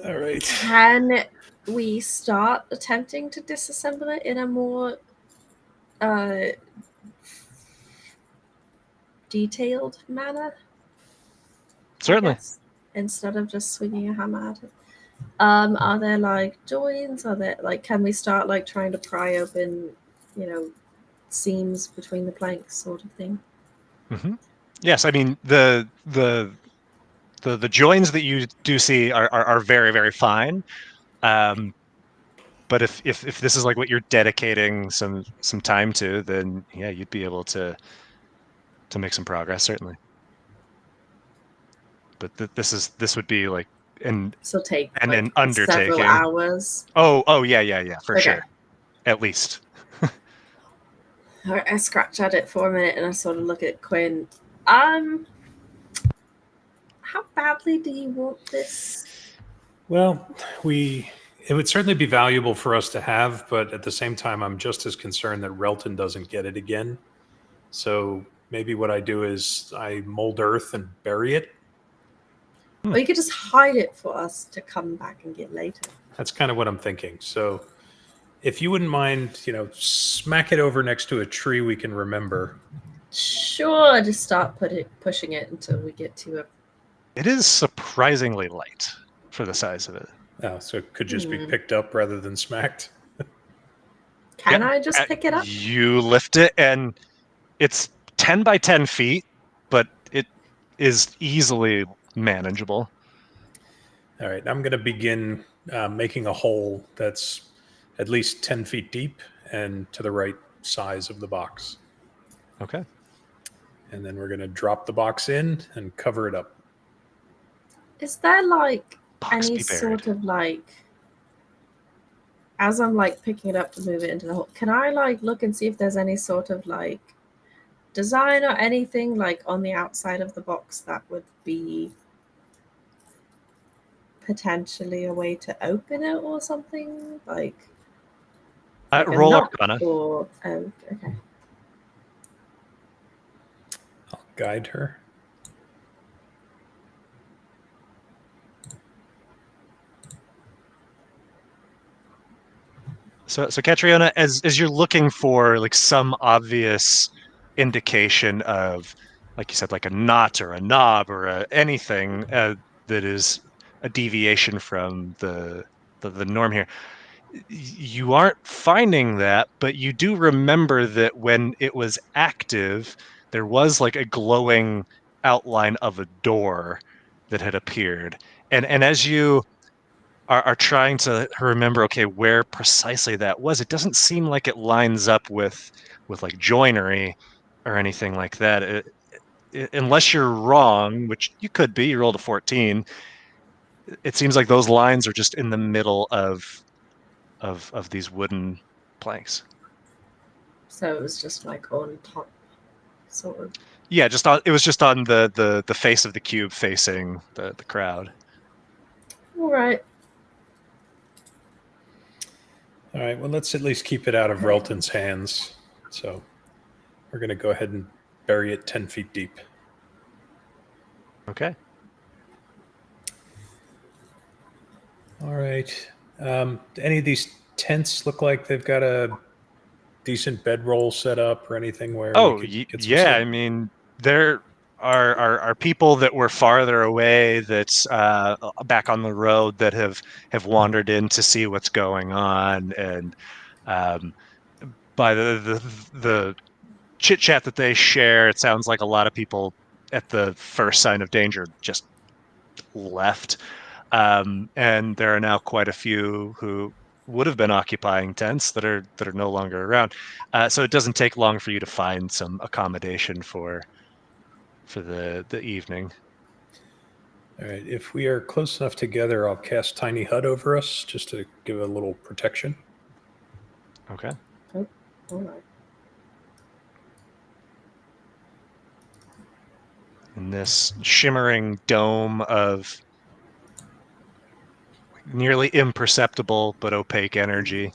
All right. Can we start attempting to disassemble it in a more detailed manner? Certainly. Instead of just swinging a hammer at it. Are there like joins? Are there like, can we start like trying to pry open, seams between the planks, sort of thing? Mm-hmm. Yes, I mean the joins that you do see are very, very fine. But if this is like what you're dedicating some time to, then yeah, you'd be able to make some progress, certainly. But this would be like an undertaking. Several hours. Oh yeah, for sure, at least. All right, I scratch at it for a minute and I sort of look at Quinn. How badly do you want this? Well, it would certainly be valuable for us to have, but at the same time, I'm just as concerned that Relton doesn't get it again. So maybe what I do is I mold earth and bury it. Or you could just hide it for us to come back and get later. That's kind of what I'm thinking. So if you wouldn't mind, smack it over next to a tree we can remember. Sure, just start pushing it until we get to it. It is surprisingly light for the size of it. Oh, so it could just be picked up rather than smacked. Can I just pick it up? You lift it, and it's 10 by 10 feet, but it is easily manageable. All right, I'm going to begin making a hole that's at least 10 feet deep and to the right size of the box. Okay. And then we're going to drop the box in and cover it up. Is there like Box any be buried. sort of like, as I'm like picking it up to move it into the hole, can I like look and see if there's any sort of like design or anything like on the outside of the box that would be potentially a way to open it or something? Like Roll Arcana. Or, okay. I'll guide her. So Catriona, as you're looking for like some obvious indication of, like you said, like a knot or a knob or anything that is a deviation from the norm here, you aren't finding that, but you do remember that when it was active, there was like a glowing outline of a door that had appeared, and as you are trying to remember, okay, where precisely that was, it doesn't seem like it lines up with like joinery or anything like that. Unless you're wrong, which you could be, you rolled a 14. It seems like those lines are just in the middle of these wooden planks. So it was just like on top, sort of. Yeah, it was just on the face of the cube facing the crowd. All right. All right, well, let's at least keep it out of Relton's hands. So we're going to go ahead and bury it 10 feet deep. Okay. All right. Any of these tents look like they've got a decent bedroll set up or anything where? Oh, we could get some yeah. sleep? I mean, there are people that were farther away that's back on the road that have wandered in to see what's going on, and by the chit chat that they share, it sounds like a lot of people at the first sign of danger just left. And there are now quite a few who would have been occupying tents that are no longer around. So it doesn't take long for you to find some accommodation for the evening. All right. If we are close enough together, I'll cast Tiny Hut over us just to give a little protection. Okay. All right. In this shimmering dome of nearly imperceptible but opaque energy,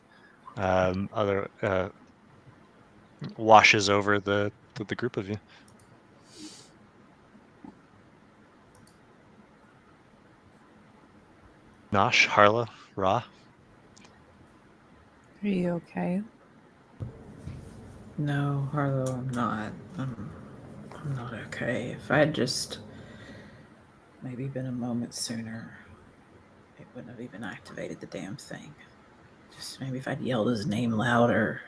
washes over the group of you. Nosh, Harla, Ra. Are you okay? No, Harlow, I'm not. I'm not okay. If I had just maybe been a moment sooner, it wouldn't have even activated the damn thing. Just maybe if I'd yelled his name louder.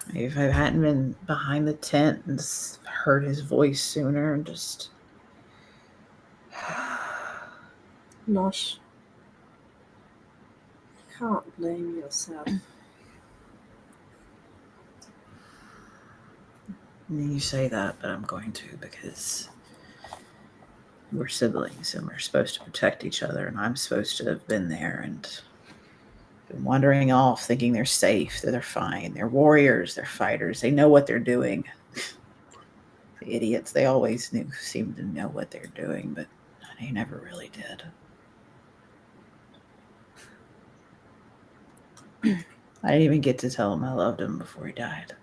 Maybe if I hadn't been behind the tent and heard his voice sooner and just. Nosh. Can't blame yourself. You say that, but I'm going to because we're siblings and we're supposed to protect each other, and I'm supposed to have been there and been wandering off thinking they're safe, that they're fine. They're warriors, they're fighters, they know what they're doing. The idiots, they always seem to know what they're doing, but they never really did. I didn't even get to tell him I loved him before he died.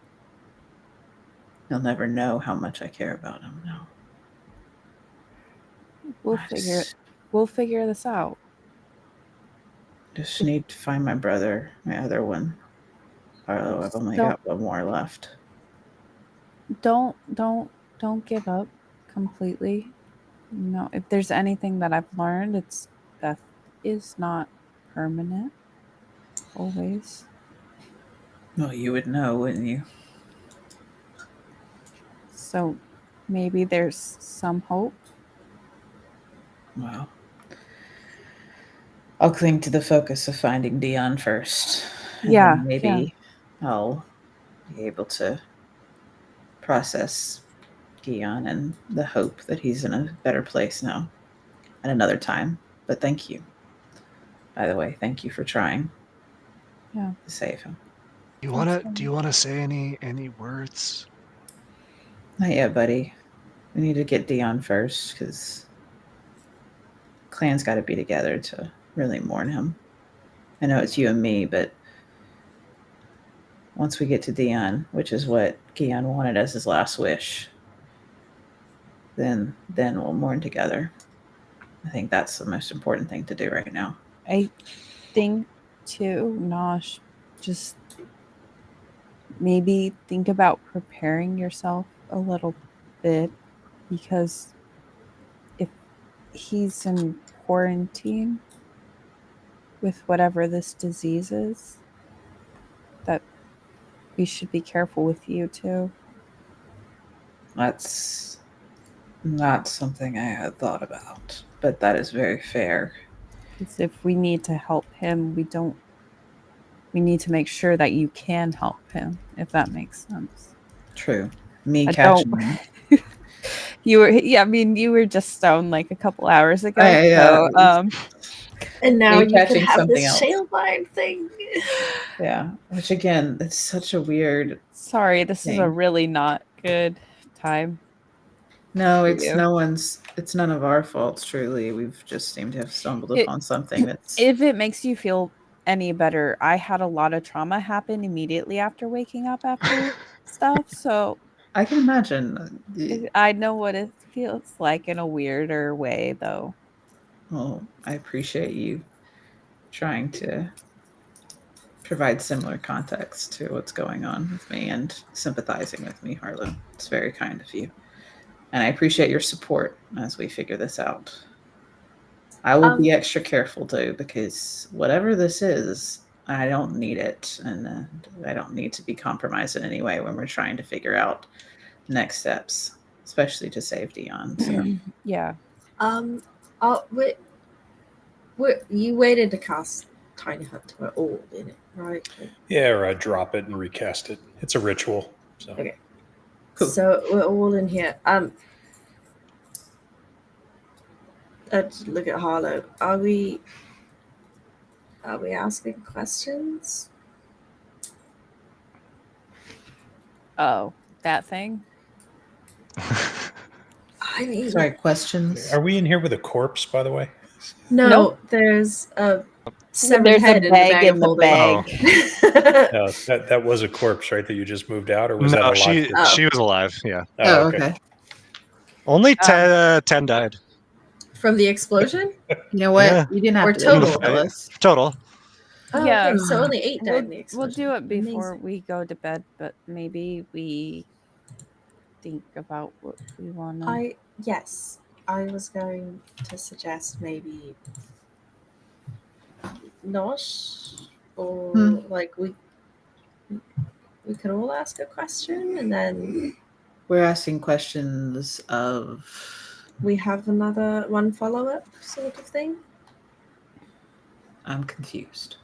He'll never know how much I care about him now. We'll figure this out. Just need to find my brother, my other one. Harlow, I've only got one more left. Don't give up completely. No, if there's anything that I've learned, it's death is not permanent. Always. Well, you would know, wouldn't you? So maybe there's some hope. Well, I'll cling to the focus of finding Dion first. And then maybe I'll be able to process Dion and the hope that he's in a better place now at another time. But thank you. By the way, thank you for trying to save him. Do you wanna say any words? Not yet, buddy. We need to get Dion first because clan's got to be together to really mourn him. I know it's you and me, but once we get to Dion, which is what Dion wanted as his last wish, then we'll mourn together. I think that's the most important thing to do right now. I think too, Nosh, just maybe think about preparing yourself a little bit, because if he's in quarantine with whatever this disease is, that we should be careful with you too. That's not something I had thought about, but that is very fair. Because if we need to help him, we need to make sure that you can help him, if that makes sense. True. Me catching him. You were just stoned like a couple hours ago. And now Me you catching can have something this else. Shalebind thing. Yeah, which again, it's such a weird. Sorry, this is a thing. really not good time. No, for it's you. it's none of our faults. Truly, we've just seemed to have stumbled upon something that's. If it makes you feel any better, I had a lot of trauma happen immediately after waking up after stuff, so I can imagine. I know what it feels like in a weirder way, though. Well, I appreciate you trying to provide similar context to what's going on with me and sympathizing with me, Harlow. It's very kind of you. And I appreciate your support as we figure this out. I will be extra careful too, because whatever this is, I don't need it, and I don't need to be compromised in any way when we're trying to figure out next steps, especially to save Dion. So Yeah. You waited to cast Tiny Hut to an orb in it, right? Yeah, or I drop it and recast it. It's a ritual. So Okay. Cool. So we're all in here. Let's look at Harlow. Are we asking questions? Oh, that thing. I mean, sorry, questions. are we in here with a corpse, by the way? no. Nope. There's a severed There's head a in the bag bag in of the holding. bag. No, that was a corpse, right? That you just moved out, or was that a No, live she corpse? she was alive. Yeah, Oh, okay. only 10 died From the explosion? You know what? Yeah. You didn't have Or to total. tell us. total. Oh, Yeah. okay. So only 8 died We'll, in the we'll explosion. do it before Amazing. we go to bed, but maybe we think about what we want to. Yes. I was going to suggest maybe Nosh, or like we could all ask a question, and then We're asking questions of. we have another one follow-up sort of thing. I'm confused.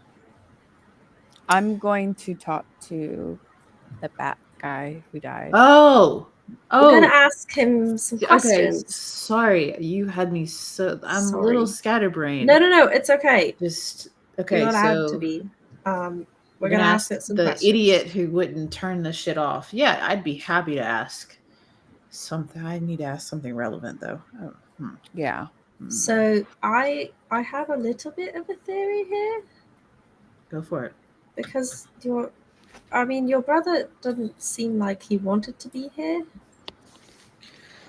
I'm going to talk to the bat guy who died. Oh, We're gonna ask him some okay. questions. Sorry, you had me so. I'm a Sorry. little scatterbrained. No, it's okay. Just okay. You're not allowed So to be. we're gonna ask ask some the questions. idiot who wouldn't turn the shit off. Yeah, I'd be happy to ask something. I need to ask something relevant though. Oh, Yeah. So I have a little bit of a theory here, Go for it. because your brother doesn't seem like he wanted to be here.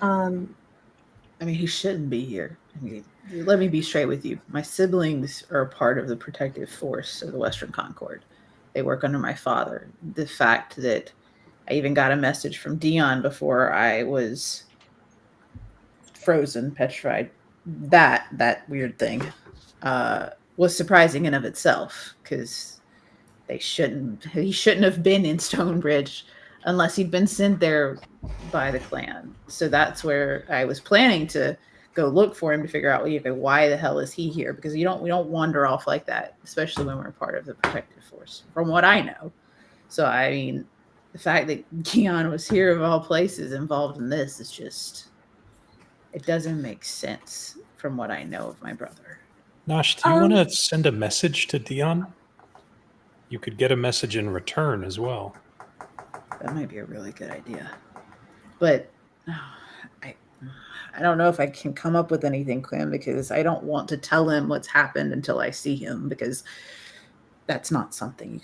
I mean, he shouldn't be here. I mean, let me be straight with you. My siblings are a part of the protective force of the Western Concord. They work under my father. The fact that I even got a message from Dion before I was frozen, petrified, that weird thing was surprising in of itself, because he shouldn't have been in Stonebridge unless he'd been sent there by the clan. So that's where I was planning to go look for him to figure out, okay, why the hell is he here? Because we don't wander off like that, especially when we're part of the protective force, from what I know. So I mean, the fact that Keon was here of all places involved in this is just, it doesn't make sense from what I know of my brother. Nosh, do you want to send a message to Dion? You could get a message in return as well. That might be a really good idea. But I don't know if I can come up with anything, Quinn, because I don't want to tell him what's happened until I see him, because that's not something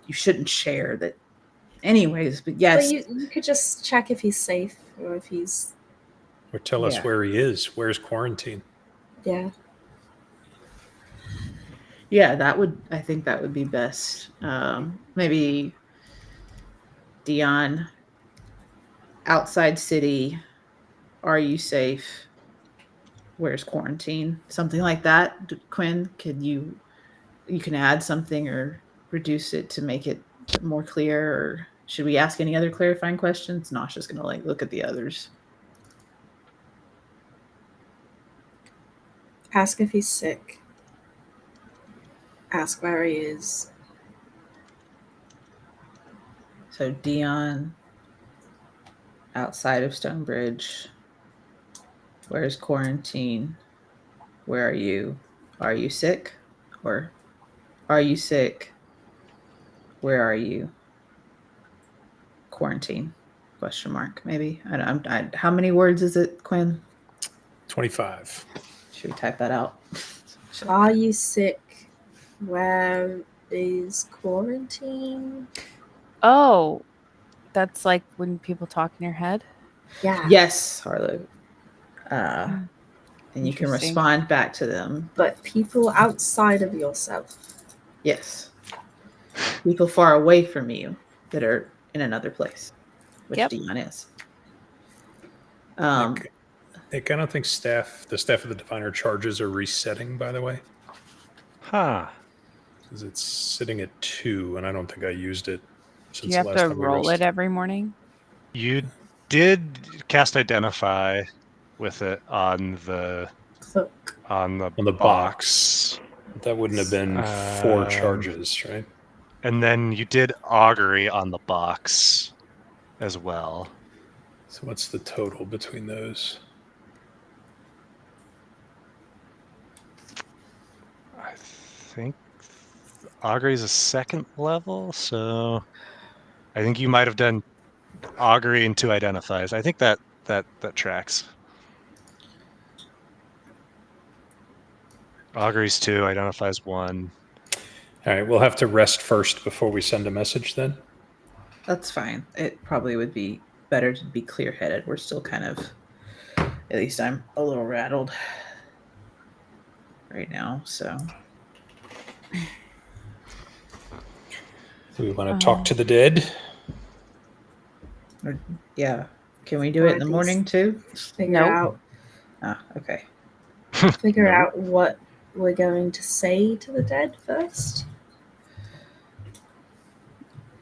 you shouldn't share that. Anyways, but yes. But you could just check if he's safe, or if he's... Or tell us where he is. Where's quarantine? Yeah. Yeah, I think that would be best. Maybe Dion, outside city, are you safe? Where's quarantine? Something like that. Quinn, you can add something or reduce it to make it more clear, or should we ask any other clarifying questions? Nosh is gonna look at the others. Ask if he's sick. Ask where he is. So Dion, outside of Stonebridge. Where's quarantine? Where are you? Are you sick? Or are you sick? Where are you? Quarantine? Question mark. Maybe. How many words is it, Quinn? 25. Should we type that out? Are you sick? Where is quarantine? Oh, that's like when people talk in your head. Yeah. Yes, Harlow. And you can Interesting. respond back to them. But people outside of yourself. Yes. People far away from you that are in another place, which Dion is. Nick, I don't think the staff of the Diviner charges are resetting, by the way. Huh. Because it's sitting at 2, and I don't think I used it since Do you have the last to time we roll it rested. every morning? You did cast Identify with it on the Cloak. On the box. That wouldn't have been 4 Um, charges, right? And then you did Augury on the box as well. So what's the total between those? I think Augury's a second level, so I think you might have done Augury and 2 Identifies. I think that tracks. Augury's 2, Identifies 1. All right, we'll have to rest first before we send a message then. That's fine. It probably would be better to be clear headed. We're still kind of, at least I'm a little rattled right now. So, Do we want to talk to the dead? yeah. Can we do it in the Or at morning too? Figure Nope. out Ah, okay. figure No. out what we're going to say to the dead first.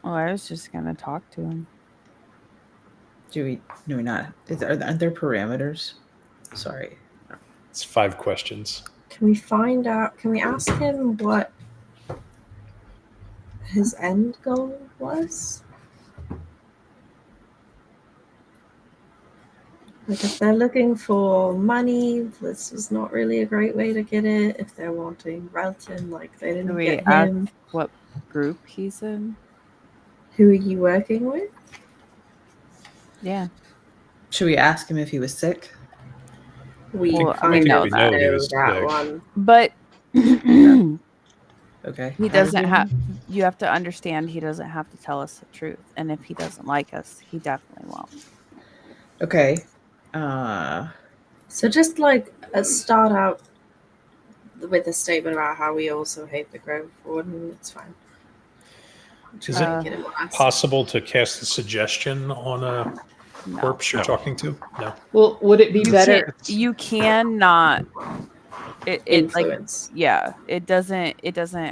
Well, I was just gonna talk to him. Do we not? Aren't there parameters? Sorry. It's 5 questions. Can we find out? Can we ask him what his end goal was? Like, if they're looking for money, this is not really a great way to get it. If they're wanting Relton, like they Can didn't we get ask him. what group he's in? Who are you working with? Yeah. Should we ask him if he was sick? We Well, kind we know of that. he was that sick. one. But Okay. he doesn't have. You have to understand. He doesn't have to tell us the truth. And if he doesn't like us, he definitely won't. Okay. So just like start out with a statement about how we also hate the Grove Warden. It's fine. Is Try it to get him last. Possible to cast a suggestion on a No. corpse you're No. talking to? No. Well, would it be You better? can't- You cannot. It like Influence. yeah. It doesn't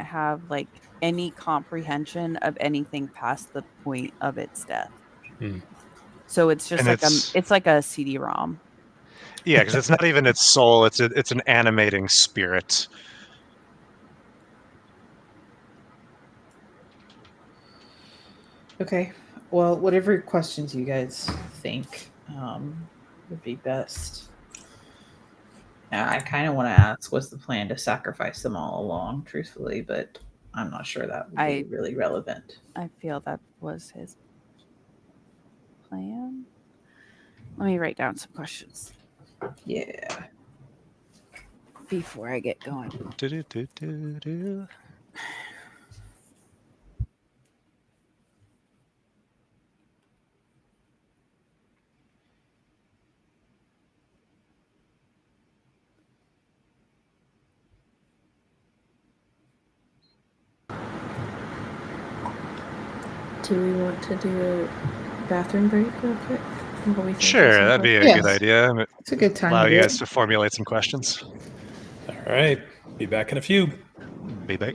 have like any comprehension of anything past the point of its death. Hmm. So it's just And like it's- it's like a CD-ROM. Yeah, because it's not even its soul; it's an animating spirit. Okay. Well, whatever questions you guys think would be best. I kind of want to ask, what's the plan to sacrifice them all along, truthfully, but I'm not sure that would be really relevant. I feel that was his plan. Let me write down some questions Yeah. before I get going. Do-do-do-do-do. Do we want to do a bathroom break real quick? While we think of Sure, some that'd be a Yes. good idea. It's a good time Allow to you do guys it. to formulate some questions. All right. Be back in a few. Be back.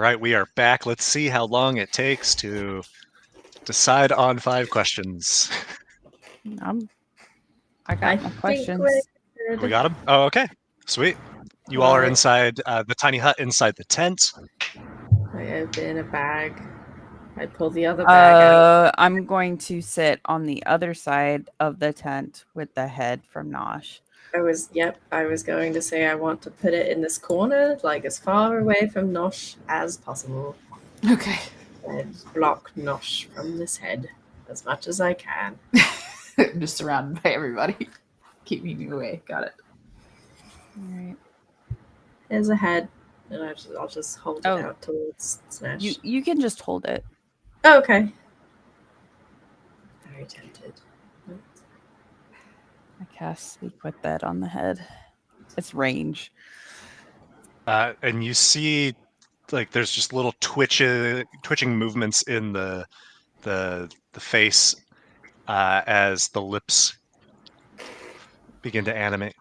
right, we are back. Let's see how long it takes to decide on 5 questions. I got my questions. we're We good. got them? Oh, okay. Sweet. You all are inside the tiny hut inside the tent. I open a bag. I pull the other bag out. I'm going to sit on the other side of the tent with the head from Nosh. I was going to say I want to put it in this corner, like as far away from Nosh as possible. Okay. And block Nosh from this head as much as I can. I'm just surrounded by everybody. Keep me away. Got it. All right. There's a head, and I'll just hold it out towards Smash. You can just hold it. Oh, okay. Very tempted. I cast Speak with that on the head. It's range. And you see, like, there's just little twitching movements in the face as the lips begin to animate.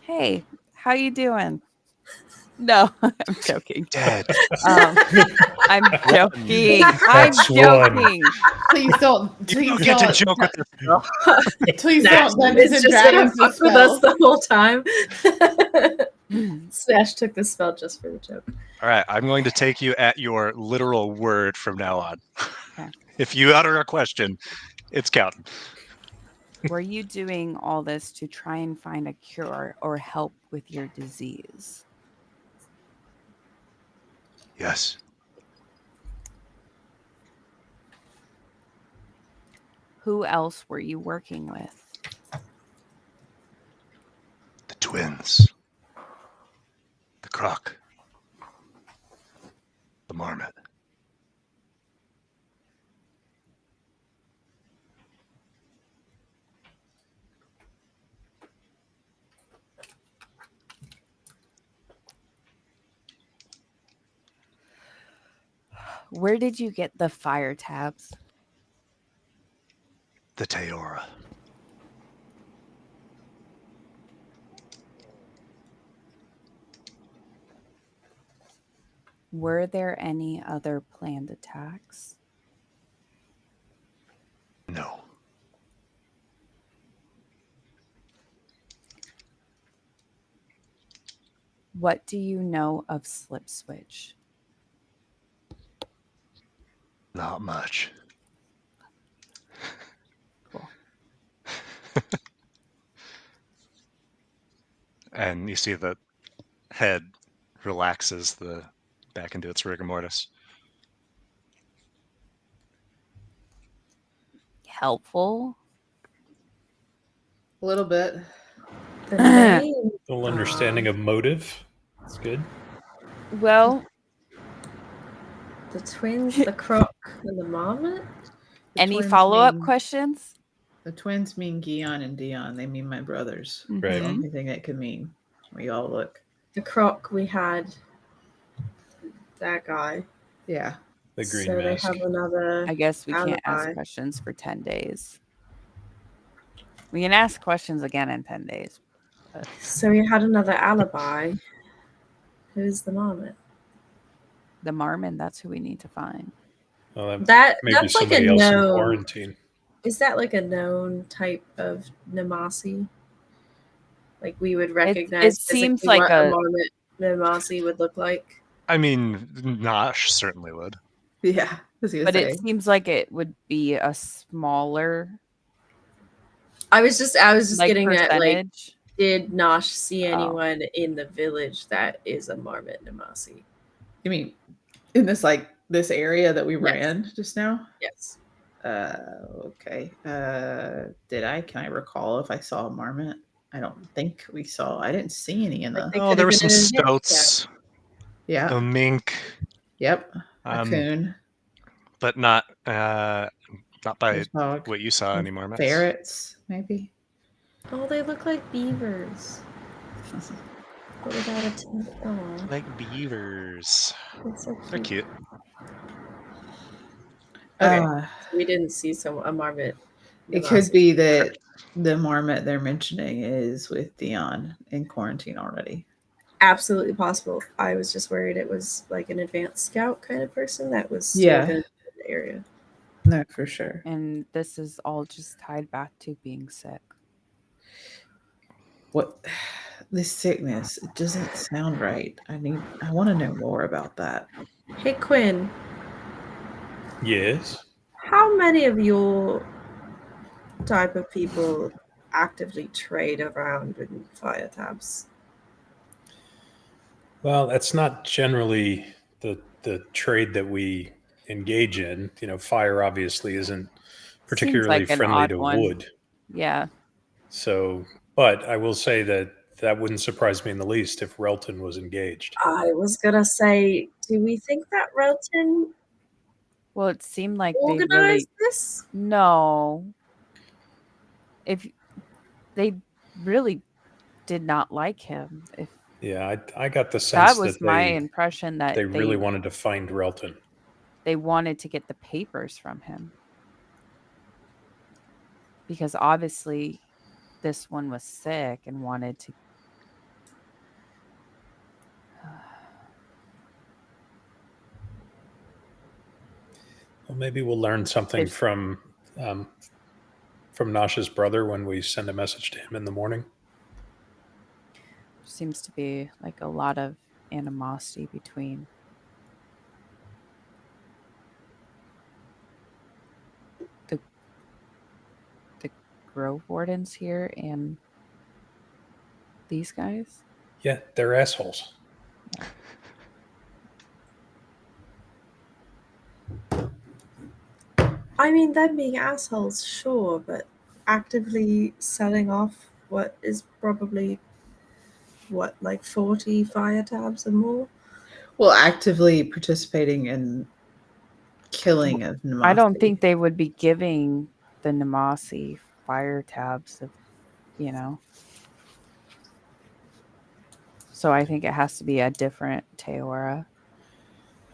Hey, how you doing? No, I'm joking. Dead. I'm joking. That's joking. Please don't. You Please get to don't. joke with this. Please Smash don't. Dungeons is and just gonna Dragons fuck with spell. us the whole time. Smash took this spell just for the joke. All right, I'm going to take you at your literal word from now on. Okay. If you utter a question, it's counting. Were you doing all this to try and find a cure or help with your disease? Yes. Who else were you working with? The twins. The croc. The marmot. Where did you get the fire tabs? The Teora. Were there any other planned attacks? No. What do you know of Slip Switch? Not much. Cool. And you see the head relaxes back into its rigor mortis. Helpful? A little bit. The name. Little understanding of motive. That's good. Well, The twins, the croc, and the marmot? The any twins follow-up mean- questions? The twins mean Gion and Dion. They mean my brothers. Right. The Mhm. only thing that could mean. We all look. The croc, we had that guy. Yeah. The green so mask. they have another. I guess we can't ask Alibi. questions for 10 days. We can ask questions again in 10 days. So we had another alibi. Who's the marmot? The Marmon, that's who we need to find. Well, That's maybe like a somebody else in known. quarantine. Is that like a known type of Namasi? Like we would recognize. seems physically like what a- marmot Namasi would look like. I mean, Nosh certainly would. Yeah. I was gonna But say. it seems like it would be a smaller I was just like getting at like, percentage. did Nosh see Oh. anyone in the village that is a marmot Namasi? You mean in this area that we Yes. ran just now? Yes. Okay. Can I recall if I saw a marmot? I don't think we saw. I didn't see any in Like the. they Oh, could there have were some been in a hit stoats, Yeah. a mink, Yep. A coon. but not by There's dog. what you saw anymore. Max. Ferrets, maybe. Oh, they look like beavers. But without a tent. Oh, Like beavers. that's so They're cute. cute. Okay. Uh, We didn't see a marmot. it could be that the marmot they're mentioning is with Dion in quarantine already. Absolutely possible. I was just worried it was like an advanced scout kind of person that was still Yeah. going to be in the area. No, for sure. And this is all just tied back to being sick. What this sickness, it doesn't sound right. I want to know more about that. Hey, Quinn, Yes. how many of your type of people actively trade around in fire tabs? Well, that's not generally the trade that we engage in. Fire obviously isn't Seems particularly like an friendly odd to one. wood. Yeah. So, but I will say that wouldn't surprise me in the least if Relton was engaged. I was going to say, do we think that Relton Well, it seemed like they organized really this? no. If they really did not like him, if Yeah, I got the sense that was that my impression, that they really wanted to find Relton. they wanted to get the papers from him, because obviously this one was sick and wanted to. Well, maybe we'll learn something If- from Nosh's brother when we send a message to him in the morning. Seems to be like a lot of animosity between the Grove Wardens here and these guys. Yeah, they're assholes. I mean, them being assholes, sure, but actively selling off what is probably, like 40 fire tabs or more? Well, actively participating in killing of Namasi. I don't think they would be giving the Namasi fire tabs of, So I think it has to be a different Teora.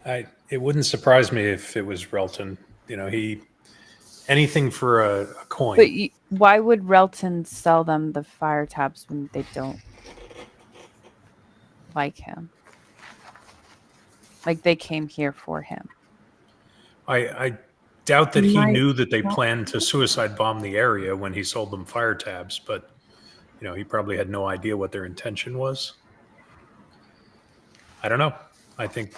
It wouldn't surprise me if it was Relton. Anything for a coin. But why would Relton sell them the fire tabs when they don't like him? Like they came here for him. I doubt that he Might knew that they not. planned to suicide bomb the area when he sold them fire tabs, but he probably had no idea what their intention was. I don't know. I think,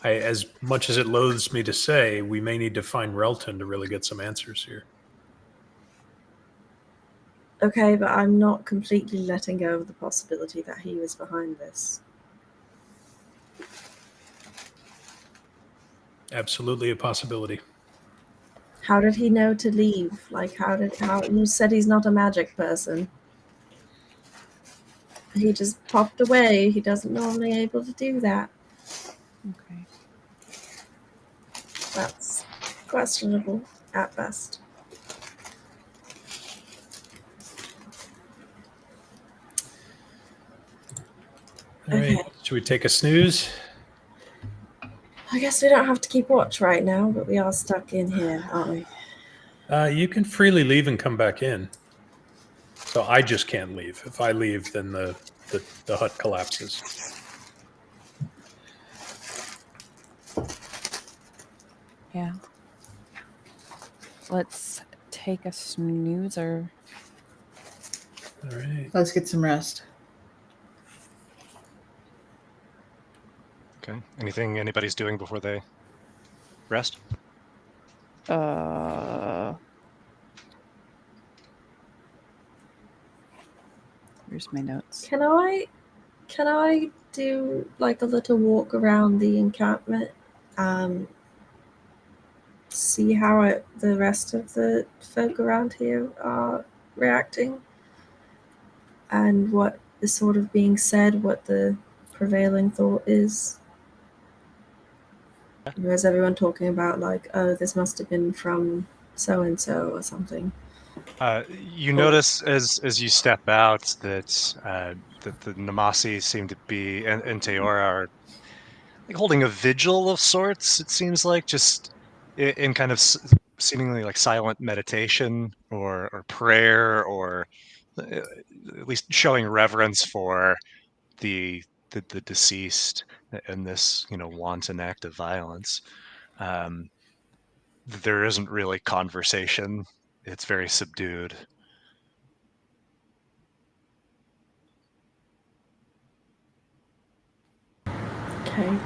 as much as it loathes me to say, we may need to find Relton to really get some answers here. Okay, but I'm not completely letting go of the possibility that he was behind this. Absolutely a possibility. How did he know to leave? Like, how you said he's not a magic person. He just popped away. He doesn't normally able to do that. Okay. That's questionable at best. All right. Okay. Should we take a snooze? I guess we don't have to keep watch right now, but we are stuck in here, aren't we? You can freely leave and come back in. So I just can't leave. If I leave, then the hut collapses. Yeah. Let's take a snoozer. All right. Let's get some rest. Okay. Anything anybody's doing before they rest? Here's my notes. Can I do like a little walk around the encampment? See how the rest of the folk around here are reacting, and what is sort of being said, what the prevailing thought is. Is everyone talking about like, oh, this must have been from so and so or something? You notice as you step out that the Namasi seem to be and Teora are like holding a vigil of sorts. It seems like just in kind of seemingly like silent meditation or prayer, or at least showing reverence for the deceased in this wanton act of violence. Um, there isn't really conversation. It's very subdued. Okay.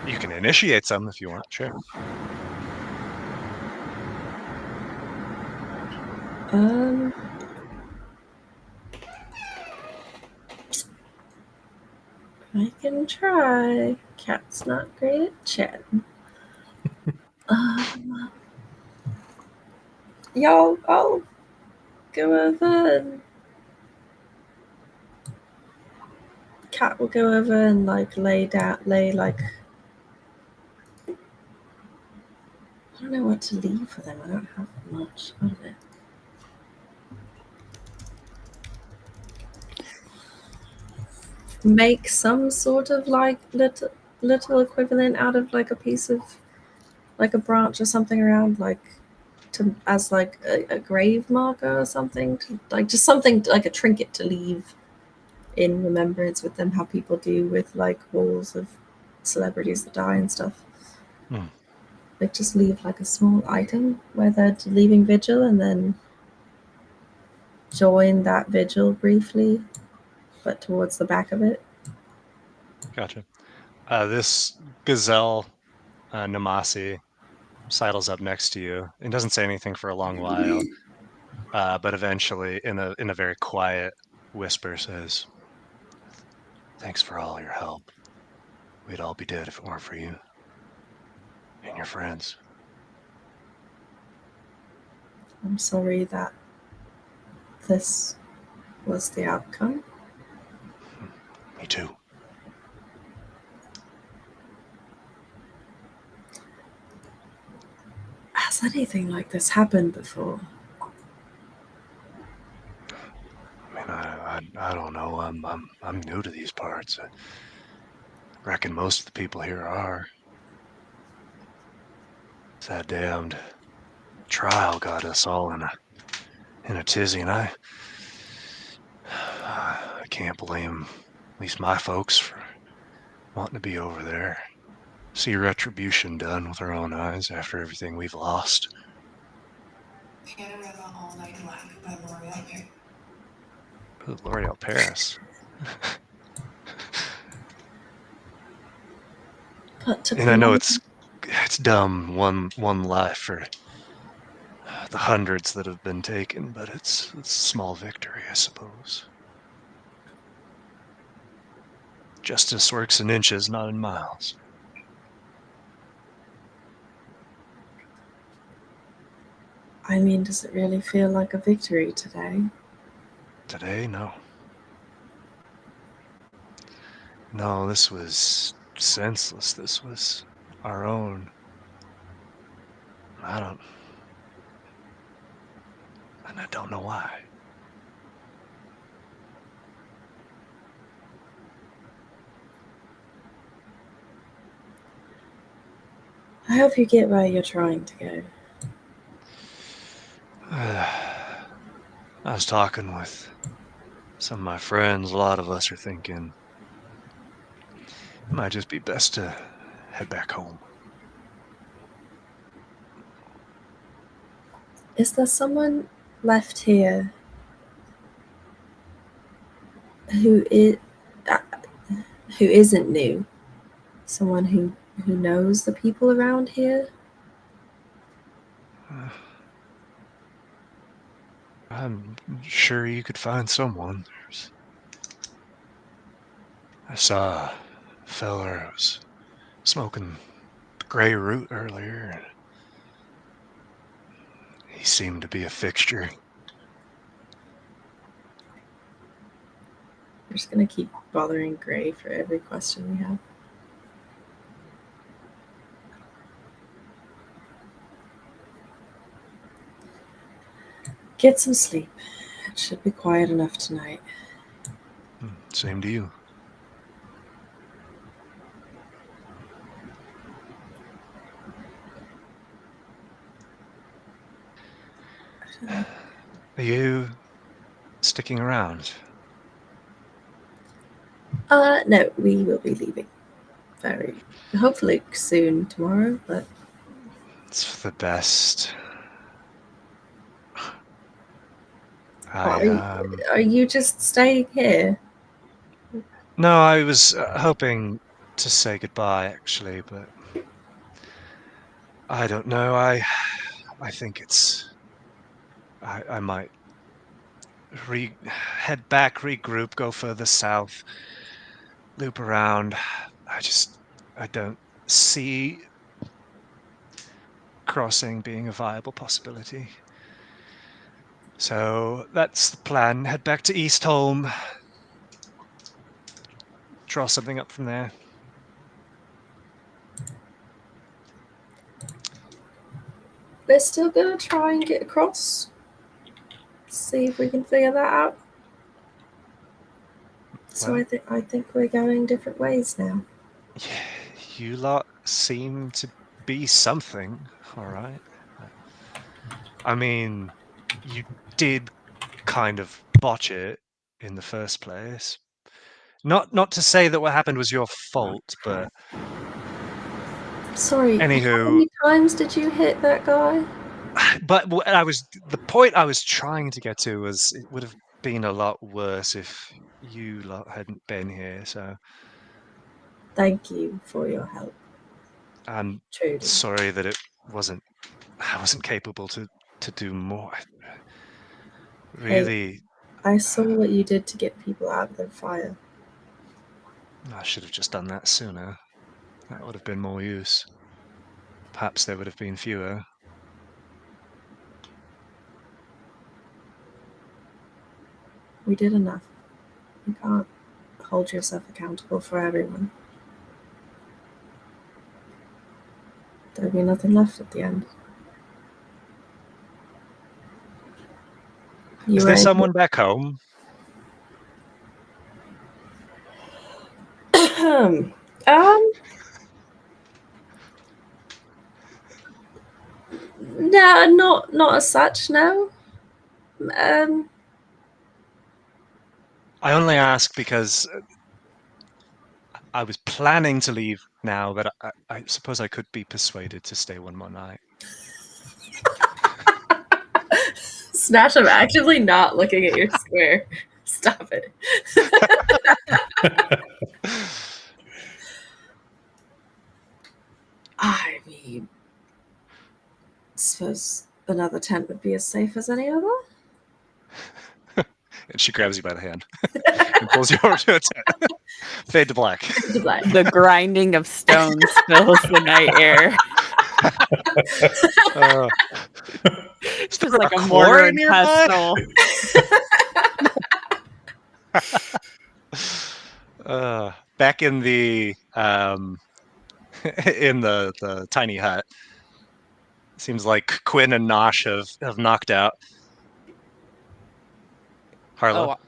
You can initiate some if you want. Sure. I can try. Cat's not great at chatting. Y'all, I'll go over and Cat will go over and lay like I don't know what to leave for them. I don't have much. I don't know. Make some sort of little equivalent out of a piece of a branch or something around as a grave marker or something to just something like a trinket to leave in remembrance with them, how people do with walls of celebrities that die and stuff. Just leave a small item where they're leaving vigil and then join that vigil briefly, but towards the back of it. Gotcha. This gazelle, Namasi, sidles up next to you and doesn't say anything for a long while, but eventually, in a very quiet whisper, says, "Thanks for all your help. We'd all be dead if it weren't for you and your friends." I'm sorry that this was the outcome. Me too. Has anything like this happened before? I mean, I don't know. I'm new to these parts. I reckon most of the people here are. That damned trial got us all in a tizzy, and I can't blame at least my folks for wanting to be over there, see retribution done with our own eyes after everything we've lost. Panorama All Night Black by L'Oreal Paris. L'Oreal Paris. And I know it's dumb, one life for the hundreds that have been taken, but it's a small victory, I suppose. Justice works in inches, not in miles. I mean, does it really feel like a victory today? Today, no. No, this was senseless. This was our own. And I don't know why. I hope you get where you're trying to go. I was talking with some of my friends. A lot of us are thinking it might just be best to head back home. Is there someone left here who isn't new? Someone who knows the people around here? I'm sure you could find someone. I saw a fella who was smoking gray root earlier. He seemed to be a fixture. We're just gonna keep bothering Gray for every question we have. Get some sleep. It should be quiet enough tonight. Same to you. Are you sticking around? No, we will be leaving. Hopefully soon tomorrow, but It's for the best. are you just staying here? No, I was hoping to say goodbye, actually, but I don't know. I think it's. I might head back, regroup, go further south, loop around. I don't see crossing being a viable possibility. So that's the plan. Head back to Eastholm. Draw something up from there. We're still gonna try and get across. See if we can figure that out. So Well, I think we're going different ways now. You lot seem to be something, all right. I mean, you did kind of botch it in the first place. Not to say that what happened was your fault, but Sorry, how anywho, many times did you hit that guy? but the point I was trying to get to was it would have been a lot worse if you lot hadn't been here. So Thank you for your help. I'm Truly. sorry that I wasn't capable to do more. Really, I saw what you did to get people out of the fire. I should have just done that sooner. That would have been more use. Perhaps there would have been fewer. We did enough. You can't hold yourself accountable for everyone. There'll be nothing left at the end. Is there someone back home? No, not as such. No. I only ask because I was planning to leave now, but I suppose I could be persuaded to stay one more night. Snatch, I'm actively not looking at your square. Stop it. I mean, I suppose another tent would be as safe as any other. And she grabs you by the hand and pulls you over to a tent. Fade to black. The grinding of stones fills the night air. It's just like a mortar and pestle. Back in the in the tiny hut, seems like Quinn and Nosh have knocked out. Harlow. Oh,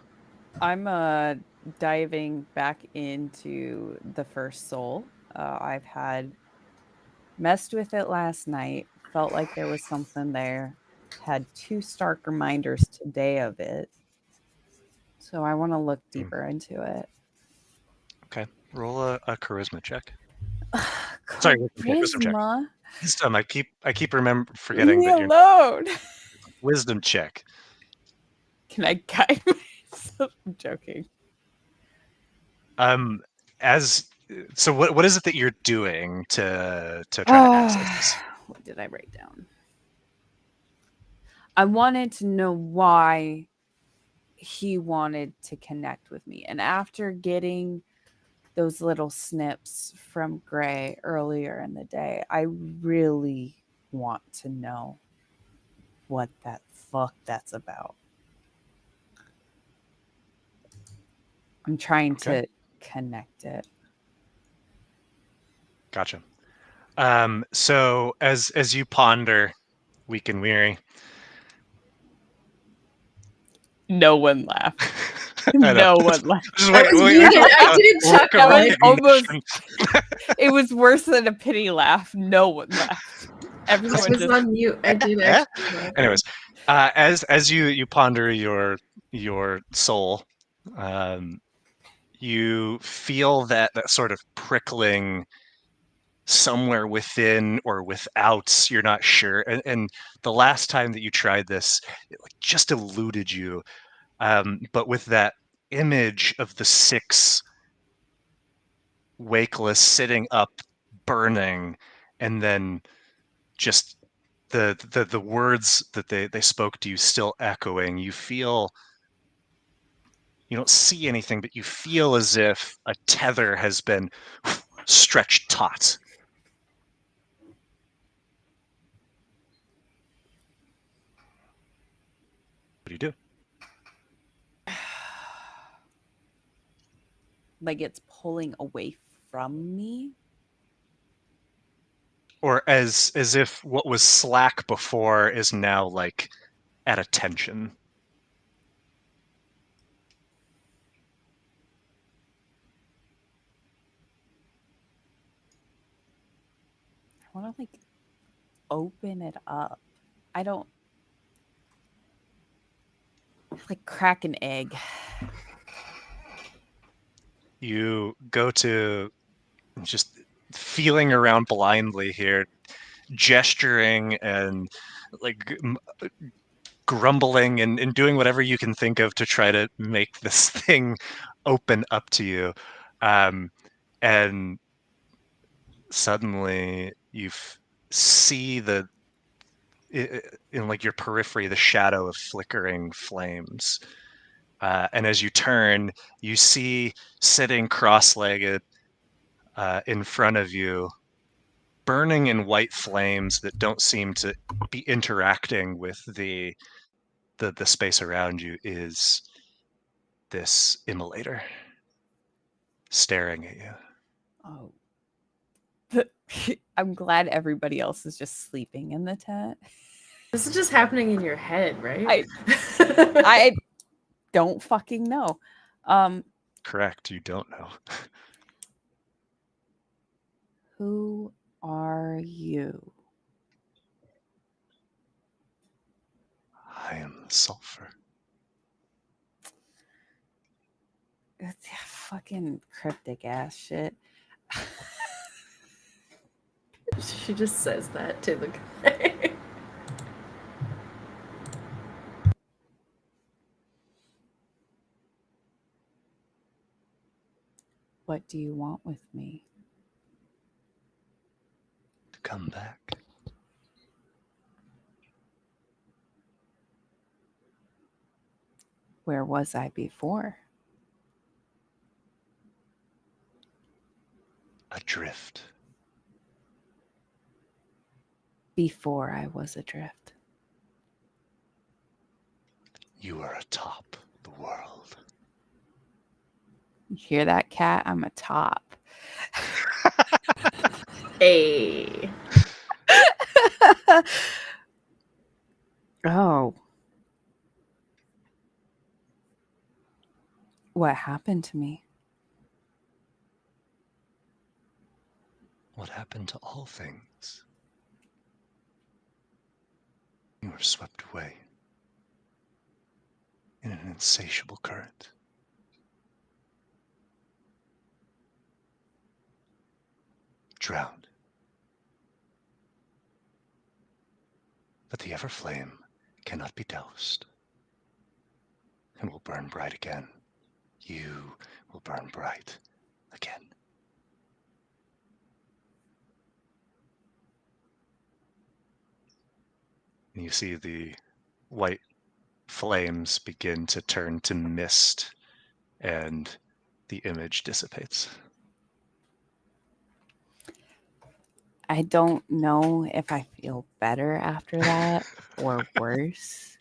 I'm diving back into the first soul. I've had messed with it last night. Felt like there was something there. Had 2 stark reminders today of it. So I want to look deeper into it. Okay. Roll a charisma check. Sorry, wisdom check. Wisdom. I keep forgetting that you're alone. Wisdom check. Can I guide myself? I'm joking. So what is it that you're doing to try to access this? What did I write down? I wanted to know why he wanted to connect with me. And after getting those little snips from Gray earlier in the day, I really want to know what that fuck that's about. I'm trying to connect it. Gotcha. So as you ponder, weak and weary, no one laughed. No one laughed. I didn't chuck. It was worse than a pity laugh. No one laughed. Everyone was on mute. I did. Anyways, As you ponder your soul, you feel that sort of prickling somewhere within or without. You're not sure. And the last time that you tried this, it like just eluded you. But with that image of the 6 wakeless sitting up, burning, and then just the words that they spoke to you still echoing, you feel, you don't see anything, but you feel as if a tether has been stretched taut. What do you do? Like it's pulling away from me. Or as if what was slack before is now like at attention. I want to like open it up. I don't like crack an egg. You go to just feeling around blindly here, gesturing and like grumbling and doing whatever you can think of to try to make this thing open up to you. And suddenly you see in like your periphery, the shadow of flickering flames. And as you turn, you see sitting cross-legged in front of you, burning in white flames that don't seem to be interacting with the space around you, is this immolator staring at you. Oh. I'm glad everybody else is just sleeping in the tent. This is just happening in your head, right? I don't fucking know. Correct, you don't know. Who are you? I am the sulfur. It's fucking cryptic ass shit. She just says that to the guy. What do you want with me? To come back. Where was I before? Adrift. Before I was adrift. You are atop the world. You hear that, cat? I'm a top. Hey. Oh. What happened to me? What happened to all things? You were swept away in an insatiable current. Drowned. But the Everflame cannot be doused and will burn bright again. You will burn bright again. And you see the white flames begin to turn to mist, and the image dissipates. I don't know if I feel better after that or worse.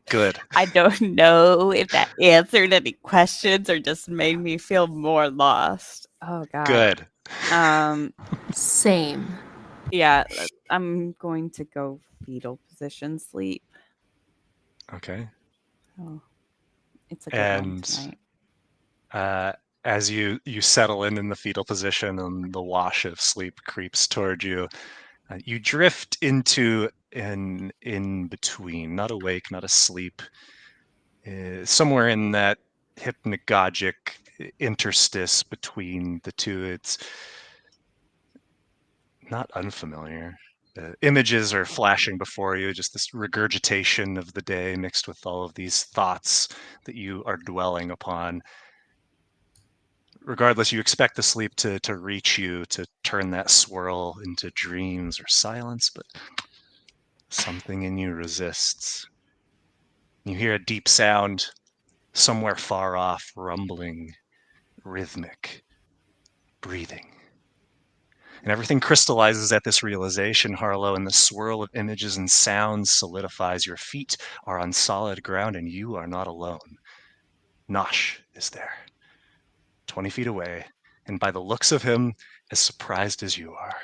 Good. I don't know if that answered any questions or just made me feel more lost. Oh god. Good. Same. Yeah, I'm going to go fetal position sleep. Okay. Oh, it's a good one And tonight. as you settle in the fetal position and the wash of sleep creeps toward you, you drift into in between, not awake, not asleep, somewhere in that hypnagogic interstice between the two. It's not unfamiliar. Images are flashing before you, just this regurgitation of the day mixed with all of these thoughts that you are dwelling upon. Regardless, you expect the sleep to reach you, to turn that swirl into dreams or silence, but something in you resists. You hear a deep sound somewhere far off, rumbling, rhythmic, breathing. And everything crystallizes at this realization, Harlow, and the swirl of images and sounds solidifies. Your feet are on solid ground, and you are not alone. Nosh is there, 20 feet away, and by the looks of him, as surprised as you are.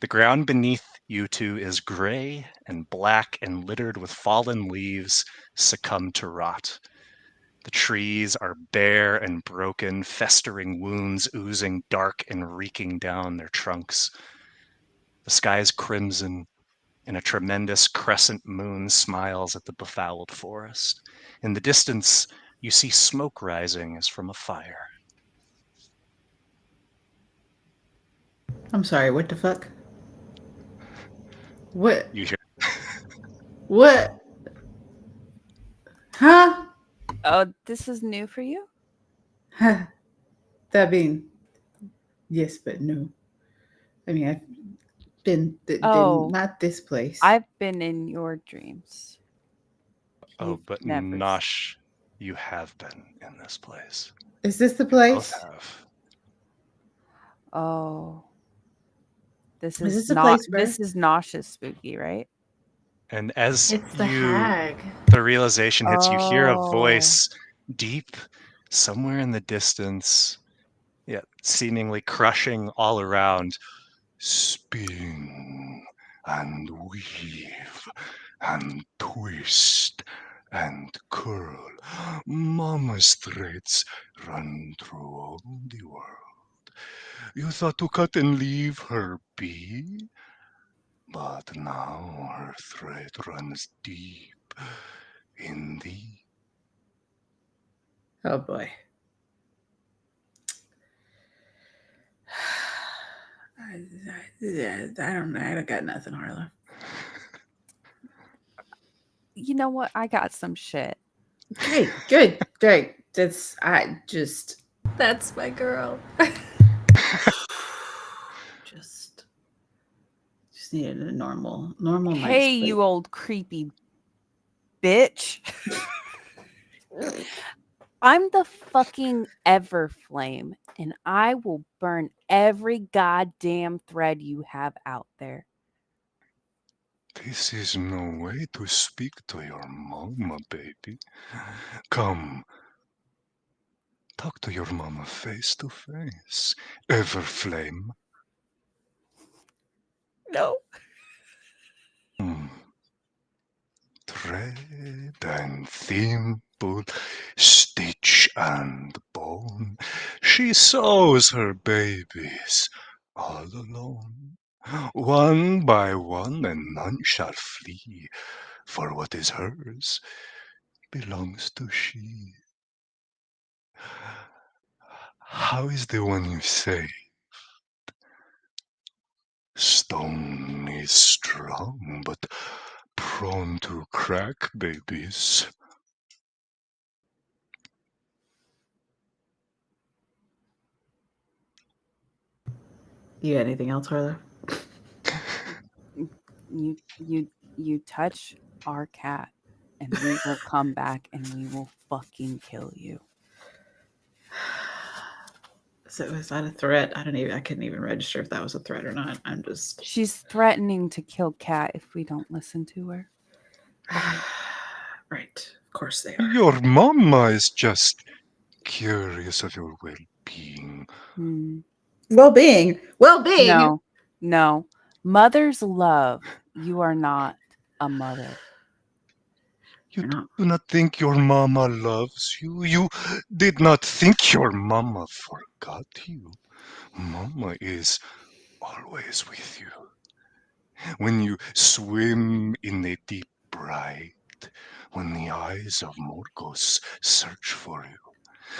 The ground beneath you two is gray and black and littered with fallen leaves succumbed to rot. The trees are bare and broken, festering wounds oozing dark and reeking down their trunks. The sky is crimson, and a tremendous crescent moon smiles at the befouled forest. In the distance, you see smoke rising as from a fire. I'm sorry, what the fuck? What? You hear What? Huh? Oh, this is new for you? That being, yes, but no. I mean, I've been, not this place. I've been in your dreams. Oh, You've but never Nosh, you have been in this place. Is this the You place? both have. Oh. This Is is this the not place where- this is nauseous spooky, right? And as It's the you, hag. the realization hits, you hear a Oh. voice deep somewhere in the distance, yet seemingly crushing all around. Spin and weave and twist and curl. Mama's threads run through all the world. You thought to cut and leave her be? But now her thread runs deep in thee. Oh boy. I don't know. I got nothing, Harlow. You know what? I got some shit. Okay, good, great. That's That's my girl. just needed a normal night's Hey, sleep. you old creepy bitch. I'm the fucking Everflame, and I will burn every goddamn thread you have out there. This is no way to speak to your mama, baby. Come, talk to your mama face to face, Everflame. No. Thread and thimble, stitch and bone, she sews her babies all alone. One by one, and none shall flee, for what is hers belongs to she. How is the one you say? Stone is strong, but prone to crack, babies. You got anything else, Harlow? You touch our cat, and we will come back and we will fucking kill you. So is that a threat? I couldn't even register if that was a threat or not. I'm just She's threatening to kill Cat if we don't listen to her. right. Of course they are. Your mama is just curious of your well-being. Well-being. Well-being. No. Mother's love. You are not a mother. You do not think your mama loves you. You did not think your mama forgot you. Mama is always with you. When you swim in the deep bright, when the eyes of Morgos search for you,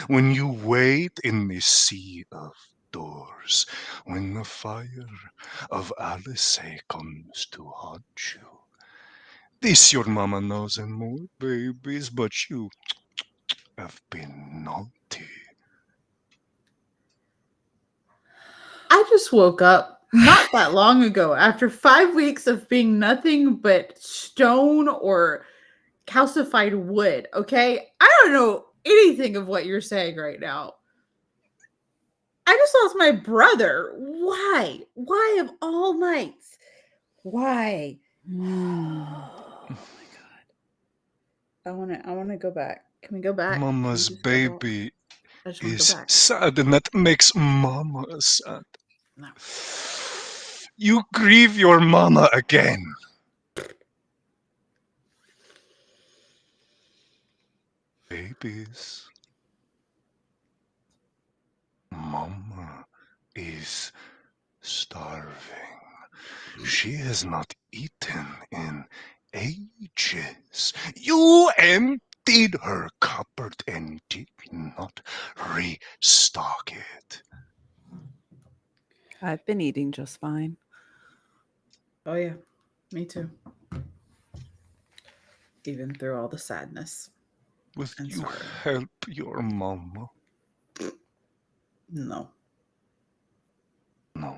when you wait in the sea of doors, when the fire of Alice comes to haunt you. This your mama knows and more, babies, but you have been naughty. I just woke up not that long ago after 5 weeks of being nothing but stone or calcified wood, okay? I don't know anything of what you're saying right now. I just lost my brother. Why? Why of all nights? Why? Oh my god. I wanna go back. Can we go back? Can we Mama's just go- baby I just want to is go back. sad, and that makes mama sad. No. You grieve your mama again. Babies. Mama is starving. She has not eaten in ages. You emptied her cupboard and did not restock it. I've been eating just fine. Oh yeah, me too. Even through all the sadness. Will I'm you sorry. help your mama? No. No.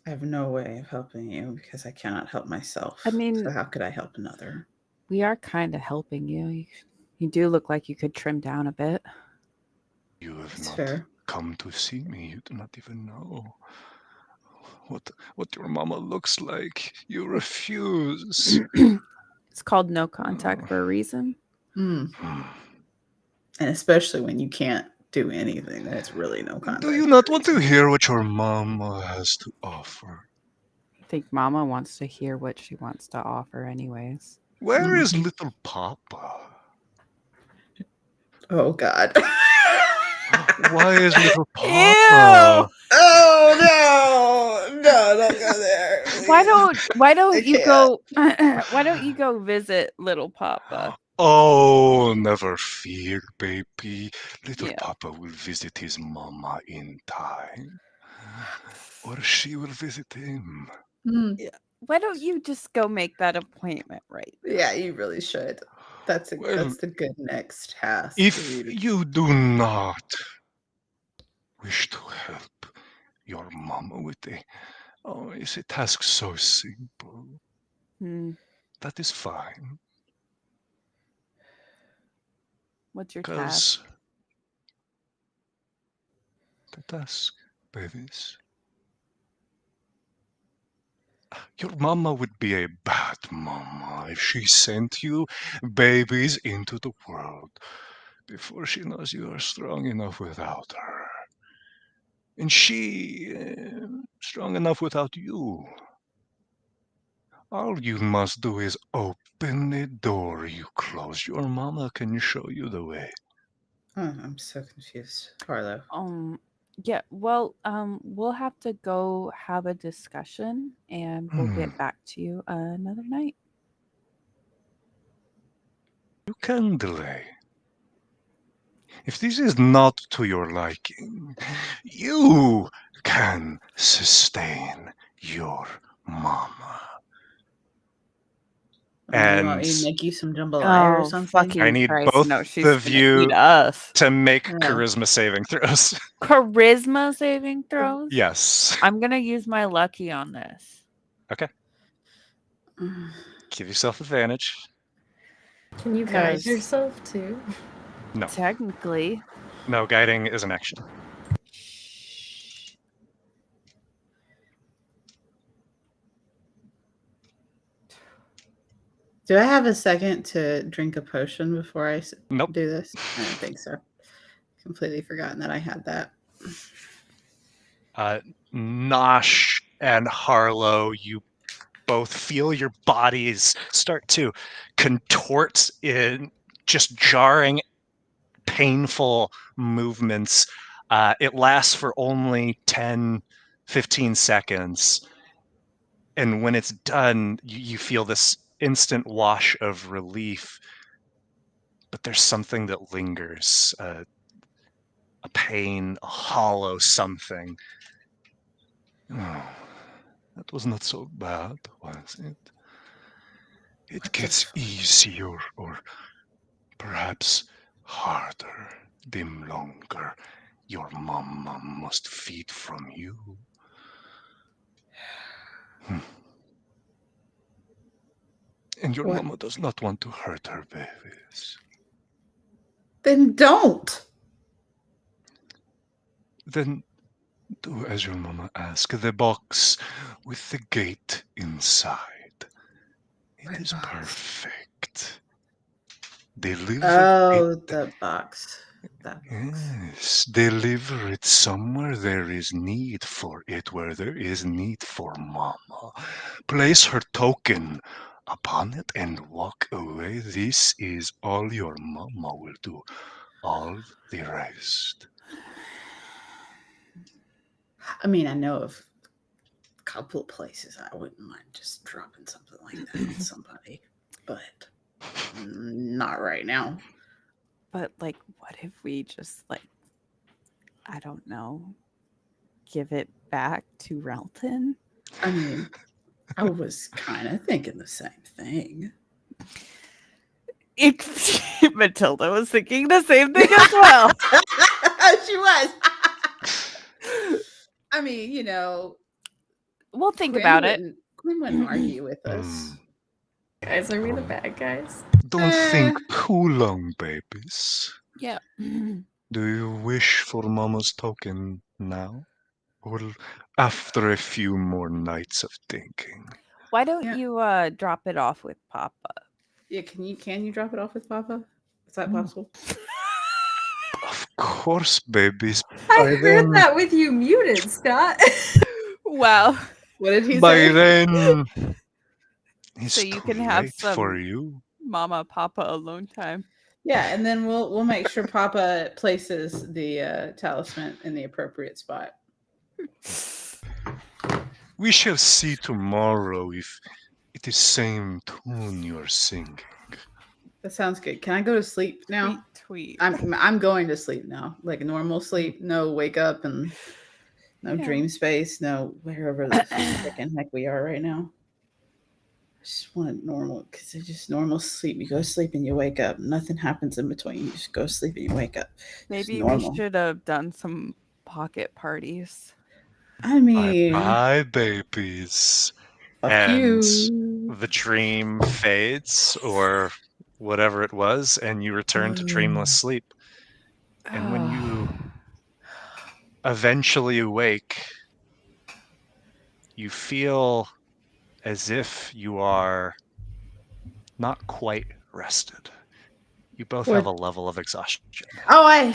I have no way of helping you because I cannot help myself. I mean- so how could I help another? We are kind of helping you. You do look like you could trim down a bit. You have It's not fair. come to see me. You do not even know what your mama looks like. You refuse. It's called no contact for a reason. Mm. Hmm. And especially when you can't do anything, then it's really no contact. Do you not want to hear what your mama has to offer? I think Mama wants to hear what she wants to offer, anyways. Where is little Papa? Oh God. Why is little Papa? Oh no! No, don't go there. Why I don't you can't. go? Why don't you go visit little Papa? Oh, never fear, baby. Little Yeah. Papa will visit his mama in time. Or she will visit him. Hmm. Why don't you just go make that appointment right now? Yeah, you really should. That's Well, the good next task. If for you to- you do not wish to help your mama with it's a task so simple. Hmm. That is fine. What's your task? Because the task, babies. Your mama would be a bad mama if she sent you babies into the world before she knows you are strong enough without her. And she strong enough without you. All you must do is open the door you closed. Your mama can show you the way. Oh, I'm so confused, Harlow. Yeah, well, we'll have to go have a discussion and we'll get back to you another night. You can delay. If this is not to your liking, you can sustain your mama. You want me to And make you some jambalaya or something? fucking I need Christ, both no, she's of gonna you eat us. to make Yeah. charisma saving throws. Charisma saving throws? Yes. I'm gonna use my lucky on this. Okay. Give yourself advantage. Can you guide 'Cause- yourself too? No. Technically. No, guiding is an action. Do I have a second to drink a potion before I Nope. do this? I don't think so. Completely forgotten that I had that. Nosh and Harlow, you both feel your bodies start to contort in just jarring, painful movements. It lasts for only 10, 15 seconds. And when it's done, you feel this instant wash of relief. But there's something that lingers, a pain, a hollow something. Oh, that was not so bad, was it? It gets easier or perhaps harder the longer your mama must feed from you. And your What? mama does not want to hurt her babies. Then don't. Then do as your mama asks. The box with the gate inside. What It is box? perfect. Deliver Oh, it. the box. That box. Yes, deliver it somewhere there is need for it, where there is need for mama. Place her token upon it and walk away. This is all your mama will do. All the rest. I mean, I know of a couple of places I wouldn't mind just dropping something like that on somebody, but not right now. But like, what if we just like, I don't know, give it back to Relton? I mean, I was kind of thinking the same thing. Matilda was thinking the same thing as well. She was. I mean, you know, We'll think Quinn about it. Quinn wouldn't argue with us. Guys, are we the bad guys? Don't think too long, babies. Yeah. Do you wish for mama's token now? Or after a few more nights of thinking? Why don't Yeah. you drop it off with Papa? Yeah, can you drop it off with Papa? Is that possible? Of course, babies. I By heard then- that with you muted, Scott. Wow. What did he By say? then, it's So you too can have late for some- you. Mama, Papa alone time. Yeah, and then we'll make sure Papa places the talisman in the appropriate spot. We shall see tomorrow if it is same tune you're singing. That sounds good. Can I go to sleep now? Tweet. I'm going to sleep now, like normal sleep. No wake up and no Yeah. dream space. No wherever the freaking heck we are right now. I just want normal because it's just normal sleep. You go to sleep and you wake up. Nothing happens in between. You just go to sleep and you wake up. Maybe normal. we should have done some pocket parties. I mean, Bye, babies. fuck and you. the dream fades or whatever it was, and you return to dreamless sleep. And when you eventually awake, you feel as if you are not quite rested. You both have a level of exhaustion. Oh, I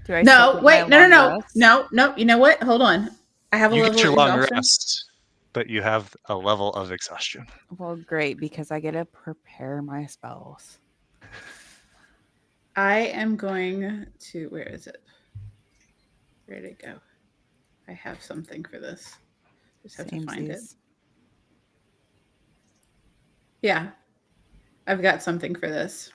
Do I no still wait get my no long rest? no. You know what? Hold on. I have a You level get your of long exhaustion. rest, but you have a level of exhaustion. Well, great, because I get to prepare my spells. I am going to. Where is it? Where'd it go? I have something for this. Just have to find it. Samesies. Yeah, I've got something for this.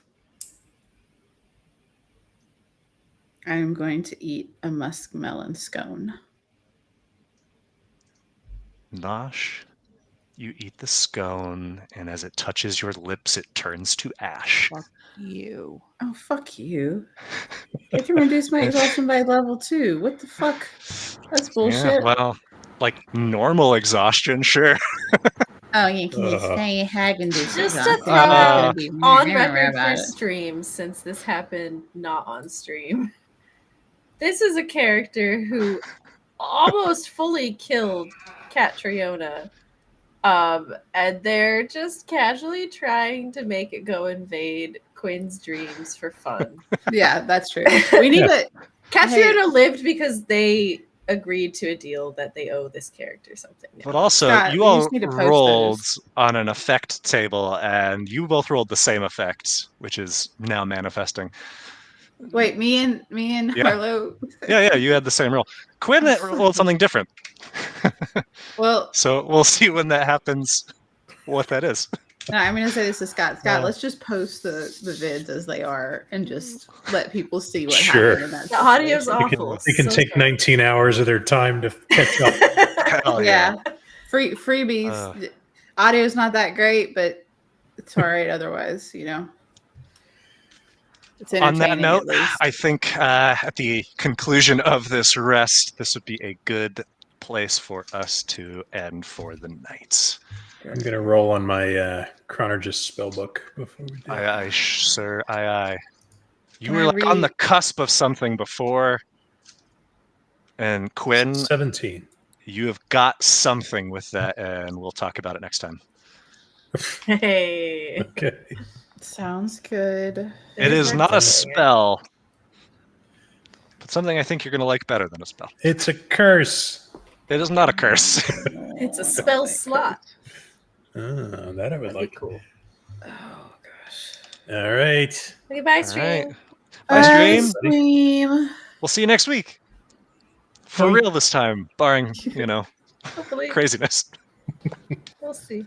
I'm going to eat a muskmelon scone. Nosh, you eat the scone, and as it touches your lips, it turns to ash. Fuck you. Oh, fuck you. You can reduce my exhaustion by level 2. What the fuck? That's bullshit. Yeah, well, like normal exhaustion, sure. Oh, yeah, can you Uh. say Hagen-Dazs Just to exhaustion? throw I'm not it gonna be On about record for it. stream, since this happened not on stream. This is a character who almost fully killed Catriona. And they're just casually trying to make it go invade Quinn's dreams for fun. Yeah, that's true. We need to. Catriona lived because they agreed to a deal that they owe this character something. But also, Scott, you we all just need to post rolled those. on an effect table, and you both rolled the same effect, which is now manifesting. Wait, me and Yeah. Harlow. Yeah, you had the same roll. Quinn rolled something different. Well, So we'll see when that happens, what that is. no, I'm going to say this to Scott. Scott, Yeah. let's just post the vids as they are and just let people see what Sure. happened in that The audio's situation. awful. They can So take sorry. 19 hours of their time to catch up. Hell Yeah. Freebies. Audio's not that great, but it's all right otherwise, you know. It's On that entertaining note, at least. I think at the conclusion of this rest, this would be a good place for us to end for the night. I'm going to roll on my Chronologist spellbook before we do. Aye, sir. Aye. You Can were I like on the read- cusp of something before. And Quinn, 17. you have got something with that, and we'll talk about it next time. Hey. Okay. Sounds good. It is not a Thanks. spell, but something I think you're going to like better than a spell. It's a curse. It is not a curse. It's a spell slot. Oh, that I would That'd be like. cool. Oh gosh. All right. Okay, bye, All stream. right. Bye, stream. Stream. We'll see you next week. For Bye. real this time, barring, Hopefully, craziness. we'll see.